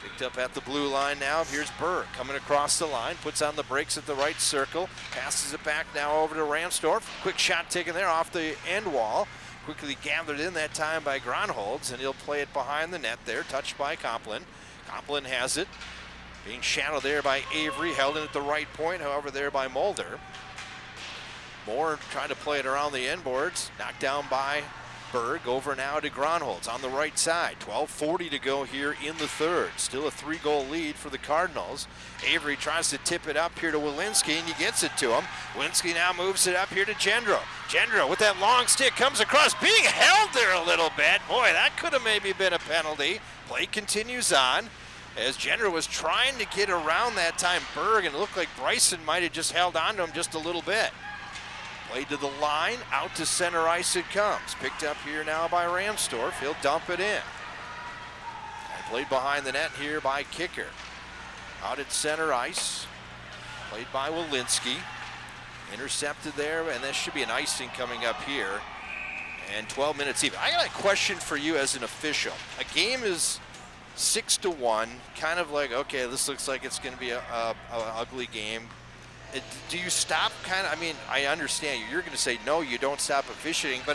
Picked up at the blue line now. Here's Burr coming across the line. Puts on the brakes at the right circle. Passes it back now over to Ramsdorf. Quick shot taken there off the end wall. Quickly gathered in that time by Gronholz, and he'll play it behind the net there. Touched by Complin. Complin has it. Being shadowed there by Avery. Held in at the right point, however, there by Mulder. Moore trying to play it around the end boards. Knocked down by Berg. Over now to Gronholz on the right side. 12:40 to go here in the third. Still a 3-goal lead for the Cardinals. Avery tries to tip it up here to Walensky, and he gets it to him. Walensky now moves it up here to Gendro. Gendro with that long stick comes across, being held there a little bit. Boy, that could have maybe been a penalty. Play continues on as Gendro was trying to get around that time Berg, and it looked like Bryson might have just held on to him just a little bit. Played to the line, out to center ice it comes. Picked up here now by Ramsdorf. He'll dump it in. And played behind the net here by Kicker. Out at center ice. Played by Walensky. Intercepted there, and this should be an icing coming up here. And 12 minutes even. I got a question for you as an official. A game is 6-1, kind of like, okay, this looks like it's going to be a ugly game. Do you stop kind of, I mean, I understand you're going to say, no, you don't stop officiating, but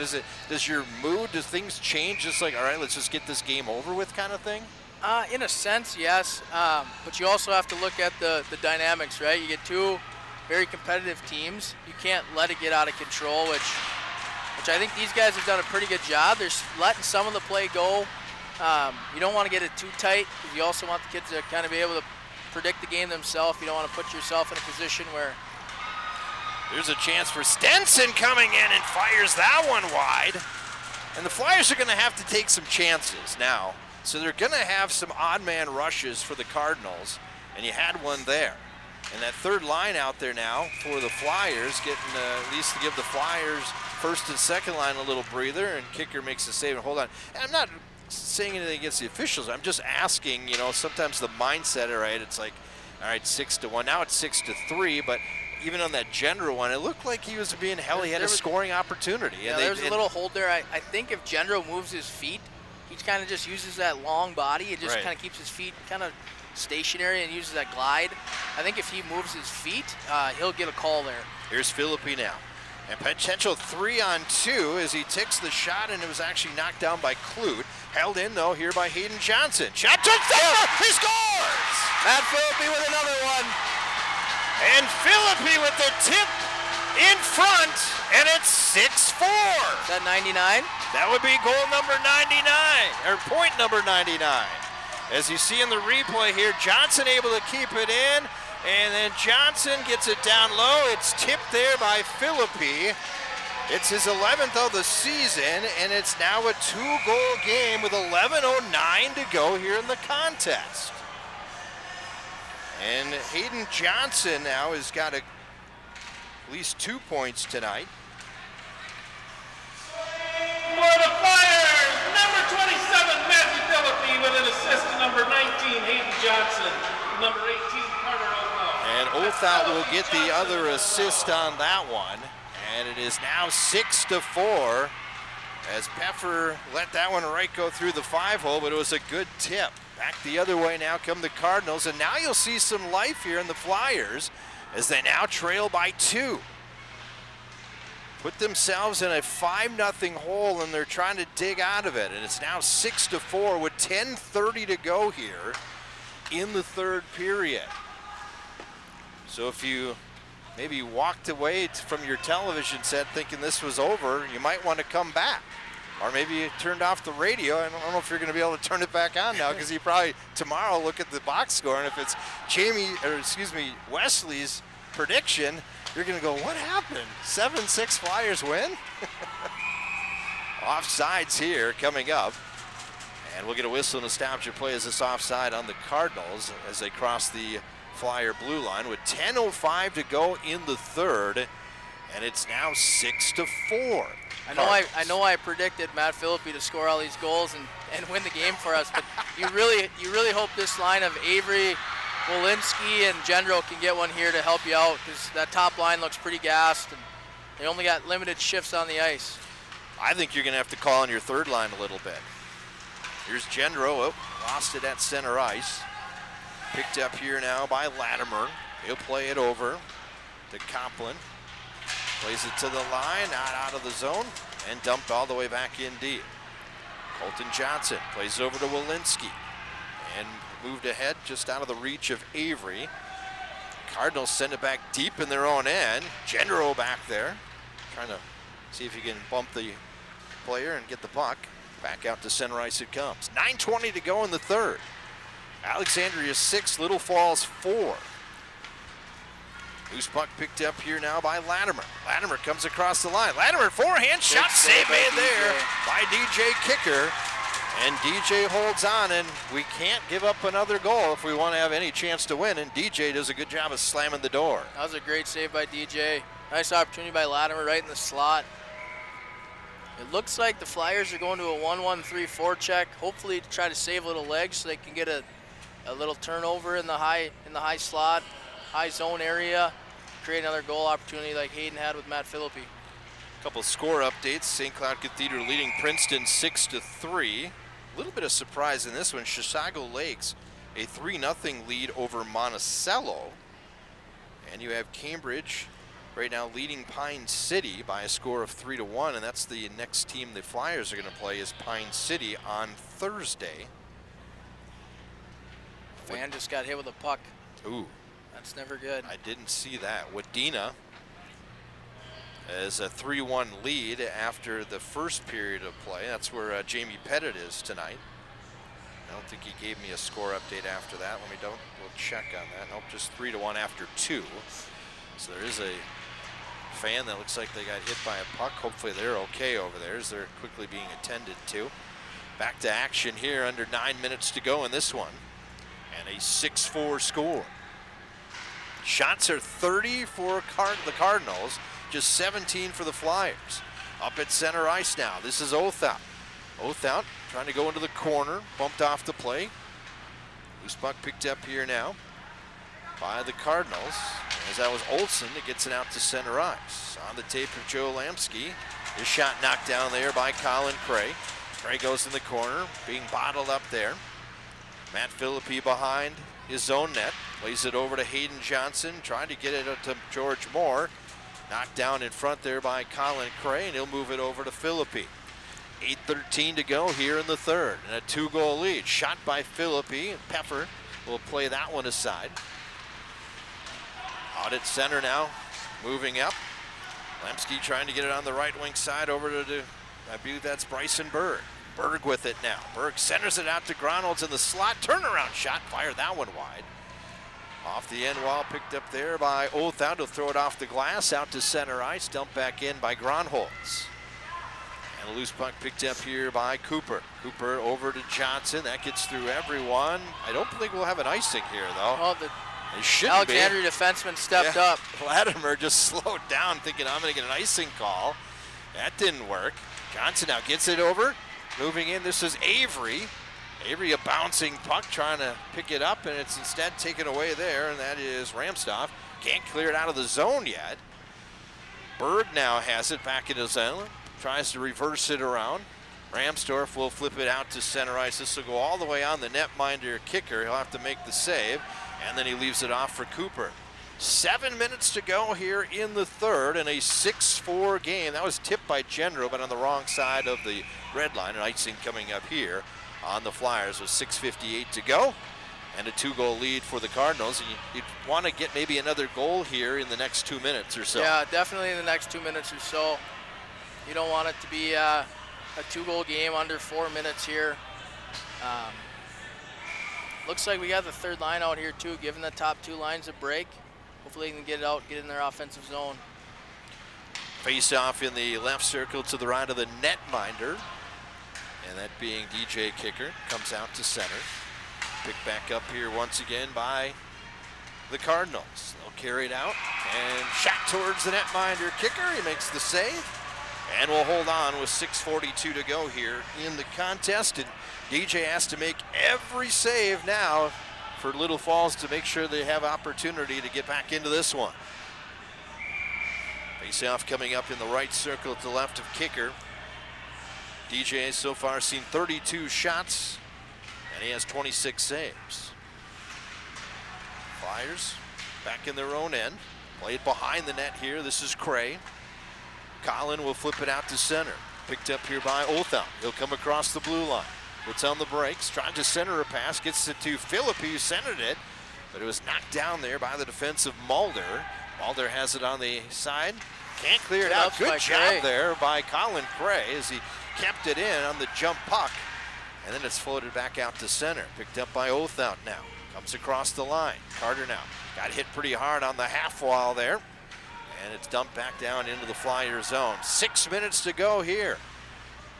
does your mood, does things change just like, all right, let's just get this game over with kind of thing? In a sense, yes, but you also have to look at the dynamics, right? You get 2 very competitive teams. You can't let it get out of control, which I think these guys have done a pretty good job. They're letting some of the play go. You don't want to get it too tight, because you also want the kids to kind of be able to predict the game themselves. You don't want to put yourself in a position where... There's a chance for Stenson coming in and fires that one wide. And the Flyers are going to have to take some chances now. So they're going to have some odd man rushes for the Cardinals, and you had one there. And that third line out there now for the Flyers, getting at least to give the Flyers first and second line a little breather, and Kicker makes a save. And hold on. And I'm not saying anything against the officials. I'm just asking, you know, sometimes the mindset, all right, it's like, all right, 6-1. Now it's 6-3, but even on that Gendro one, it looked like he was being held. He had a scoring opportunity. Yeah, and there's a little hold there. I think if Gendro moves his feet, he kind of just uses that long body. It just kind of keeps his feet kind of stationary and uses that glide. I think if he moves his feet, he'll get a call there. Here's Philippi now. And potential 3-on-2 as he takes the shot, and it was actually knocked down by Clute. Held in, though, here by Hayden Johnson. Shot took there! He scores! Matt Philippi with another one. And Philippi with the tip in front, and it's 6-4. Is that 99? That would be goal number 99, or point number 99. As you see in the replay here, Johnson able to keep it in, and then Johnson gets it down low. It's tipped there by Philippi. It's his 11th of the season, and it's now a 2-goal game with 11:09 to go here in the contest. And Hayden Johnson now has got at least 2 points tonight. For the Flyers, number 27, Matthew Philippi, with an assist to number 19, Hayden Johnson. Number 18, Carter Othout. And Othout will get the other assist on that one. And it is now 6-4 as Peffer let that one right go through the 5-hole, but it was a good tip. Back the other way now come the Cardinals, and now you'll see some life here in the Flyers as they now trail by 2. Put themselves in a 5-0 hole, and they're trying to dig out of it. And it's now 6-4 with 10:30 to go here in the third period. So if you maybe walked away from your television set thinking this was over, you might want to come back. Or maybe you turned off the radio. I don't know if you're going to be able to turn it back on now, because you probably tomorrow look at the box score, and if it's Wesley's prediction, you're going to go, what happened? 7-6 Flyers win? Offsides here coming up. And we'll get a whistle nostalgia play as this offside on the Cardinals as they cross the Flyer blue line with 10:05 to go in the third. And it's now 6-4. I know I predicted Matt Philippi to score all these goals and win the game for us, but you really hope this line of Avery, Walensky, and Gendro can get one here to help you out, because that top line looks pretty gassed, and they only got limited shifts on the ice. I think you're going to have to call on your third line a little bit. Here's Gendro, lost it at center ice. Picked up here now by Latimer. He'll play it over to Copeland. Plays it to the line, not out of the zone, and dumped all the way back in deep. Colton Johnson plays it over to Walensky, and moved ahead just out of the reach of Avery. Cardinals send it back deep in their own end. Gendro back there, trying to see if he can bump the player and get the puck. Back out to center ice it comes. 9:20 to go in the third. Alexandria 6, Little Falls 4. Loose puck picked up here now by Latimer. Latimer comes across the line. Latimer forehand shot, save made there by DJ Kicker. And DJ holds on, and we can't give up another goal if we want to have any chance to win. And DJ does a good job of slamming the door. That was a great save by DJ. Nice opportunity by Latimer right in the slot. It looks like the Flyers are going to a 1-1-3 check, hopefully to try to save a little legs so they can get a little turnover in the high slot, high zone area, create another goal opportunity like Hayden had with Matt Philippi. A couple score updates. St. Cloud Cathedral leading Princeton 6-3. A little bit of surprise in this one. Chisago Lakes a 3-0 lead over Monticello. And you have Cambridge right now leading Pine City by a score of 3-1, and that's the next team the Flyers are going to play is Pine City on Thursday. Fan just got hit with a puck. Ooh. That's never good. I didn't see that. Wadena as a 3-1 lead after the first period of play. That's where Jamie Pettit is tonight. I don't think he gave me a score update after that. We'll check on that. Nope, just 3-1 after 2. So there is a fan that looks like they got hit by a puck. Hopefully they're okay over there as they're quickly being attended to. Back to action here under 9 minutes to go in this one. And a 6-4 score. Shots are 30 for the Cardinals, just 17 for the Flyers. Up at center ice now. This is Othout. Othout trying to go into the corner, bumped off the play. Loose puck picked up here now by the Cardinals. As that was Olsen, it gets it out to center ice. On the tape of Joe Lamsky. His shot knocked down there by Colin Cray. Cray goes in the corner, being bottled up there. Matt Philippi behind his own net. Plays it over to Hayden Johnson, trying to get it up to George Moore. Knocked down in front there by Colin Cray, and he'll move it over to Philippi. 8:13 to go here in the third, and a 2-goal lead. Shot by Philippi, and Peffer will play that one aside. Out at center now, moving up. Lemsky trying to get it on the right wing side over to, I believe that's Bryson Berg. Berg with it now. Berg centers it out to Gronholz in the slot. Turnaround shot, fired that one wide. Off the end wall, picked up there by Othout. He'll throw it off the glass out to center ice. Dumped back in by Gronholz. And a loose puck picked up here by Cooper. Cooper over to Johnson. That gets through everyone. I don't think we'll have an icing here, though. Well, the Alexandria defenseman stepped up. Vladimir just slowed down, thinking I'm going to get an icing call. That didn't work. Johnson now gets it over. Moving in, this is Avery. Avery, a bouncing puck, trying to pick it up, and it's instead taken away there, and that is Ramstoff. Can't clear it out of the zone yet. Berg now has it back in his zone. Tries to reverse it around. Ramsdorff will flip it out to center ice. This will go all the way on the netminder kicker. He'll have to make the save, and then he leaves it off for Cooper. 7 minutes to go here in the third in a 6-4 game. That was tipped by Gendro, but on the wrong side of the red line. And icing coming up here on the Flyers with 6:58 to go. And a 2-goal lead for the Cardinals. And you'd want to get maybe another goal here in the next 2 minutes or so. Yeah, definitely in the next 2 minutes or so. You don't want it to be a 2-goal game under 4 minutes here. Looks like we got the third line out here too, giving the top two lines a break. Hopefully they can get it out, get in their offensive zone. Face off in the left circle to the right of the netminder. And that being DJ Kicker, comes out to center. Picked back up here once again by the Cardinals. They'll carry it out and shot towards the netminder Kicker. He makes the save. And we'll hold on with 6:42 to go here in the contest. And DJ has to make every save now for Little Falls to make sure they have opportunity to get back into this one. Face-off coming up in the right circle to the left of Kicker. DJ so far seen 32 shots, and he has 26 saves. Flyers back in their own end. Played behind the net here. This is Cray. Colin will flip it out to center. Picked up here by Othout. He'll come across the blue line. Puts on the brakes, trying to center a pass, gets it to Philippi, who centered it, but it was knocked down there by the defensive Mulder. Mulder has it on the side, can't clear it out. Good job there by Colin Cray as he kept it in on the jump puck, and then it's floated back out to center. Picked up by Othout now, comes across the line. Carter now got hit pretty hard on the half wall there, and it's dumped back down into the Flyer zone. 6 minutes to go here.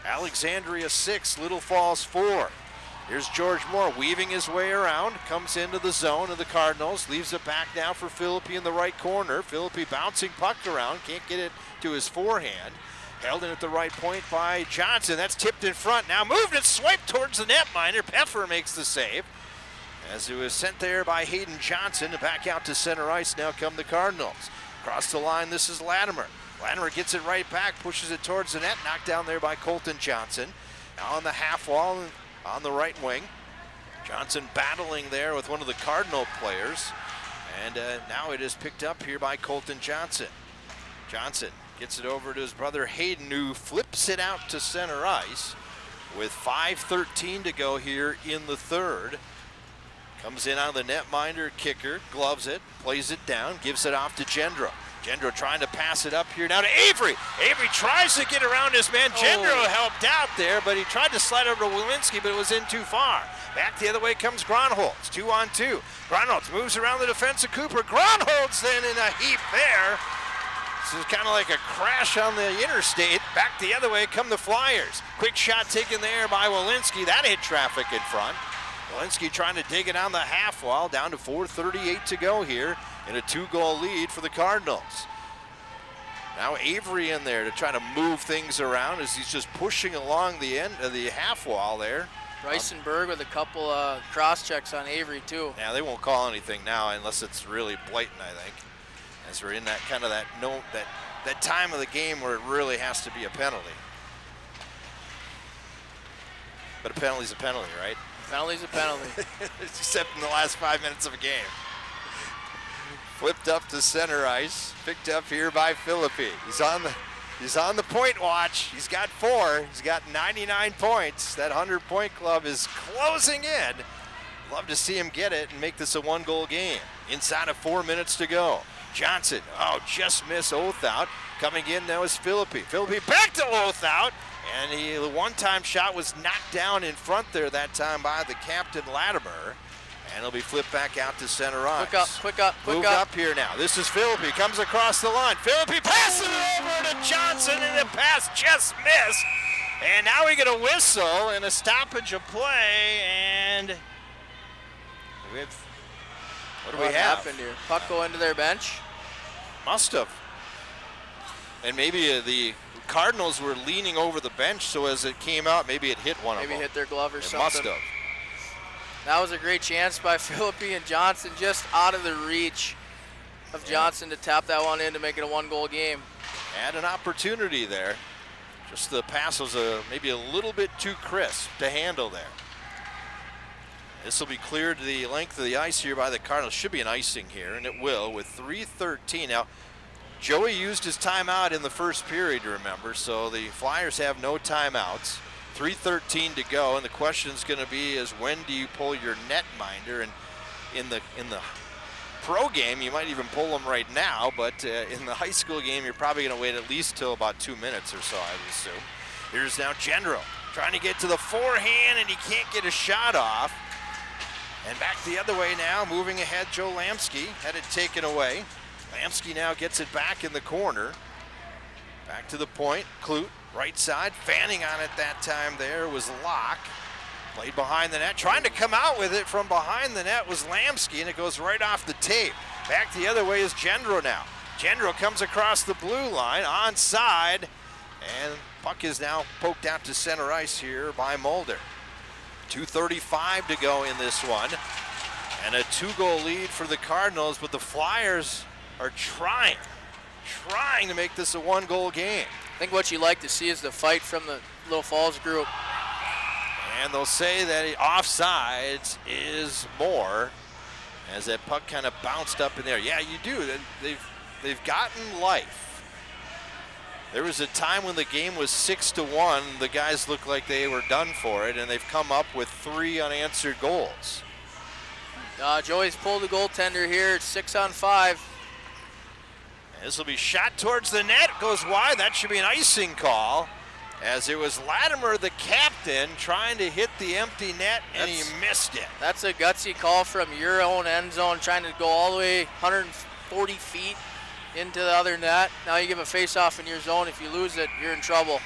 Alexandria 6, Little Falls 4. Here's George Moore weaving his way around, comes into the zone of the Cardinals, leaves it back now for Philippi in the right corner. Philippi bouncing puck around, can't get it to his forehand. Held in at the right point by Johnson. That's tipped in front now, moved and swiped towards the netminder. Peffer makes the save as it was sent there by Hayden Johnson. Back out to center ice now come the Cardinals. Across the line, this is Latimer. Latimer gets it right back, pushes it towards the net, knocked down there by Colton Johnson. Now on the half wall on the right wing. Johnson battling there with one of the Cardinal players. And now it is picked up here by Colton Johnson. Johnson gets it over to his brother Hayden, who flips it out to center ice with 5:13 to go here in the third. Comes in on the netminder Kicker, gloves it, plays it down, gives it off to Gendro. Gendro trying to pass it up here now to Avery. Avery tries to get around his man. Gendro helped out there, but he tried to slide over to Walensky, but it was in too far. Back the other way comes Gronholz, 2-on-2. Gronholz moves around the defense of Cooper. Gronholz then in a heap there. This is kind of like a crash on the interstate. Back the other way come the Flyers. Quick shot taken there by Walensky. That hit traffic in front. Walensky trying to dig it on the half wall, down to 4:38 to go here in a 2-goal lead for the Cardinals. Now Avery in there to try to move things around as he's just pushing along the end of the half wall there. Bryson Berg with a couple cross checks on Avery too. Yeah, they won't call anything now unless it's really blatant, I think. As we're in that kind of that time of the game where it really has to be a penalty. But a penalty's a penalty, right? Penalty's a penalty. Except in the last 5 minutes of a game. Flipped up to center ice, picked up here by Philippi. He's on the point watch. He's got 4. He's got 99 points. That 100-point club is closing in. Love to see him get it and make this a 1-goal game. Inside of 4 minutes to go. Johnson, just missed Othout. Coming in now is Philippi. Philippi back to Lothout, and the one-time shot was knocked down in front there that time by the captain Latimer. And it'll be flipped back out to center ice. Quick up. Moved up here now. This is Philippi. Comes across the line. Philippi passes it over to Johnson, and the pass just missed. And now we get a whistle and a stoppage of play. And what do we have? Happened here? Puck go into their bench? Must have. And maybe the Cardinals were leaning over the bench, so as it came out, maybe it hit one of them. Maybe hit their glove or something. Must have. That was a great chance by Philippi and Johnson, just out of the reach of Johnson to tap that one in to make it a one-goal game. Had an opportunity there. Just the pass was maybe a little bit too crisp to handle there. This will be cleared to the length of the ice here by the Cardinals. Should be an icing here, and it will with 3:13. Now, Joey used his timeout in the first period, remember, so the Flyers have no timeouts. 3:13 to go, and the question is going to be is when do you pull your netminder? And in the pro game, you might even pull them right now, but in the high school game, you're probably going to wait at least till about 2 minutes or so, I would assume. Here's now Gendro trying to get to the forehand, and he can't get a shot off. And back the other way now, moving ahead, Joe Lamsky had it taken away. Lamsky now gets it back in the corner. Back to the point, Clute. Right side, fanning on it that time there was Locke. Played behind the net, trying to come out with it from behind the net was Lamsky, and it goes right off the tape. Back the other way is Gendro now. Gendro comes across the blue line, onside, and puck is now poked out to center ice here by Mulder. 2:35 to go in this one, and a 2-goal lead for the Cardinals, but the Flyers are trying to make this a 1-goal game. I think what you like to see is the fight from the Little Falls group. And they'll say that offsides is more as that puck kind of bounced up in there. Yeah, you do. They've gotten life. There was a time when the game was 6-1. The guys looked like they were done for it, and they've come up with 3 unanswered goals. Joey's pulled the goaltender here. It's 6-on-5. This will be shot towards the net, goes wide. That should be an icing call, as it was Latimer, the captain, trying to hit the empty net, and he missed it. That's a gutsy call from your own end zone, trying to go all the way 140 feet into the other net. Now you give a face-off in your zone. If you lose it, you're in trouble.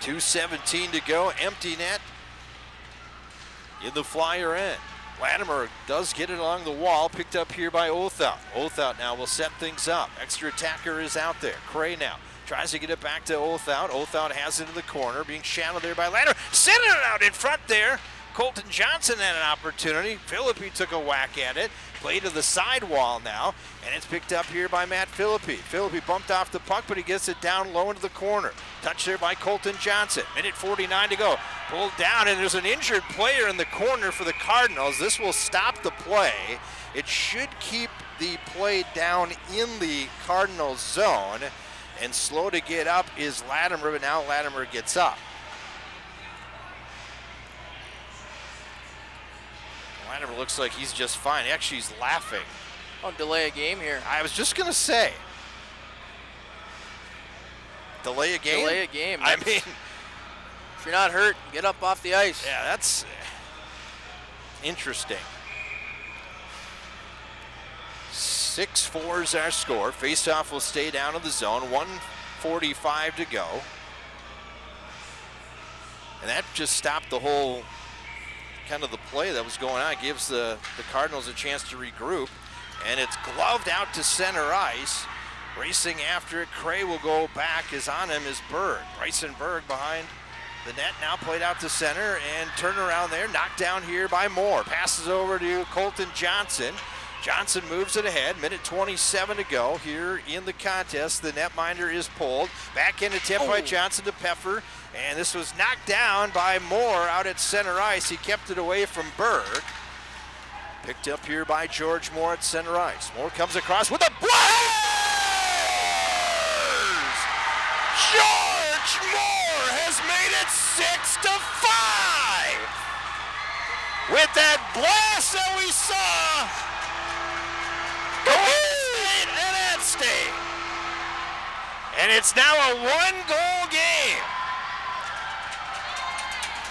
2:17 to go, empty net in the Flyer end. Latimer does get it along the wall, picked up here by Othout. Othout now will set things up. Extra attacker is out there. Cray now tries to get it back to Othout. Othout has it in the corner, being shadowed there by Latimer. Sending it out in front there. Colton Johnson had an opportunity. Philippi took a whack at it. Play to the sidewall now, and it's picked up here by Matt Philippi. Philippi bumped off the puck, but he gets it down low into the corner. Touched there by Colton Johnson. Minute 49 to go. Pulled down, and there's an injured player in the corner for the Cardinals. This will stop the play. It should keep the play down in the Cardinals zone, and slow to get up is Latimer, but now Latimer gets up. Latimer looks like he's just fine. Actually, he's laughing. Oh, delay a game here. I was just going to say. Delay a game? Delay a game. I mean, if you're not hurt, get up off the ice. Yeah, that's interesting. 6-4 is our score. Faceoff will stay down in the zone. 1:45 to go. And that just stopped the whole kind of the play that was going on. It gives the Cardinals a chance to regroup, and it's gloved out to center ice. Racing after it, Cray will go back. Is on him is Berg. Bryson Berg behind the net, now played out to center, and turn around there, knocked down here by Moore. Passes over to Colton Johnson. Johnson moves it ahead. Minute 27 to go here in the contest. The netminder is pulled. Back in attempt by Johnson to Peffer. And this was knocked down by Moore out at center ice. He kept it away from Berg. Picked up here by George Moore at center ice. Moore comes across with a blast! George Moore has made it 6-5! With that blast that we saw going at State. And it's now a one-goal game.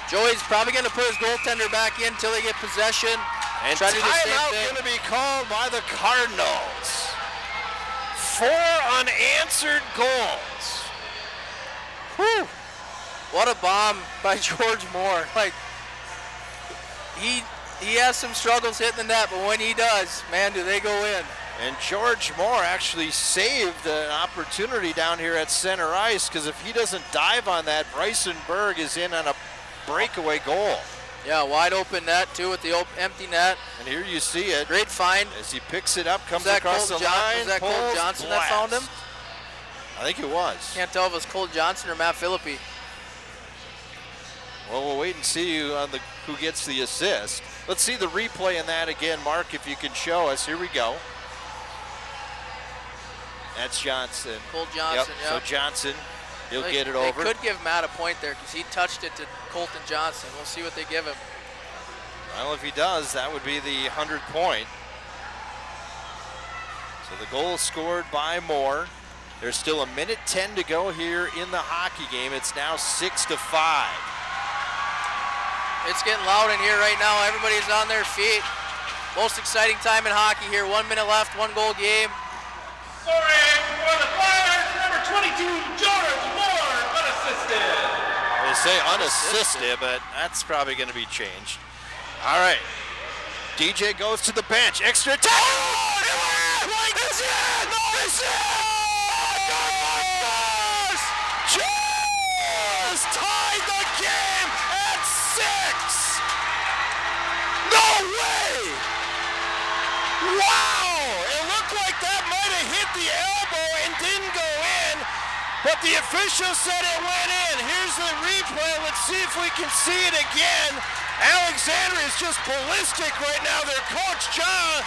Joey's probably going to put his goaltender back in until they get possession. And timeout going to be called by the Cardinals. 4 unanswered goals. Whew. What a bomb by George Moore. Like, he has some struggles hitting the net, but when he does, man, do they go in. And George Moore actually saved an opportunity down here at center ice, because if he doesn't dive on that, Bryson Berg is in on a breakaway goal. Yeah, wide open net, too, with the empty net. And here you see it. Great find. As he picks it up, comes across the line. Was that Cole Johnson that found him? I think it was. Can't tell if it was Cole Johnson or Matt Philippi. Well, we'll wait and see on who gets the assist. Let's see the replay in that again, Mark, if you can show us. Here we go. That's Johnson. Cole Johnson, yep. So Johnson, he'll get it over. They could give Matt a point there because he touched it to Colton Johnson. We'll see what they give him. Well, if he does, that would be the 100th point. So the goal scored by Moore. There's still 1:10 to go here in the hockey game. It's now 6-5. It's getting loud in here right now. Everybody's on their feet. Most exciting time in hockey here. 1 minute left, 1-goal game. Scoring for the Flyers, number 22, George Moore, unassisted. They say unassisted, but that's probably going to be changed. All right. DJ goes to the bench. Extra time. Oh, it's in! It's in! Just tied the game at 6. No way! Wow! It looked like that might have hit the elbow and didn't go in, but the official said it went in. Here's the replay. Let's see if we can see it again. Alexandria is just ballistic right now. Their coach, John,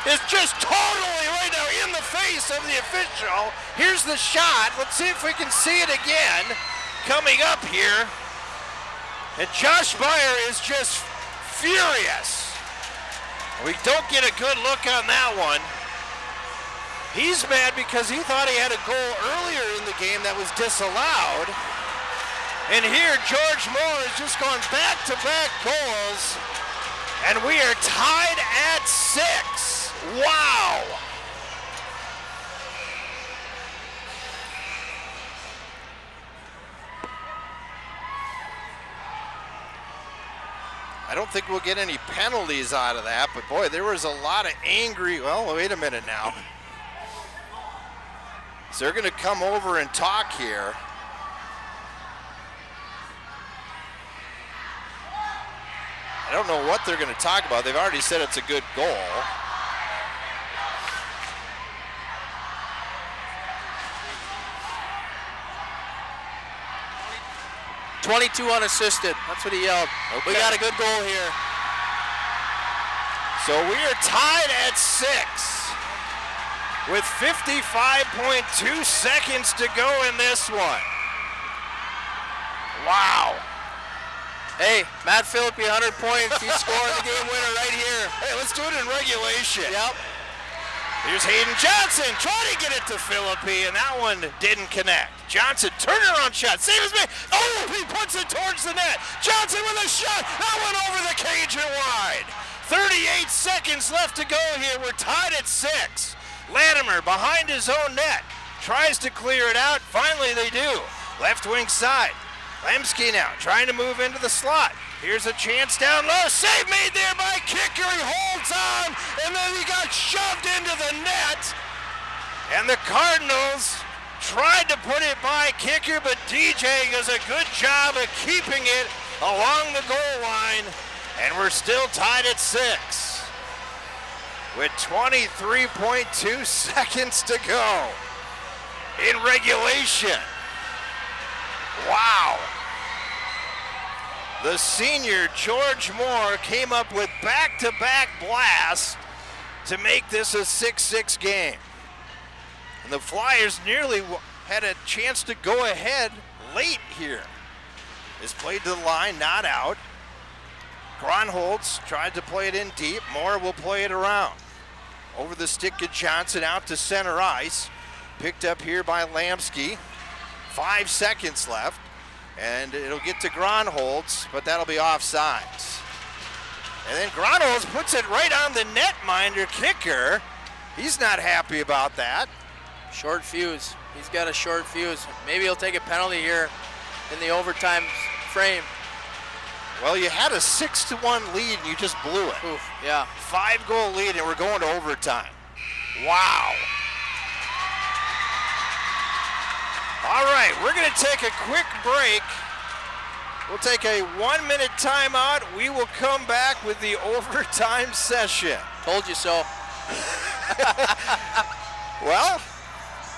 is just totally right now in the face of the official. Here's the shot. Let's see if we can see it again. Coming up here. And Josh Beyer is just furious. We don't get a good look on that one. He's mad because he thought he had a goal earlier in the game that was disallowed. And here George Moore is just going back-to-back goals. And we are tied at 6. Wow. I don't think we'll get any penalties out of that, but boy, there was a lot of angry, well, wait a minute now. So they're going to come over and talk here. I don't know what they're going to talk about. They've already said it's a good goal. .22 unassisted. That's what he yelled. Okay. We got a good goal here. So we are tied at 6 with 55.2 seconds to go in this one. Wow. Hey, Matt Philippi, 100 points. He's scoring the game winner right here. Hey, let's do it in regulation. Yep. Here's Hayden Johnson trying to get it to Philippi, and that one didn't connect. Johnson, turnaround shot, saves me. Oh, he puts it towards the net. Johnson with a shot. That went over the cage and wide. 38 seconds left to go here. We're tied at 6. Latimer behind his own net. Tries to clear it out. Finally they do. Left wing side. Lemsky now trying to move into the slot. Here's a chance down low. Save made there by Kicker. He holds on, and then he got shoved into the net. And the Cardinals tried to put it by Kicker, but DJ does a good job of keeping it along the goal line. And we're still tied at 6 with 23.2 seconds to go in regulation. Wow. The senior George Moore came up with back-to-back blasts to make this a 6-6 game. And the Flyers nearly had a chance to go ahead late here. Is played to the line, not out. Gronholz tried to play it in deep. Moore will play it around. Over the stick to Johnson, out to center ice. Picked up here by Lamsky. 5 seconds left. And it'll get to Gronholz, but that'll be offsides. And then Gronholz puts it right on the netminder kicker. He's not happy about that. Short fuse. He's got a short fuse. Maybe he'll take a penalty here in the overtime frame. Well, you had a 6-1 lead and you just blew it. Oof, yeah. 5-goal lead and we're going to overtime. Wow. All right, we're going to take a quick break. We'll take a 1-minute timeout. We will come back with the overtime session. Told you so. Well,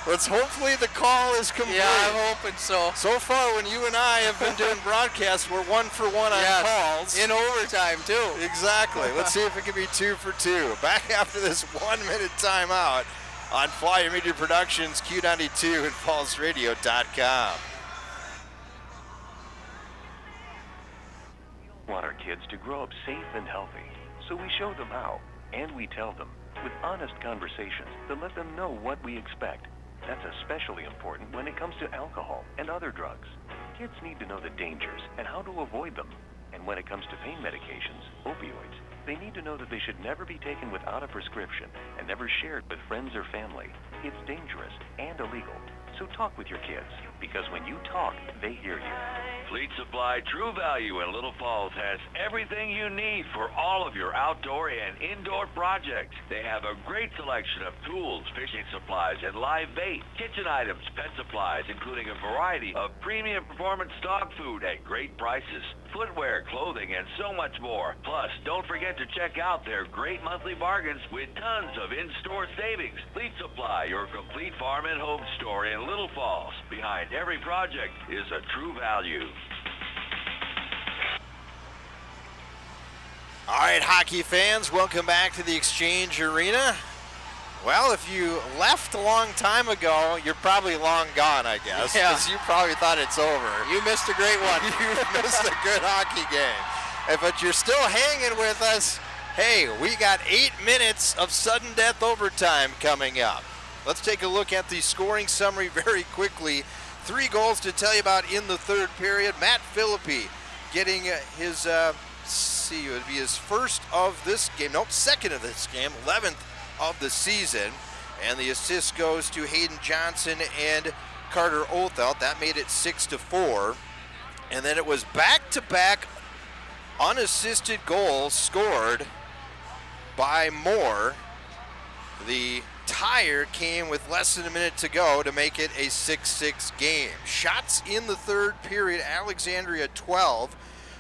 hopefully the call is complete. Yeah, I'm hoping so. So far, when you and I have been doing broadcasts, we're 1 for 1 on calls. In overtime, too. Exactly. Let's see if it can be 2 for 2. Back after this 1-minute timeout on Flyer Media Productions, Q92 and FallsRadio.com. We want our kids to grow up safe and healthy, so we show them how, and we tell them with honest conversations that let them know what we expect. That's especially important when it comes to alcohol and other drugs. Kids need to know the dangers and how to avoid them. And when it comes to pain medications, opioids, they need to know that they should never be taken without a prescription and never shared with friends or family. It's dangerous and illegal. So talk with your kids, because when you talk, they hear you. Fleet Supply True Value in Little Falls has everything you need for all of your outdoor and indoor projects. They have a great selection of tools, fishing supplies, and live bait, kitchen items, pet supplies, including a variety of premium performance dog food at great prices, footwear, clothing, and so much more. Plus, don't forget to check out their great monthly bargains with tons of in-store savings. Fleet Supply, your complete farm and home store in Little Falls. Behind every project is a true value. All right, hockey fans, welcome back to the Exchange Arena. Well, if you left a long time ago, you're probably long gone, I guess. Yeah. Because you probably thought it's over. You missed a great one. You missed a good hockey game. But you're still hanging with us. Hey, we got 8 minutes of sudden death overtime coming up. Let's take a look at the scoring summary very quickly. 3 goals to tell you about in the third period. Matt Philippi getting his, it would be his first of this game. Nope, second of this game, 11th of the season. And the assist goes to Hayden Johnson and Carter Othell. That made it 6-4. And then it was back-to-back unassisted goals scored by Moore. The tire came with less than a minute to go to make it a 6-6 game. Shots in the third period, Alexandria 12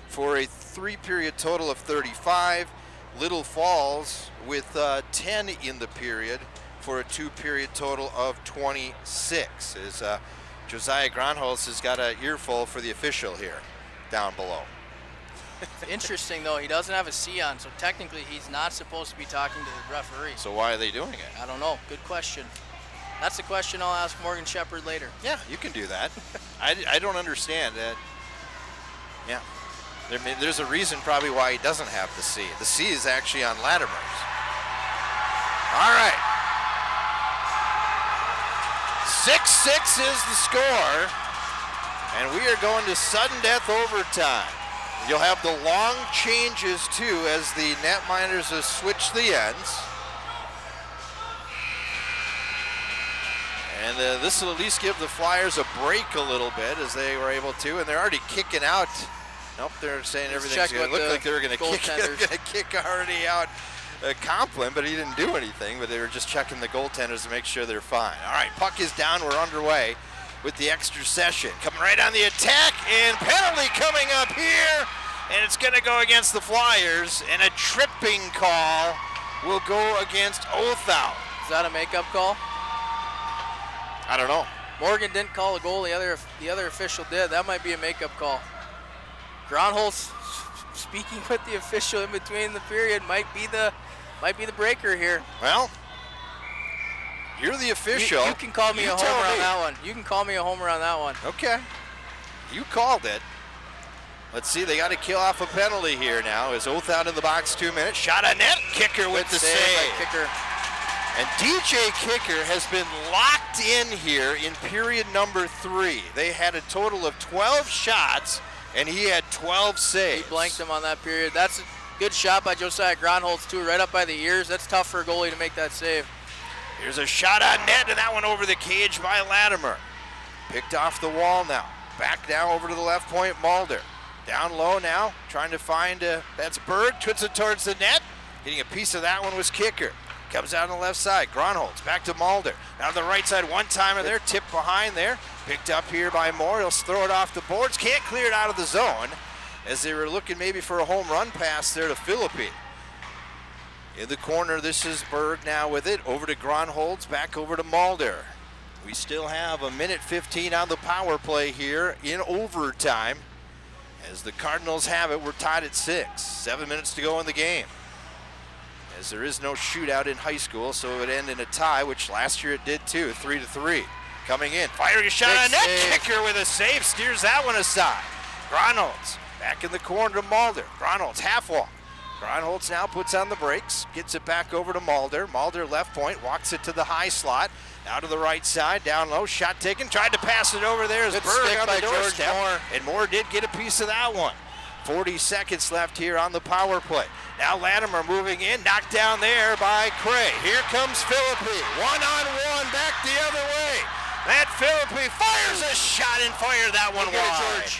for a 3-period total of 35. Little Falls with 10 in the period for a 2-period total of 26. As Josiah Gronholz has got an earful for the official here down below. Interesting, though, he doesn't have a C on, so technically he's not supposed to be talking to the referee. So why are they doing it? I don't know. Good question. That's a question I'll ask Morgan Shepherd later. Yeah, you can do that. I don't understand that. Yeah. There's a reason probably why he doesn't have the C. The C is actually on Latimer's. All right. 6-6 is the score. And we are going to sudden death overtime. You'll have the long changes, too, as the netminders have switched the ends. And this will at least give the Flyers a break a little bit as they were able to. And they're already kicking out. Nope, they're saying everything's going to look like they were going to kick already out Complin, but he didn't do anything. But they were just checking the goaltenders to make sure they're fine. All right, puck is down. We're underway with the extra session. Coming right on the attack, and penalty coming up here. And it's going to go against the Flyers, and a tripping call will go against Othau. Is that a makeup call? I don't know. Morgan didn't call a goal. The other official did. That might be a makeup call. Gronholz speaking with the official in between the period might be the breaker here. Well, you're the official. You can call me a homer on that one. You can call me a homer on that one. Okay. You called it. Let's see, they got to kill off a penalty here now. Is Oath out in the box, 2 minutes. Shot on net. Kicker with the save. Kicker. And DJ Kicker has been locked blanked in here in period number 3. They had a total of 12 shots, and he had 12 saves. He blanked them on that period. That's a good shot by Josiah Gronholz, too, right up by the ears. That's tough for a goalie to make that save. Here's a shot on net, and that one over the cage by Latimer. Picked off the wall now. Back now over to the left point, Mulder. Down low now, trying to find, that's Berg, puts it towards the net. Getting a piece of that one was Kicker. Comes out on the left side, Gronholz, back to Mulder. Now to the right side, one-timer there, tipped behind there. Picked up here by Moore, he'll throw it off the boards. Can't clear it out of the zone, as they were looking maybe for a home run pass there to Philippi. In the corner, this is Berg now with it. Over to Gronholz, back over to Mulder. We still have a minute 15 on the power play here in overtime. As the Cardinals have it, we're tied at 6. 7 minutes to go in the game. As there is no shootout in high school, so it would end in a tie, which last year it did too, 3-3. Coming in, firing a shot on net. Kicker with a save, steers that one aside. Gronholz back in the corner to Mulder. Gronholz half wall. Gronholz now puts on the brakes, gets it back over to Mulder. Mulder left point, walks it to the high slot. Now to the right side, down low, shot taken, tried to pass it over there as Berg on the doorstep. And Moore did get a piece of that one. 40 seconds left here on the power play. Now Latimer moving in, knocked down there by Cray. Here comes Philippi, one-on-one, back the other way. That Philippi fires a shot and fired that one wide.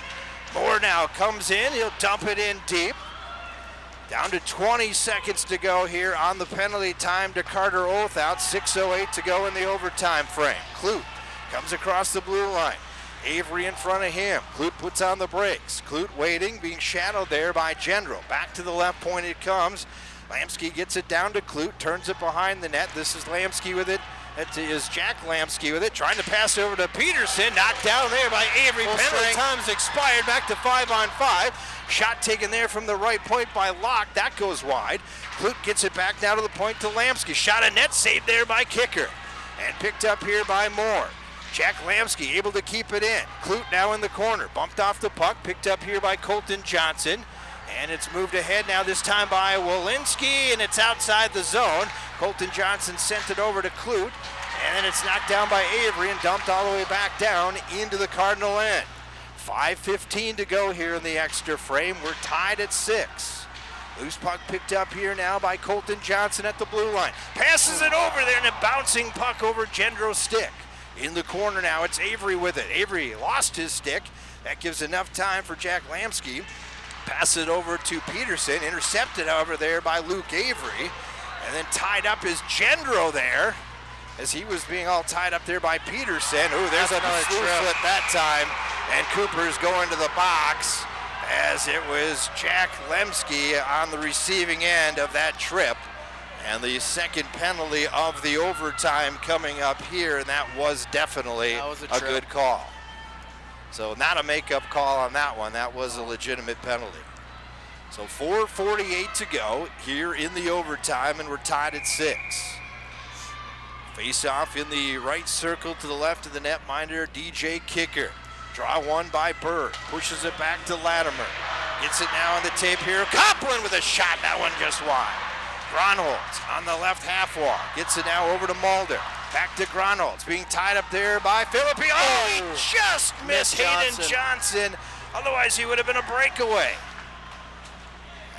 Moore now comes in, he'll dump it in deep. Down to 20 seconds to go here on the penalty time to Carter Oathout. 6:08 to go in the overtime frame. Clute comes across the blue line. Avery in front of him. Clute puts on the brakes. Clute waiting, being shadowed there by Gendro. Back to the left point it comes. Lamsky gets it down to Clute, turns it behind the net. This is Lamsky with it. That is Jack Lamsky with it, trying to pass it over to Peterson. Knocked down there by Avery. Penalty time's expired, back to 5-on-5. Shot taken there from the right point by Locke. That goes wide. Clute gets it back now to the point to Lamsky. Shot a net, saved there by Kicker. And picked up here by Moore. Jack Lamsky able to keep it in. Clute now in the corner. Bumped off the puck, picked up here by Colton Johnson. And it's moved ahead now, this time by Walensky, and it's outside the zone. Colton Johnson sent it over to Clute, and then it's knocked down by Avery and dumped all the way back down into the Cardinal end. 5:15 to go here in the extra frame. We're tied at 6. Loose puck picked up here now by Colton Johnson at the blue line. Passes it over there, and a bouncing puck over Gendro's stick. In the corner now, it's Avery with it. Avery lost his stick. That gives enough time for Jack Lamsky. Pass it over to Peterson, intercepted over there by Luke Avery, and then tied up is Gendro there, as he was being all tied up there by Peterson. Ooh, there's another flip that time, and Cooper's going to the box, as it was Jack Lemsky on the receiving end of that trip. And the second penalty of the overtime coming up here, and that was definitely a good call. So not a makeup call on that one. That was a legitimate penalty. So 4:48 to go here in the overtime, and we're tied at 6. Face off in the right circle to the left of the netminder, DJ Kicker. Draw one by Berg. Pushes it back to Latimer. Gets it now on the tape here. Copeland with a shot. That one just wide. Gronholz on the left half wall. Gets it now over to Mulder. Back to Gronholz, being tied up there by Philippi. Oh, he just missed Hayden Johnson. Otherwise, he would have been a breakaway.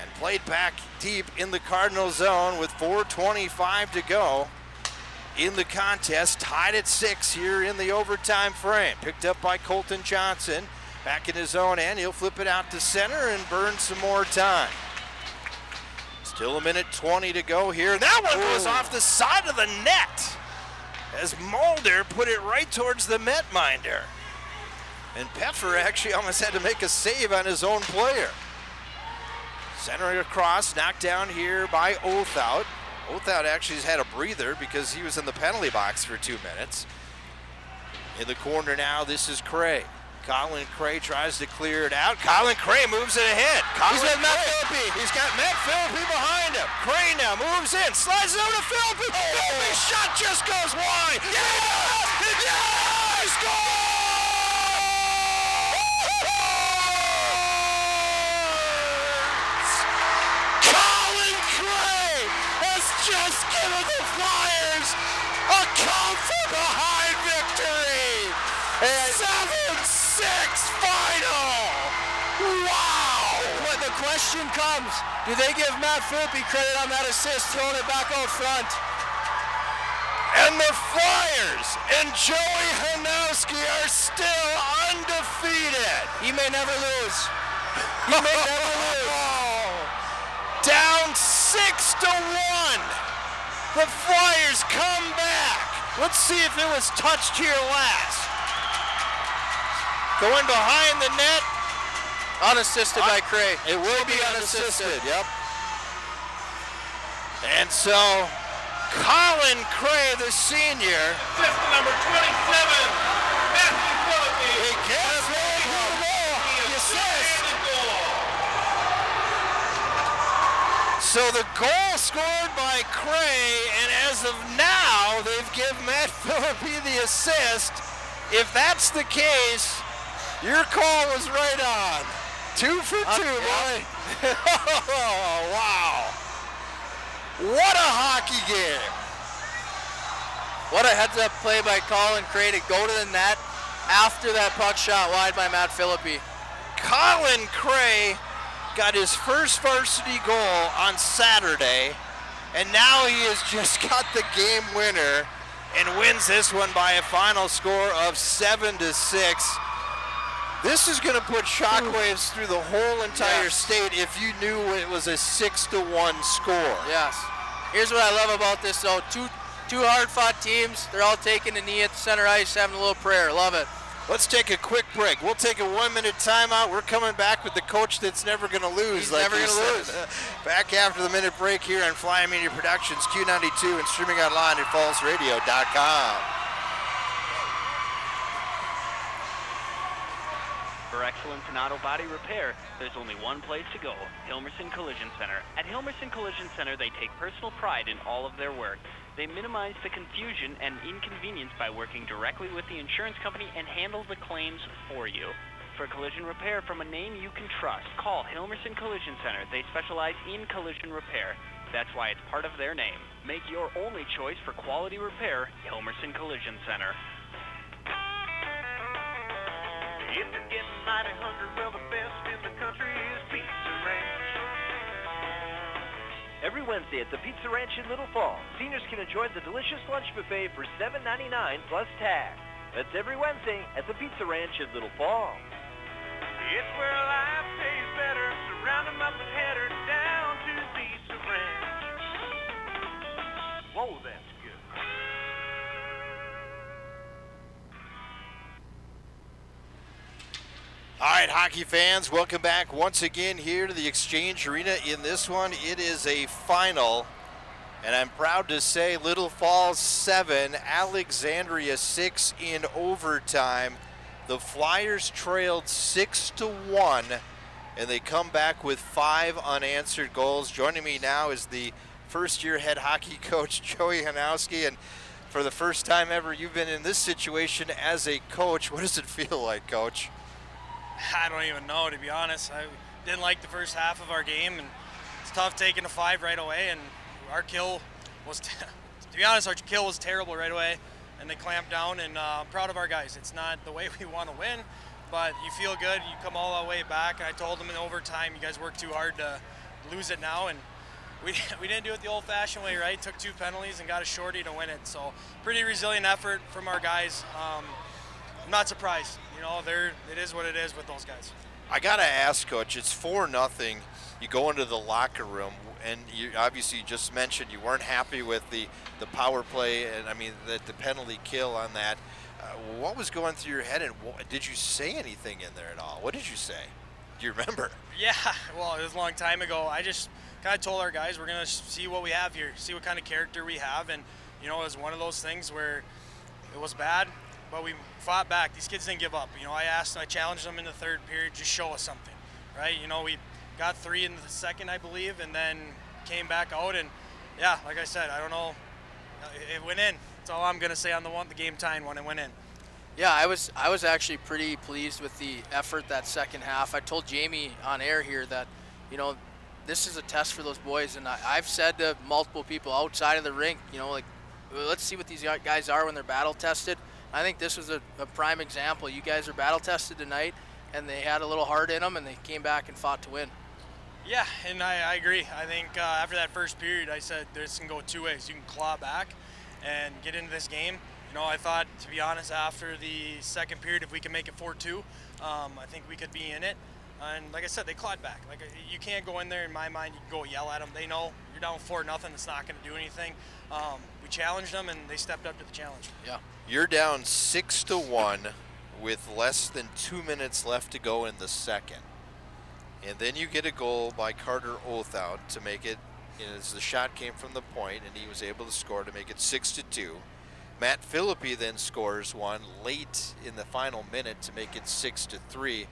And played back deep in the Cardinal zone with 4:25 to go in the contest. Tied at 6 here in the overtime frame. Picked up by Colton Johnson. Back in his own end. He'll flip it out to center and burn some more time. Still a minute 20 to go here. And that one goes off the side of the net, as Mulder put it right towards the netminder. And Peffer actually almost had to make a save on his own player. Centering across, knocked down here by Oathout. Oathout actually has had a breather because he was in the penalty box for 2 minutes. In the corner now, this is Cray. Colin Cray tries to clear it out. Colin Cray moves it ahead. He's got Matt Philippi. He's got Matt Philippi behind him. Cray now moves in, slides it over to Philippi. Philippi's shot just goes wide. Yes! Yes! Scores! Colin Cray has just given the Flyers A come-from-behind victory! 7-6 final! Wow! But the question comes, do they give Matt Phillippe credit on that assist, throwing it back out front? And the Flyers and Joey Hanowski are still undefeated. He may never lose. He may never lose. Down 6-1. The Flyers come back. Let's see if it was touched here last. Going behind the net. Unassisted by Cray. It will be unassisted, yep. And so, Colin Cray, the senior. Assist number 27, Matthew Phillippe. He gets the assist. So the goal scored by Cray, and as of now, they've given Matt Phillippe the assist. If that's the case, your call was right on. 2 for 2, boy. Oh, wow. What a hockey game. What a heads-up play by Colin Cray to go to the net after that puck shot wide by Matt Phillippe. Colin Cray got his first varsity goal on Saturday, and now he has just got the game winner and wins this one by a final score of 7-6. This is going to put shockwaves through the whole entire state if you knew it was a 6-1 score. Yes. Here's what I love about this, though. Two hard-fought teams. They're all taking a knee at the center ice, having a little prayer. Love it. Let's take a quick break. We'll take a 1-minute timeout. We're coming back with the coach that's never going to lose. He's never going to lose. Back after the minute break here on Flying Media Productions, Q92, and streaming online at fallsradio.com. For excellence in auto body repair, there's only one place to go, Hilmerson Collision Center. At Hilmerson Collision Center, they take personal pride in all of their work. They minimize the confusion and inconvenience by working directly with the insurance company and handle the claims for you. For collision repair from a name you can trust, call Hilmerson Collision Center. They specialize in collision repair. That's why it's part of their name. Make your only choice for quality repair, Hilmerson Collision Center. If you're getting mighty hungry, well, the best in the country is Pizza Ranch. Every Wednesday at the Pizza Ranch in Little Falls, seniors can enjoy the delicious lunch buffet for $7.99 plus tax. That's every Wednesday at the Pizza Ranch in Little Falls. It's where life tastes better, so round 'em up and head her down to Pizza Ranch. Whoa, that's good. All right, hockey fans, welcome back once again here to the Exchange Arena. In this one, it is a final, and I'm proud to say Little Falls 7, Alexandria 6 in overtime. The Flyers trailed 6-1, and they come back with 5 unanswered goals. Joining me now is the first-year head hockey coach, Joey Hanowski, and for the first time ever, you've been in this situation as a coach. What does it feel like, Coach? I don't even know, to be honest. I didn't like the first half of our game, and it's tough taking a 5 right away, and our kill was, to be honest, our kill was terrible right away, and they clamped down, and I'm proud of our guys. It's not the way we want to win, but you feel good. You come all the way back. I told them in overtime, you guys worked too hard to lose it now, and we didn't do it the old-fashioned way, right? Took 2 penalties and got a shorty to win it, so pretty resilient effort from our guys. I'm not surprised. You know, it is what it is with those guys. I got to ask, Coach, it's 4-0. You go into the locker room, and you obviously just mentioned you weren't happy with the power play, and I mean the penalty kill on that. What was going through your head, and did you say anything in there at all? What did you say? Do you remember? Yeah, well, it was a long time ago. I just kind of told our guys we're going to see what we have here, see what kind of character we have, and, you know, it was one of those things where it was bad, but we fought back. These kids didn't give up. You know, I challenged them in the third period, just show us something, right? You know, we got 3 in the second, I believe, and then came back out, and yeah, like I said, I don't know, it went in. That's all I'm gonna say on the game tying one. It went in. Yeah, I was actually pretty pleased with the effort that second half. I told Jamie on air here that, you know, this is a test for those boys, and I've said to multiple people outside of the rink, you know, like, let's see what these guys are when they're battle tested. I think this was a prime example. You guys are battle tested tonight, and they had a little heart in them, and they came back and fought to win. Yeah, and I agree. I think after that first period, I said this can go two ways. You can claw back and get into this game. I thought, to be honest, after the second period, if we can make it 4-2, I think we could be in it. And like I said, they clawed back. Like, you can't go in there, in my mind, you can go yell at them. They know you're down 4-0, it's not going to do anything. We challenged them, and they stepped up to the challenge. Yeah. You're down 6-1 with less than 2 minutes left to go in the second. And then you get a goal by Carter Othout to make it, as the shot came from the point, and he was able to score to make it 6-2. Matt Philippi then scores one late in the final minute to make it 6-3.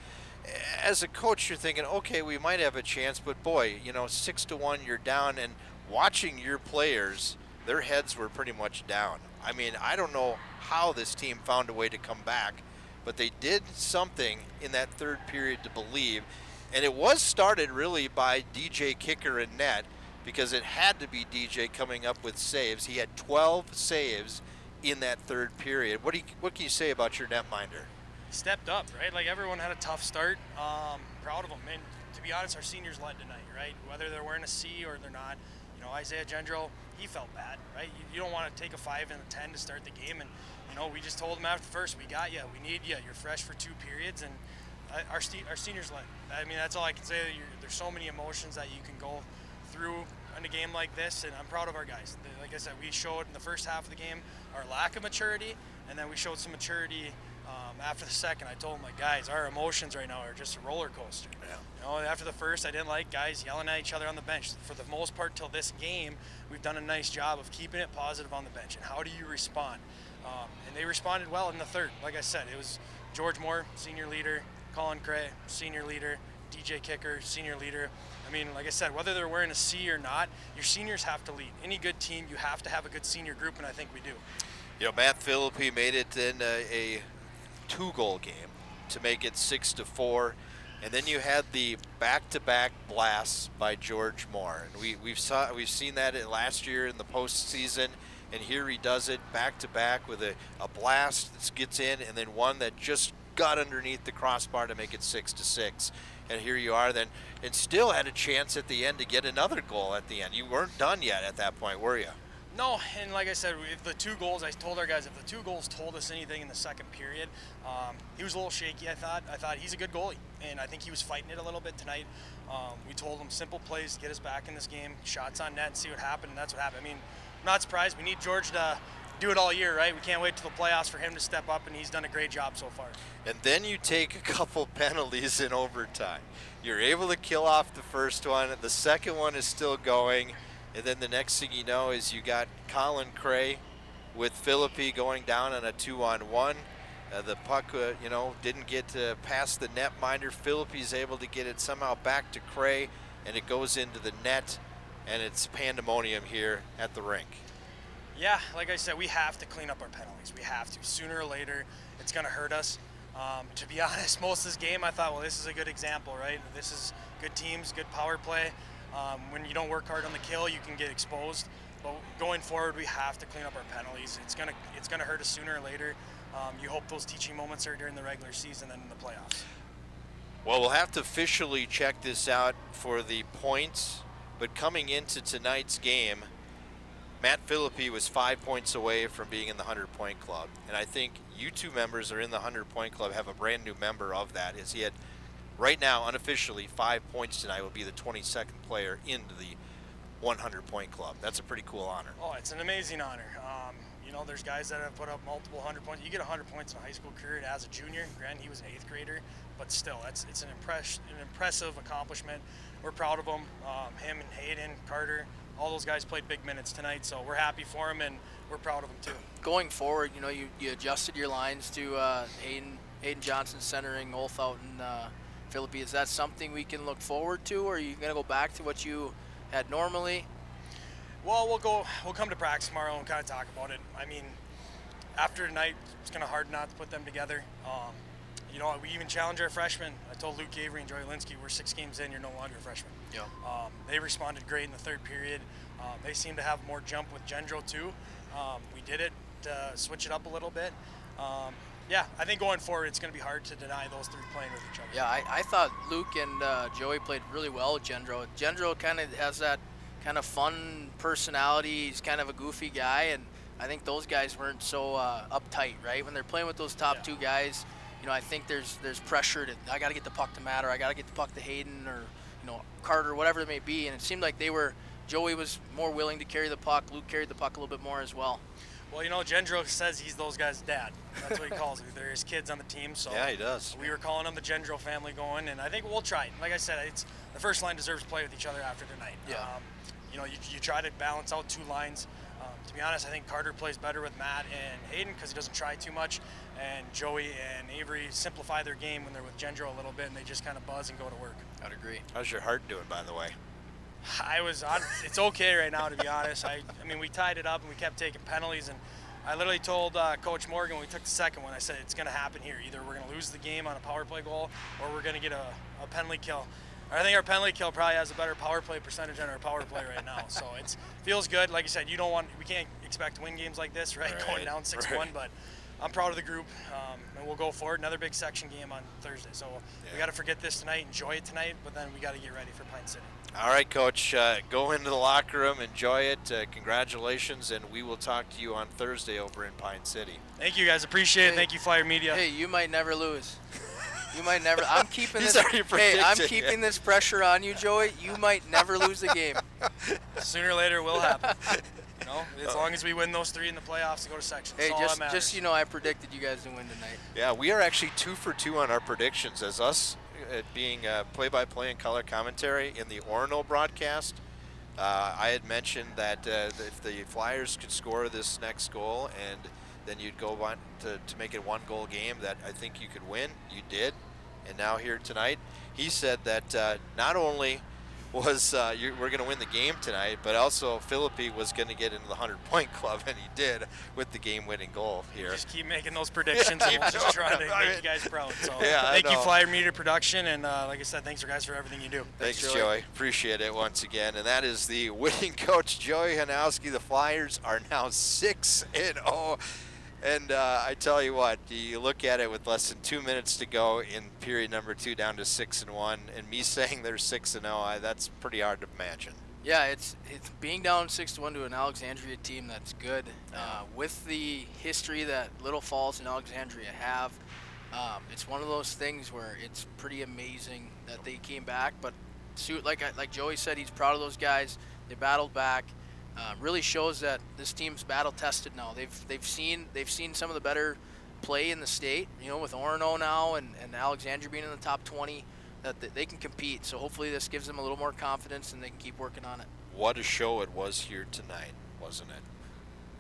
As a coach, you're thinking, okay, we might have a chance, but boy, 6-1, you're down, and watching your players, their heads were pretty much down. I mean, I don't know how this team found a way to come back, but they did something in that third period to believe, and it was started really by DJ Kicker and net, because it had to be DJ coming up with saves. He had 12 saves in that third period. What can you say about your netminder? Stepped up, right? Like, everyone had a tough start. Proud of them. And to be honest, our seniors led tonight, right? Whether they're wearing a C or they're not. Isaiah Gendro, he felt bad, right? You don't want to take a 5 and a 10 to start the game. And, we just told him after the first, we got you. We need you. You're fresh for 2 periods. And our seniors led. I mean, that's all I can say. There's so many emotions that you can go through in a game like this, and I'm proud of our guys. Like I said, we showed in the first half of the game our lack of maturity, and then we showed some maturity after the second. I told them, like, guys, our emotions right now are just a roller coaster. Yeah. After the first, I didn't like guys yelling at each other on the bench. For the most part, till this game, we've done a nice job of keeping it positive on the bench. And how do you respond? And they responded well in the third. Like I said, it was George Moore, senior leader, Colin Cray, senior leader, DJ Kicker, senior leader. I mean, like I said, whether they're wearing a C or not, your seniors have to lead. Any good team, you have to have a good senior group, and I think we do. Matt Philippi made it in a 2-goal game to make it 6-4, and then you had the back-to-back blasts by George Moore. And we've seen that last year in the postseason, and here he does it back-to-back with a blast that gets in, and then one that just got underneath the crossbar to make it 6-6. And here you are then, and still had a chance at the end to get another goal at the end. You weren't done yet at that point, were you? No, and like I said, if the 2 goals, I told our guys, if the 2 goals told us anything in the second period, he was a little shaky, I thought. I thought he's a good goalie, and I think he was fighting it a little bit tonight. We told him simple plays to get us back in this game, shots on net and see what happened, and that's what happened. I mean, I'm not surprised. We need George to do it all year, right? We can't wait till the playoffs for him to step up, and he's done a great job so far. And then you take a couple penalties in overtime. You're able to kill off the first one. The second one is still going. And then the next thing you know is you got Colin Cray with Philippi going down on a 2-on-1. The puck, didn't get past the netminder. Philippi's able to get it somehow back to Cray, and it goes into the net, and it's pandemonium here at the rink. Yeah, like I said, we have to clean up our penalties. We have to. Sooner or later, it's going to hurt us. To be honest, most of this game, I thought, well, this is a good example, right? This is good teams, good power play. When you don't work hard on the kill, you can get exposed. But going forward, we have to clean up our penalties. It's gonna hurt us sooner or later. You hope those teaching moments are during the regular season and in the playoffs. Well, we'll have to officially check this out for the points. But coming into tonight's game, Matt Philippi was 5 points away from being in the 100-point club. And I think you 2 members are in the 100-point club, have a brand new member of that, as he had, right now, unofficially, 5 points tonight, will be the 22nd player into the 100-point club. That's a pretty cool honor. Oh, it's an amazing honor. There's guys that have put up multiple 100 points. You get 100 points in a high school career as a junior. Granted, he was an 8th grader, but still, it's an impressive accomplishment. We're proud of him. Him and Hayden, Carter, all those guys played big minutes tonight, so we're happy for him, and we're proud of them too. Going forward, you adjusted your lines to Hayden Johnson centering Olthout and Philippi. Is that something we can look forward to, or are you going to go back to what you had normally? Well, we'll come to practice tomorrow and kind of talk about it. I mean, after tonight, it's kind of hard not to put them together. We even challenge our freshmen. I told Luke Avery and Joey Linsky, we're 6 games in, you're no longer a freshman. Yeah. They responded great in the third period. They seem to have more jump with Gendro too. We did it to switch it up a little bit. Yeah, I think going forward it's going to be hard to deny those three playing with each other. Yeah, I thought Luke and Joey played really well with Gendro. Gendro kind of has that kind of fun personality. He's kind of a goofy guy, and I think those guys weren't so uptight, right? When they're playing with those top two guys, I think there's pressure to, I got to get the puck to Matt, or I got to get the puck to Hayden, or Carter, whatever it may be. And it seemed like Joey was more willing to carry the puck. Luke carried the puck a little bit more as well. Well, Gendro says he's those guys' dad. That's what he calls it. They're his kids on the team. So yeah, he does. We were calling them the Gendro family going, and I think we'll try it. Like I said, the first line deserves to play with each other after tonight. Yeah. You try to balance out two lines. To be honest, I think Carter plays better with Matt and Hayden because he doesn't try too much, and Joey and Avery simplify their game when they're with Gendro a little bit, and they just kind of buzz and go to work. I'd agree. How's your heart doing, by the way? It's okay right now, to be honest. I mean, we tied it up and we kept taking penalties, and I literally told Coach Morgan when we took the second one, I said, it's going to happen here. Either we're going to lose the game on a power play goal or we're going to get a penalty kill. I think our penalty kill probably has a better power play percentage than our power play right now. So it feels good. Like you said, we can't expect to win games like this, right? Going down 6-1, but I'm proud of the group, and we'll go forward. Another big section game on Thursday. So we got to forget this tonight, enjoy it tonight, but then we got to get ready for Pine City. All right, Coach, go into the locker room, enjoy it. Congratulations, and we will talk to you on Thursday over in Pine City. Thank you, guys. Appreciate it. Thank you, Flyer Media. Hey, you might never lose. You might never. I'm keeping this. I'm keeping this pressure on you, Joey. You might never lose a game. Sooner or later, it will happen. As long as we win those three in the playoffs and go to sections. Hey, that's all that matters. just I predicted you guys to win tonight. Yeah, we are actually 2 for 2 on our predictions as us being play-by-play and color commentary in the Orono broadcast. I had mentioned that if the Flyers could score this next goal and then you'd go on to make it a 1-goal game, that I think you could win. You did. And now here tonight, he said that not only was we're going to win the game tonight, but also Philippi was going to get into the 100-point club, and he did with the game-winning goal here. Just keep making those predictions, and we'll just try to make you guys proud. So thank you, Flyer Media Production, and like I said, thanks guys for everything you do. Thanks, Joey. Appreciate it once again. And that is the winning coach, Joey Hanowski. The Flyers are now 6-0. And I tell you what, you look at it with less than 2 minutes to go in period number 2, down to 6-1, and me saying they're 6-0, that's pretty hard to imagine. Yeah, it's being down 6-1 to an Alexandria team that's good. With the history that Little Falls and Alexandria have, it's one of those things where it's pretty amazing that they came back. But like Joey said, he's proud of those guys. They battled back. Really shows that this team's battle tested now. They've seen some of the better play in the state, with Orono now and Alexandria being in the top 20, that they can compete. So hopefully this gives them a little more confidence and they can keep working on it. What a show it was here tonight, wasn't it?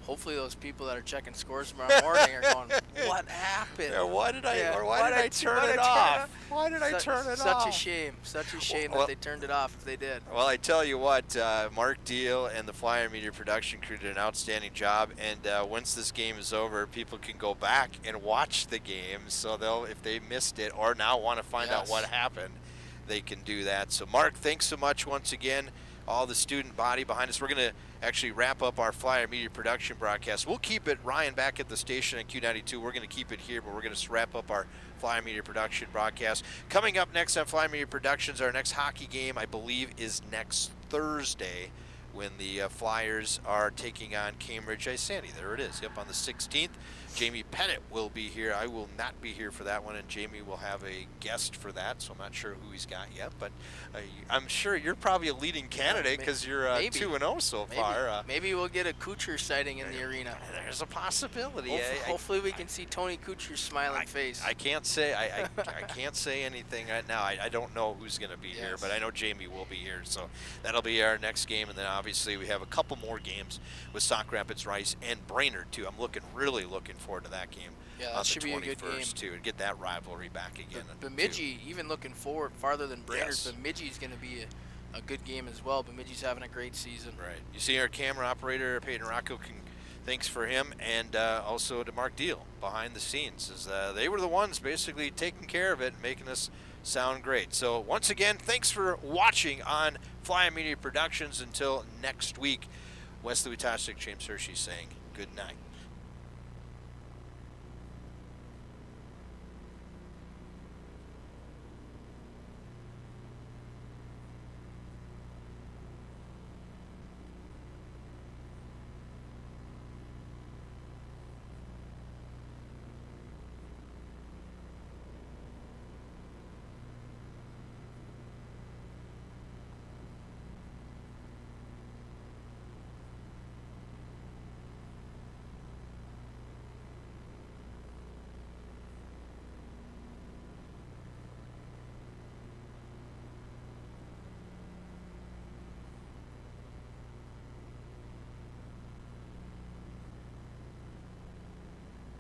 Hopefully those people that are checking scores tomorrow morning are going, what happened? Yeah, why did I turn it off? Why did I turn it off? Such a shame that they turned it off if they did. Well, I tell you what, Mark Deal and the Flyer Media Production crew did an outstanding job, and once this game is over, people can go back and watch the game, so if they missed it or now want to find out what happened, they can do that. So Mark, thanks so much once again. All the student body behind us. We're going to actually wrap up our Flyer Media Production broadcast. We'll keep it, Ryan, back at the station at Q92. We're going to keep it here, but we're going to wrap up our Flyer Media Production broadcast. Coming up next on Flyer Media Productions, our next hockey game, I believe, is next Thursday when the Flyers are taking on Cambridge Isani. There it is, on the 16th. Jamie Pettit will be here. I will not be here for that one, and Jamie will have a guest for that, so I'm not sure who he's got yet, but I'm sure you're probably a leading candidate because you're 2-0 so far. Maybe we'll get a Kuchar sighting in the arena. There's a possibility. Hopefully we can see Tony Kuchar's smiling face. I can't say I can't say anything right now. I don't know who's going to be here, but I know Jamie will be here, so that'll be our next game, and then obviously we have a couple more games with Sauk Rapids Rice and Brainerd too. I'm looking forward to that game. Yeah, that should be a good game too, and get that rivalry back again. Bemidji, even looking forward farther than Brainerd, Bemidji's going to be a good game as well. Bemidji's having a great season. Right. You see our camera operator Peyton Rocco. Thanks for him, and also to Mark Deal behind the scenes, as they were the ones basically taking care of it, making us sound great. So once again, thanks for watching on Flyer Media Productions. Until next week, Wesley Witashik, James Hershey saying Good night.